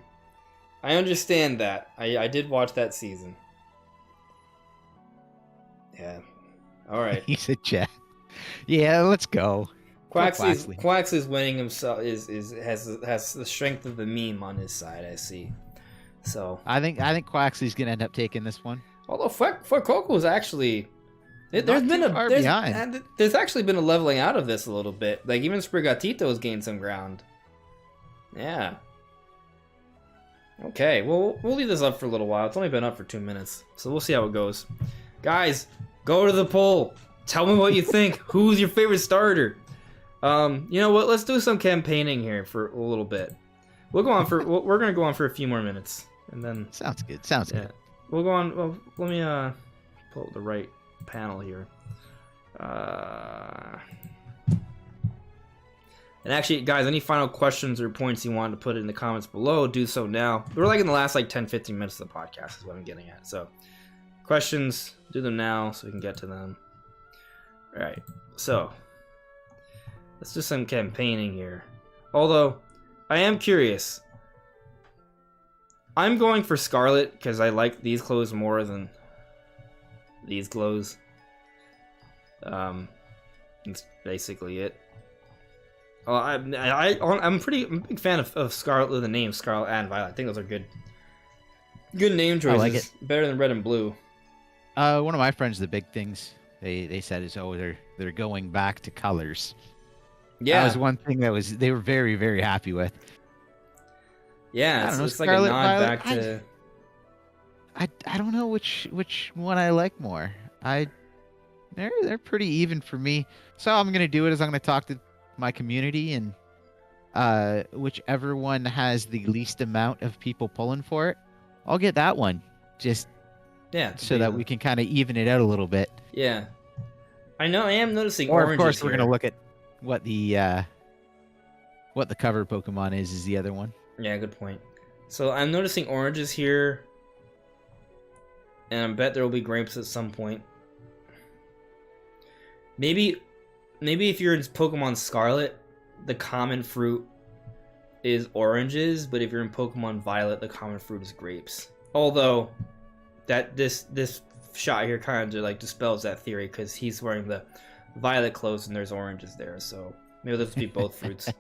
[SPEAKER 1] understand that. I did watch that season. Yeah. All right.
[SPEAKER 2] He's a jet. Yeah, let's go.
[SPEAKER 1] Quaxley's winning himself has the strength of the meme on his side. I see. So
[SPEAKER 2] I think Quaxley's gonna end up taking this one.
[SPEAKER 1] Although Fuecoco's actually there's actually been a leveling out of this a little bit. Like even Sprigatito's gained some ground. Yeah. Okay, well we'll leave this up for a little while. It's only been up for 2 minutes, so we'll see how it goes. Guys, go to the poll. Tell me what you think. Who's your favorite starter? You know what? Let's do some campaigning here for a little bit. We're gonna go on for a few more minutes, and then
[SPEAKER 2] sounds good. Good.
[SPEAKER 1] We'll go on. Well, let me pull up the right panel here. And actually, guys, any final questions or points you want to put in the comments below, do so now. We're like in the last 10-15 minutes of the podcast is what I'm getting at. So, questions, do them now so we can get to them. All right. So. Let's do some campaigning here. Although, I am curious. I'm going for Scarlet because I like these clothes more than these clothes. That's basically it. I'm a big fan of Scarlet with the name Scarlet and Violet. I think those are good name choices.
[SPEAKER 2] I like it.
[SPEAKER 1] Better than red and blue.
[SPEAKER 2] One of my friends, the big things they said is they're going back to colors.
[SPEAKER 1] Yeah,
[SPEAKER 2] that was one thing they were very, very happy with.
[SPEAKER 1] Yeah, it's like a nod
[SPEAKER 2] Violet,
[SPEAKER 1] back to.
[SPEAKER 2] I don't know which one I like more. They're pretty even for me. So all I'm gonna do is I'm gonna talk to my community, and whichever one has the least amount of people pulling for it, I'll get that one. Just so that we can kind of even it out a little bit.
[SPEAKER 1] Yeah, I know. I am noticing.
[SPEAKER 2] Or of course
[SPEAKER 1] here.
[SPEAKER 2] We're gonna look at what the cover Pokemon is the other one.
[SPEAKER 1] Yeah, good point. So I'm noticing oranges here, and I bet there will be grapes at some point. Maybe if you're in Pokemon Scarlet, the common fruit is oranges, but if you're in Pokemon Violet, the common fruit is grapes. Although that this shot here kind of dispels that theory because he's wearing the violet clothes and there's oranges there, so maybe those would be both fruits.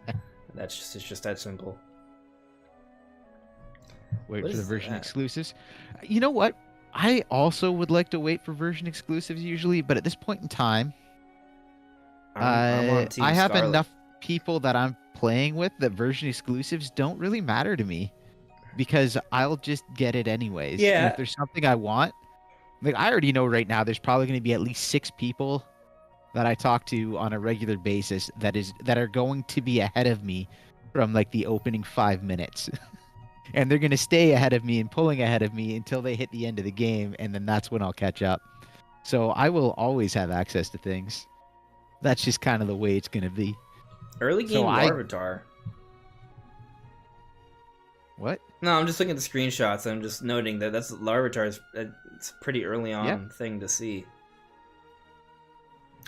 [SPEAKER 1] It's just that simple.
[SPEAKER 2] Wait for the version exclusives. You know what? I also would like to wait for version exclusives usually, but at this point in time, I have enough people that I'm playing with that version exclusives don't really matter to me because I'll just get it anyways.
[SPEAKER 1] Yeah.
[SPEAKER 2] And if there's something I want, I already know right now there's probably going to be at least 6 people that I talk to on a regular basis that are going to be ahead of me from the opening 5 minutes. And they're going to stay ahead of me and pulling ahead of me until they hit the end of the game, and then that's when I'll catch up. So I will always have access to things. That's just kind of the way it's going to be.
[SPEAKER 1] Early game Larvitar.
[SPEAKER 2] What?
[SPEAKER 1] No, I'm just looking at the screenshots. I'm just noting that that's Larvitar's. It's a pretty early on thing to see.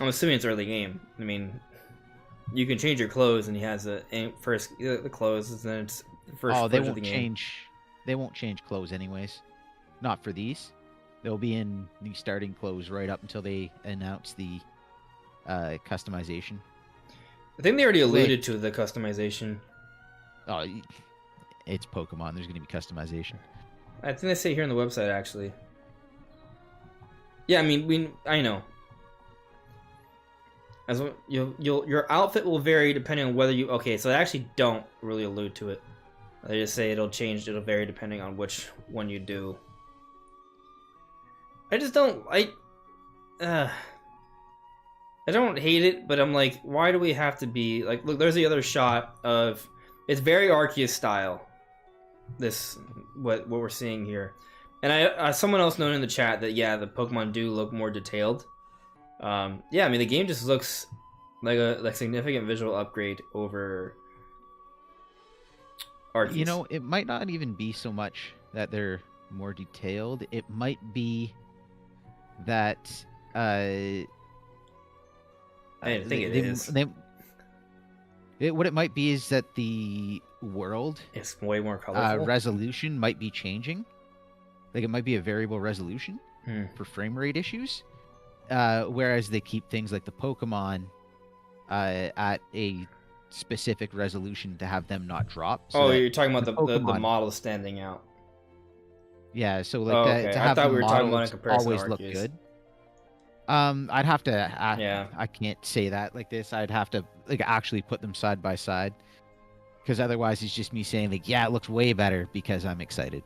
[SPEAKER 1] I'm assuming it's early game. I mean, you can change your clothes, and he has the clothes, and then it's the first.
[SPEAKER 2] Oh, they
[SPEAKER 1] of
[SPEAKER 2] won't
[SPEAKER 1] the game.
[SPEAKER 2] change. They won't change clothes anyways. Not for these. They'll be in the starting clothes right up until they announce the customization.
[SPEAKER 1] I think they already alluded to the customization.
[SPEAKER 2] Oh, it's Pokemon. There's going to be customization.
[SPEAKER 1] I think they say here on the website, actually. Yeah, I mean, I know. As your outfit will vary depending on whether you. Okay, so they actually don't really allude to it. They just say it'll change. It'll vary depending on which one you do. I just don't. I don't hate it, but I'm like, why do we have to be like? Look, there's the other shot of. It's very Arceus style. This what we're seeing here, and someone else noted in the chat that the Pokemon do look more detailed. I mean the game just looks like a significant visual upgrade over Arceus.
[SPEAKER 2] You know, it might not even be so much that they're more detailed. It might be that
[SPEAKER 1] I think it is.
[SPEAKER 2] What it might be is that the world
[SPEAKER 1] it's way more colorful.
[SPEAKER 2] Resolution might be changing. Like it might be a variable resolution for frame rate issues. Whereas they keep things like the Pokemon at a specific resolution to have them not drop. So
[SPEAKER 1] you're talking about the model standing out.
[SPEAKER 2] Yeah, so like to have the models always look good. I'd have to. I can't say that like this. I'd have to like actually put them side by side, because otherwise it's just me saying like, yeah, it looks way better because I'm excited.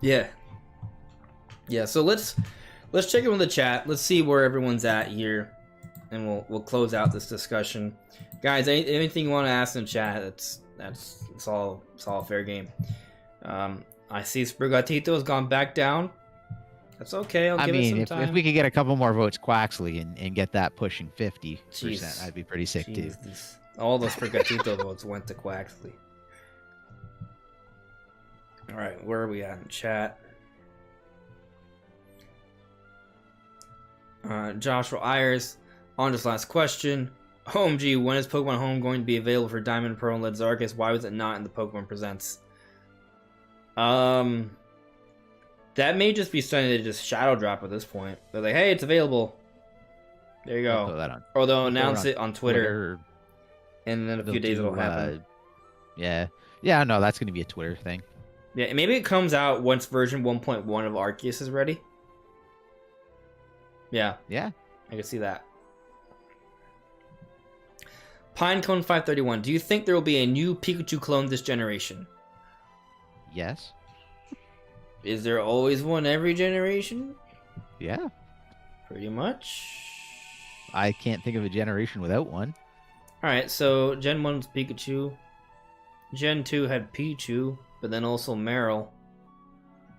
[SPEAKER 1] Yeah. So let's check in with the chat. Let's see where everyone's at here, and we'll close out this discussion, guys. Anything you want to ask in chat? It's all fair game. I see Sprigatito has gone back down. That's okay. I'll give it some time.
[SPEAKER 2] If we could get a couple more votes Quaxley and get that pushing 50%, I'd be pretty sick too.
[SPEAKER 1] All those Sprigatito votes went to Quaxley. All right, where are we at in chat? Joshua Ayers, on this last question. OMG, when is Pokemon Home going to be available for Diamond, Pearl, and Lead Arceus? Why was it not in the Pokemon Presents? That may just be something to just shadow drop at this point. They're like, hey, it's available. There you go. Or they'll announce it on Twitter. And then a few days it'll happen.
[SPEAKER 2] Yeah, no, that's going to be a Twitter thing.
[SPEAKER 1] Yeah, maybe it comes out once version 1.1 of Arceus is ready. Yeah. I can see that. Pinecone 531. Do you think there will be a new Pikachu clone this generation?
[SPEAKER 2] Yes.
[SPEAKER 1] Is there always one every generation?
[SPEAKER 2] Yeah.
[SPEAKER 1] Pretty much.
[SPEAKER 2] I can't think of a generation without one.
[SPEAKER 1] Alright, so Gen 1 was Pikachu. Gen 2 had Pichu, but then also Meryl,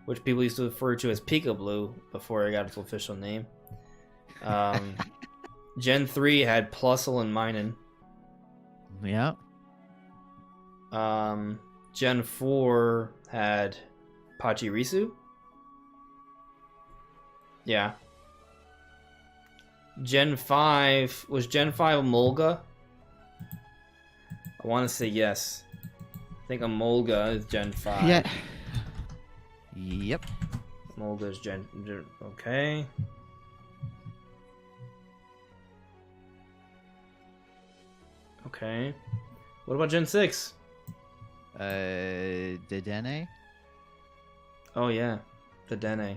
[SPEAKER 1] which people used to refer to as Pikablue before it got its official name. Gen 3 had Plusle and Minun.
[SPEAKER 2] Yeah.
[SPEAKER 1] Gen 4 had Pachirisu. Yeah. Gen 5... Was Gen 5 Emolga? I want to say yes. I think Emolga is Gen 5.
[SPEAKER 2] Yeah. Yep.
[SPEAKER 1] Emolga is Gen... Okay. Okay. What about Gen 6?
[SPEAKER 2] Dedenne?
[SPEAKER 1] Oh yeah, Dedenne.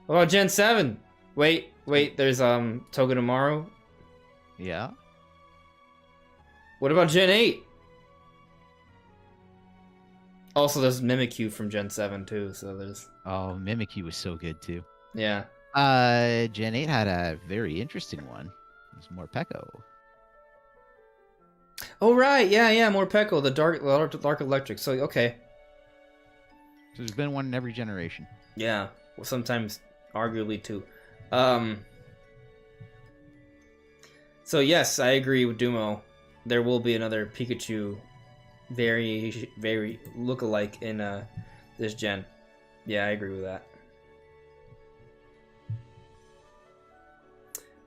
[SPEAKER 1] What about Gen 7? Wait, there's Togedemaru.
[SPEAKER 2] Yeah.
[SPEAKER 1] What about Gen 8? Also, there's Mimikyu from Gen 7 too, so there's...
[SPEAKER 2] Oh, Mimikyu was so good too.
[SPEAKER 1] Yeah.
[SPEAKER 2] Gen 8 had a very interesting one. It was Morpeko.
[SPEAKER 1] Oh right, yeah, Morpeko, the dark electric. So okay.
[SPEAKER 2] So there's been one in every generation.
[SPEAKER 1] Yeah, well, sometimes arguably two. So yes, I agree with Dumo there will be another Pikachu very look-alike in this gen. Yeah, I agree with that.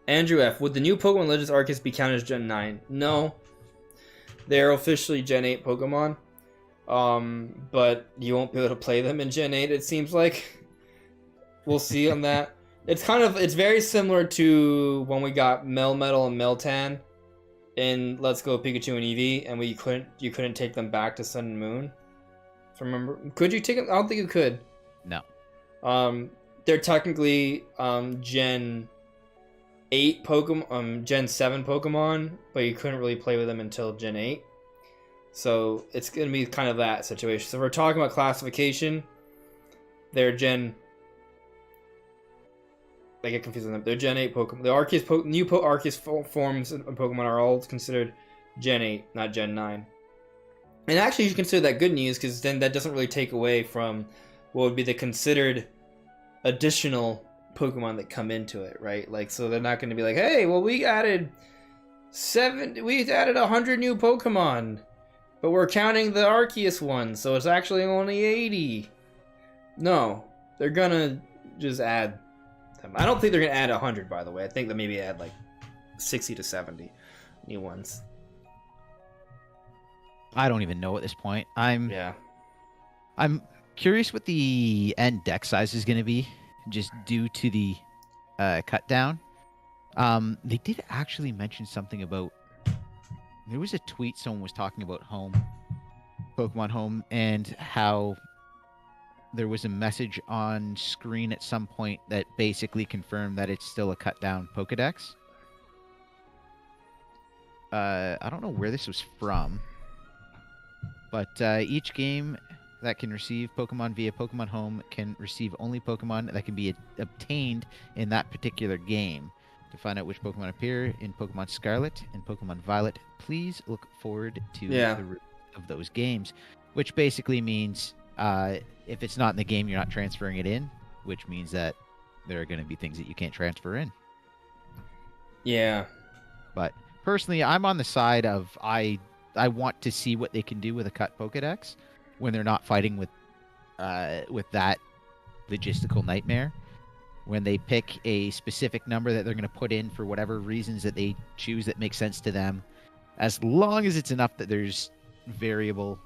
[SPEAKER 1] Andrew F. Would the new Pokemon Legends Arceus be counted as Gen 9? No. They're officially Gen 8 Pokemon. But you won't be able to play them in Gen 8, it seems like. We'll see on that. It's very similar to when we got Melmetal and Meltan in Let's Go Pikachu and Eevee, and you couldn't take them back to Sun and Moon. If I remember, could you take them? I don't think you could.
[SPEAKER 2] No.
[SPEAKER 1] They're technically Gen 8 Pokemon, Gen 7 Pokemon, but you couldn't really play with them until Gen 8. So it's gonna be kind of that situation. So if we're talking about classification, they're Gen. I get confused with them. They're Gen 8 Pokemon. The Arceus new Arceus forms of Pokemon are all considered Gen 8, not Gen 9. And actually, you should consider that good news, because then that doesn't really take away from what would be the considered additional Pokemon that come into it, right? Like, so they're not going to be like, hey, well, we added 100 new Pokemon, but we're counting the Arceus one, so it's actually only 80. No, they're gonna just add them. I don't think they're gonna add 100, by the way. I think they maybe add like 60 to 70 new ones.
[SPEAKER 2] I don't even know at this point. I'm curious what the end deck size is going to be, just due to the cut down. They did actually mention something about. There was a tweet someone was talking about Pokemon Home, and how there was a message on screen at some point that basically confirmed that it's still a cut down Pokedex. I don't know where this was from, but each game that can receive Pokemon via Pokemon Home can receive only Pokemon that can be obtained in that particular game. To find out which Pokemon appear in Pokemon Scarlet and Pokemon Violet, please look forward to the review of those games, which basically means if it's not in the game, you're not transferring it in, which means that there are going to be things that you can't transfer in.
[SPEAKER 1] Yeah.
[SPEAKER 2] But personally, I'm on the side of I want to see what they can do with a cut Pokedex when they're not fighting with that logistical nightmare. When they pick a specific number that they're going to put in for whatever reasons that they choose that make sense to them, as long as it's enough that there's variable,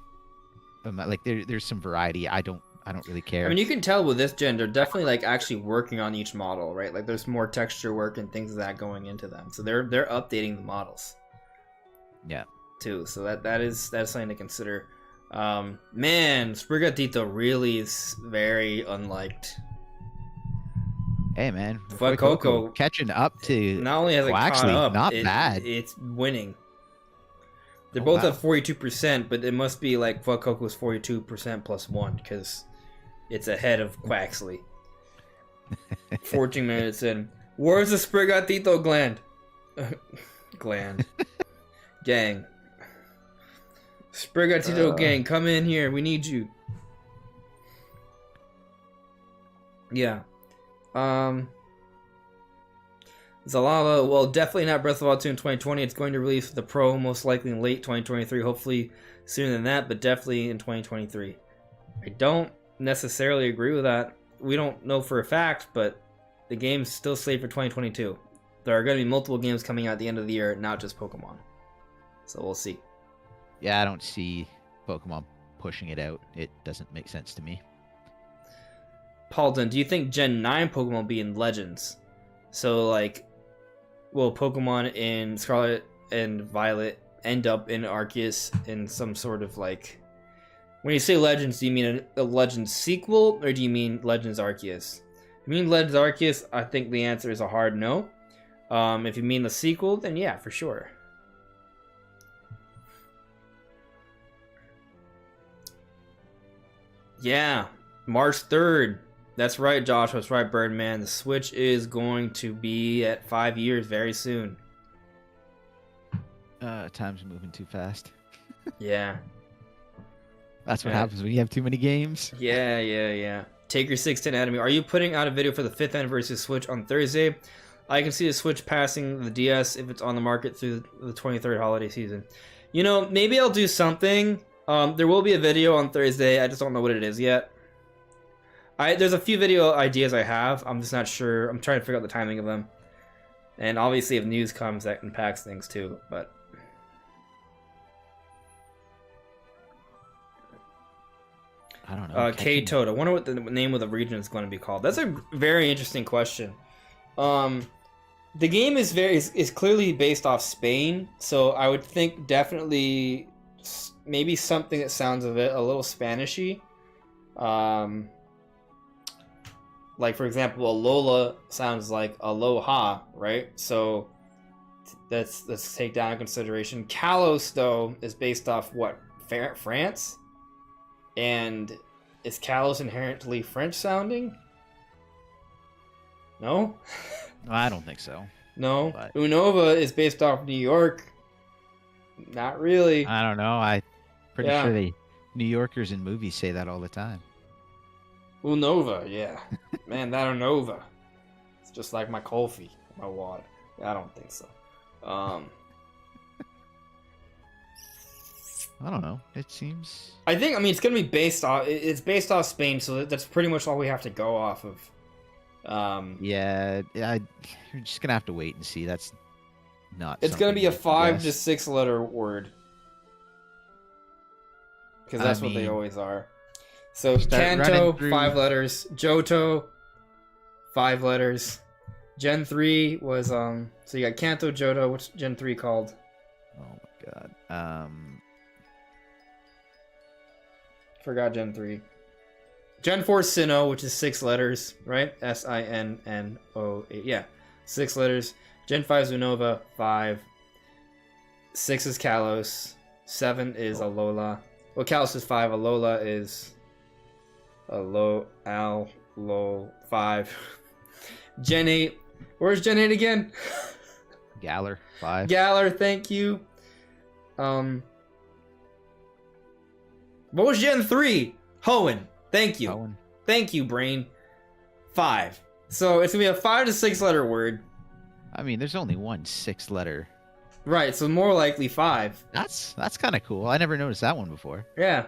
[SPEAKER 2] like there's some variety. I don't really care.
[SPEAKER 1] I mean, you can tell with this gen, they're definitely like actually working on each model, right? Like there's more texture work and things like that going into them, so they're updating the models.
[SPEAKER 2] Yeah. Too.
[SPEAKER 1] So that's something to consider. Man, Sprigatito really is very unliked.
[SPEAKER 2] Hey man,
[SPEAKER 1] Fuecoco
[SPEAKER 2] catching up to
[SPEAKER 1] not only has it caught up,
[SPEAKER 2] not bad.
[SPEAKER 1] It's winning. They're both at 42%, but it must be like Fuecoco's 42% plus 1, because it's ahead of Quaxley. 14 minutes in. Where's the Sprigatito gland? Gang. Sprigatito gang, come in here. We need you. Yeah. Zalala, well, definitely not Breath of the Wild 2 in 2020. It's going to release the Pro most likely in late 2023, hopefully sooner than that, but definitely in 2023. I don't necessarily agree with that. We don't know for a fact, but the game's still slated for 2022. There are going to be multiple games coming out at the end of the year, not just Pokemon. So we'll see.
[SPEAKER 2] Yeah, I don't see Pokemon pushing it out. It doesn't make sense to me.
[SPEAKER 1] Paulton, do you think Gen 9 Pokemon will be in Legends? So, like, will Pokemon in Scarlet and Violet end up in Arceus in some sort of, like... When you say Legends, do you mean a Legends sequel, or do you mean Legends Arceus? If you mean Legends Arceus, I think the answer is a hard no. If you mean the sequel, then yeah, for sure. Yeah, March 3rd. That's right, Josh. That's right, Birdman. The Switch is going to be at 5 years very soon.
[SPEAKER 2] Time's moving too fast.
[SPEAKER 1] Yeah.
[SPEAKER 2] That's what happens when you have too many games.
[SPEAKER 1] Yeah. Take your 610 Anatomy. Are you putting out a video for the 5th anniversary Switch on Thursday? I can see the Switch passing the DS if it's on the market through the 23rd holiday season. You know, maybe I'll do something. There will be a video on Thursday. I just don't know what it is yet. There's a few video ideas I have. I'm just not sure. I'm trying to figure out the timing of them. And obviously if news comes, that impacts things too. But
[SPEAKER 2] I don't know.
[SPEAKER 1] K-Toad. I wonder what the name of the region is going to be called. That's a very interesting question. The game is clearly based off Spain, so I would think definitely maybe something that sounds a little Spanishy. Like for example, Alola sounds like Aloha, right? So let's take that into consideration. Kalos though is based off what? France? And is Kalos inherently French sounding? No?
[SPEAKER 2] I don't think so.
[SPEAKER 1] No?
[SPEAKER 2] But...
[SPEAKER 1] Unova is based off New York. Not really.
[SPEAKER 2] I don't know. I'm pretty sure New Yorkers in movies say that all the time.
[SPEAKER 1] Unova, yeah. Man, that Unova. It's just like my coffee, my water. I don't think so.
[SPEAKER 2] I don't know. It seems...
[SPEAKER 1] I mean, it's going to be based off... It's based off Spain, so that's pretty much all we have to go off of.
[SPEAKER 2] Yeah, you're just going to have to wait and see. That's not...
[SPEAKER 1] It's going to be a 5 to 6 letter word. Because that's what they always are. So, Kanto, 5 letters. Johto, 5 letters. Gen 3 was... So you got Kanto, Johto. What's Gen 3 called?
[SPEAKER 2] Oh my god.
[SPEAKER 1] Forgot Gen 3. Gen 4 Sinnoh, which is 6 letters, right? S-I-N-N-O-A. Yeah, 6 letters. Gen 5 Unova, 5. 6 is Kalos. 7 is Alola. Well, Kalos is 5. Alola is... Lo, 5. Gen 8. Where's Gen 8 again?
[SPEAKER 2] Galar, 5.
[SPEAKER 1] Galar, thank you. What was Gen 3? Hoenn. Thank you.
[SPEAKER 2] Hoenn.
[SPEAKER 1] Thank you, brain. 5. So it's going to be a 5 to 6 letter word.
[SPEAKER 2] I mean, there's only one 6 letter.
[SPEAKER 1] Right, so more likely 5.
[SPEAKER 2] That's kind of cool. I never noticed that one before.
[SPEAKER 1] Yeah.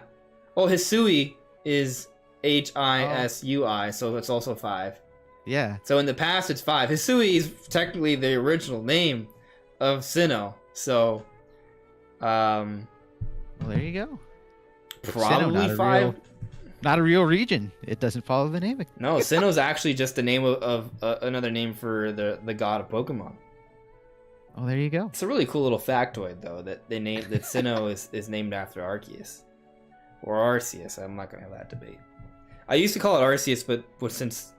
[SPEAKER 1] Well, Hisui is Hisui, so it's also 5.
[SPEAKER 2] Yeah.
[SPEAKER 1] So in the past, it's 5. Hisui is technically the original name of Sinnoh. So,
[SPEAKER 2] well, there you go.
[SPEAKER 1] Probably
[SPEAKER 2] Sinnoh,
[SPEAKER 1] 5.
[SPEAKER 2] Not a real region. It doesn't follow the naming.
[SPEAKER 1] No, Sinnoh's actually just the name of another name for the god of Pokemon.
[SPEAKER 2] Oh, there you go.
[SPEAKER 1] It's a really cool little factoid, though, that Sinnoh is named after Arceus. Or Arceus. I'm not going to have that debate. I used to call it Arceus, but since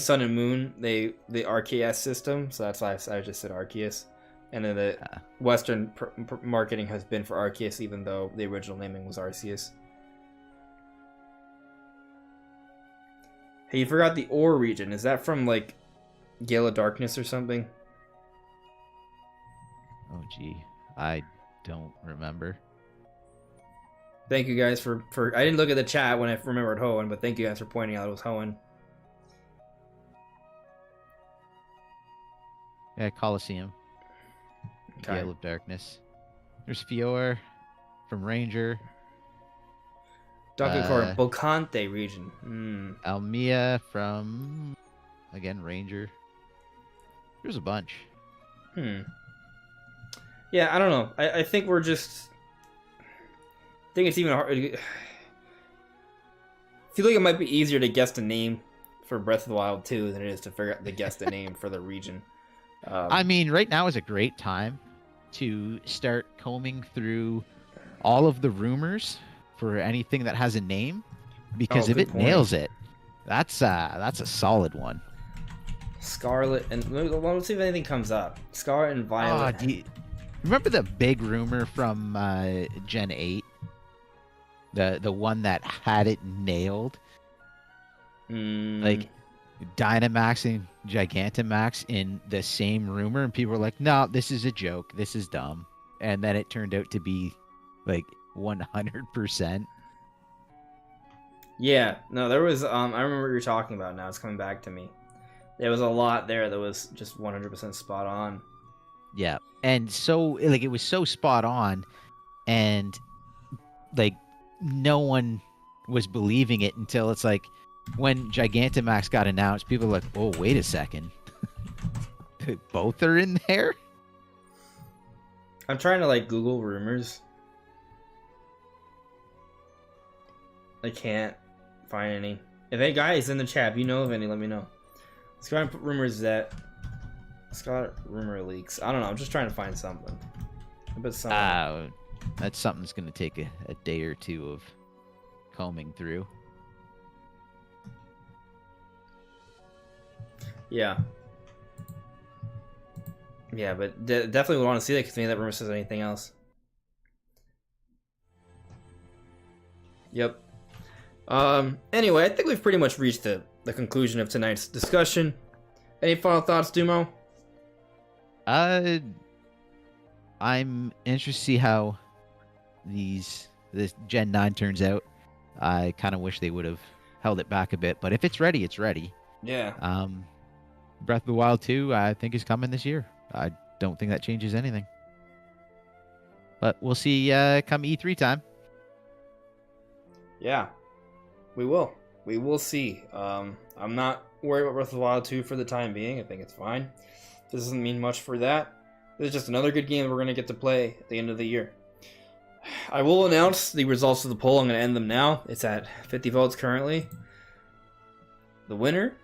[SPEAKER 1] Sun and Moon, the Arceus system, so that's why I just said Arceus. And then the Western marketing has been for Arceus, even though the original naming was Arceus. Hey, you forgot the Ore region. Is that from, like, Gale of Darkness or something?
[SPEAKER 2] Oh, gee. I don't remember.
[SPEAKER 1] Thank you guys for... I didn't look at the chat when I remembered Hoenn, but thank you guys for pointing out it was Hoenn.
[SPEAKER 2] Yeah, Colosseum.
[SPEAKER 1] Okay.
[SPEAKER 2] Gale of Darkness. There's Fior from Ranger.
[SPEAKER 1] Dakukorn, Bocante region.
[SPEAKER 2] Almia from, again, Ranger. There's a bunch.
[SPEAKER 1] Yeah, I don't know. I think we're just... I think it's even hard... I feel like it might be easier to guess the name for Breath of the Wild 2 than it is to guess the name for the region.
[SPEAKER 2] I mean, right now is a great time to start combing through all of the rumors for anything that has a name, because if it nails it, that's a solid one.
[SPEAKER 1] Scarlet and... Let's see if anything comes up. Scarlet and Violet.
[SPEAKER 2] Remember the big rumor from Gen 8? The one that had it nailed? Like Dynamax and Gigantamax in the same rumor, and people were like, no, this is a joke. This is dumb. And then it turned out to be like 100%.
[SPEAKER 1] Yeah, no, there was I remember what you're talking about now. It's coming back to me. There was a lot there that was just 100% spot on.
[SPEAKER 2] Yeah. And so like it was so spot on, and like no one was believing it until it's like when Gigantamax got announced, people were like, "Oh, wait a second. Both are in there?"
[SPEAKER 1] I'm trying to like Google rumors. I can't find any. If any guys in the chat, if you know of any, let me know. Let's try and put rumors that Scarlet rumor leaks. I don't know. I'm just trying to find something. I bet something.
[SPEAKER 2] That's something that's going to take a day or two of combing through.
[SPEAKER 1] Yeah. Yeah, but definitely would want to see that because maybe that rumor says anything else. Yep. Anyway, I think we've pretty much reached the conclusion of tonight's discussion. Any final thoughts, Dumo?
[SPEAKER 2] I'm interested to see how this Gen 9 turns out. I kind of wish they would have held it back a bit, but if it's ready, it's ready.
[SPEAKER 1] Yeah.
[SPEAKER 2] Breath of the Wild 2, I think, is coming this year. I don't think that changes anything. But we'll see come E3 time.
[SPEAKER 1] Yeah. We will. We will see. I'm not worried about Breath of the Wild 2 for the time being. I think it's fine. This doesn't mean much for that. This is just another good game we're going to get to play at the end of the year. I will announce the results of the poll. I'm going to end them now. It's at 50 votes currently. The winner,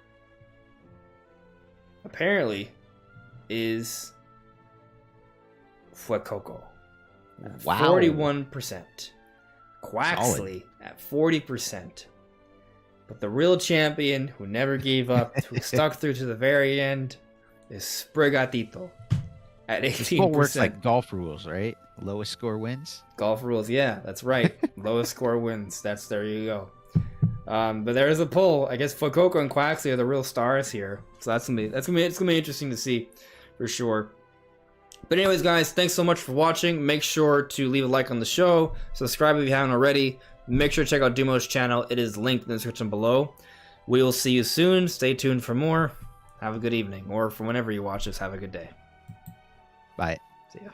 [SPEAKER 1] apparently, is Fuecoco.
[SPEAKER 2] Wow.
[SPEAKER 1] 41%. Quaxley at 40%. But the real champion who never gave up, who stuck through to the very end, is Sprigatito at 18%.
[SPEAKER 2] Well, works like golf rules, right? Lowest score wins.
[SPEAKER 1] Golf rules, yeah, that's right. Lowest score wins. There you go. But there is a poll. I guess Fuecoco and Quaxley are the real stars here, so it's gonna be interesting to see for sure. But anyways, guys, thanks so much for watching. Make sure to leave a like on the show, subscribe if you haven't already. Make sure to check out Dumo's channel. It is linked in the description below. We will see you soon. Stay tuned for more. Have a good evening, or for whenever you watch this, have a good day.
[SPEAKER 2] Bye.
[SPEAKER 1] See ya.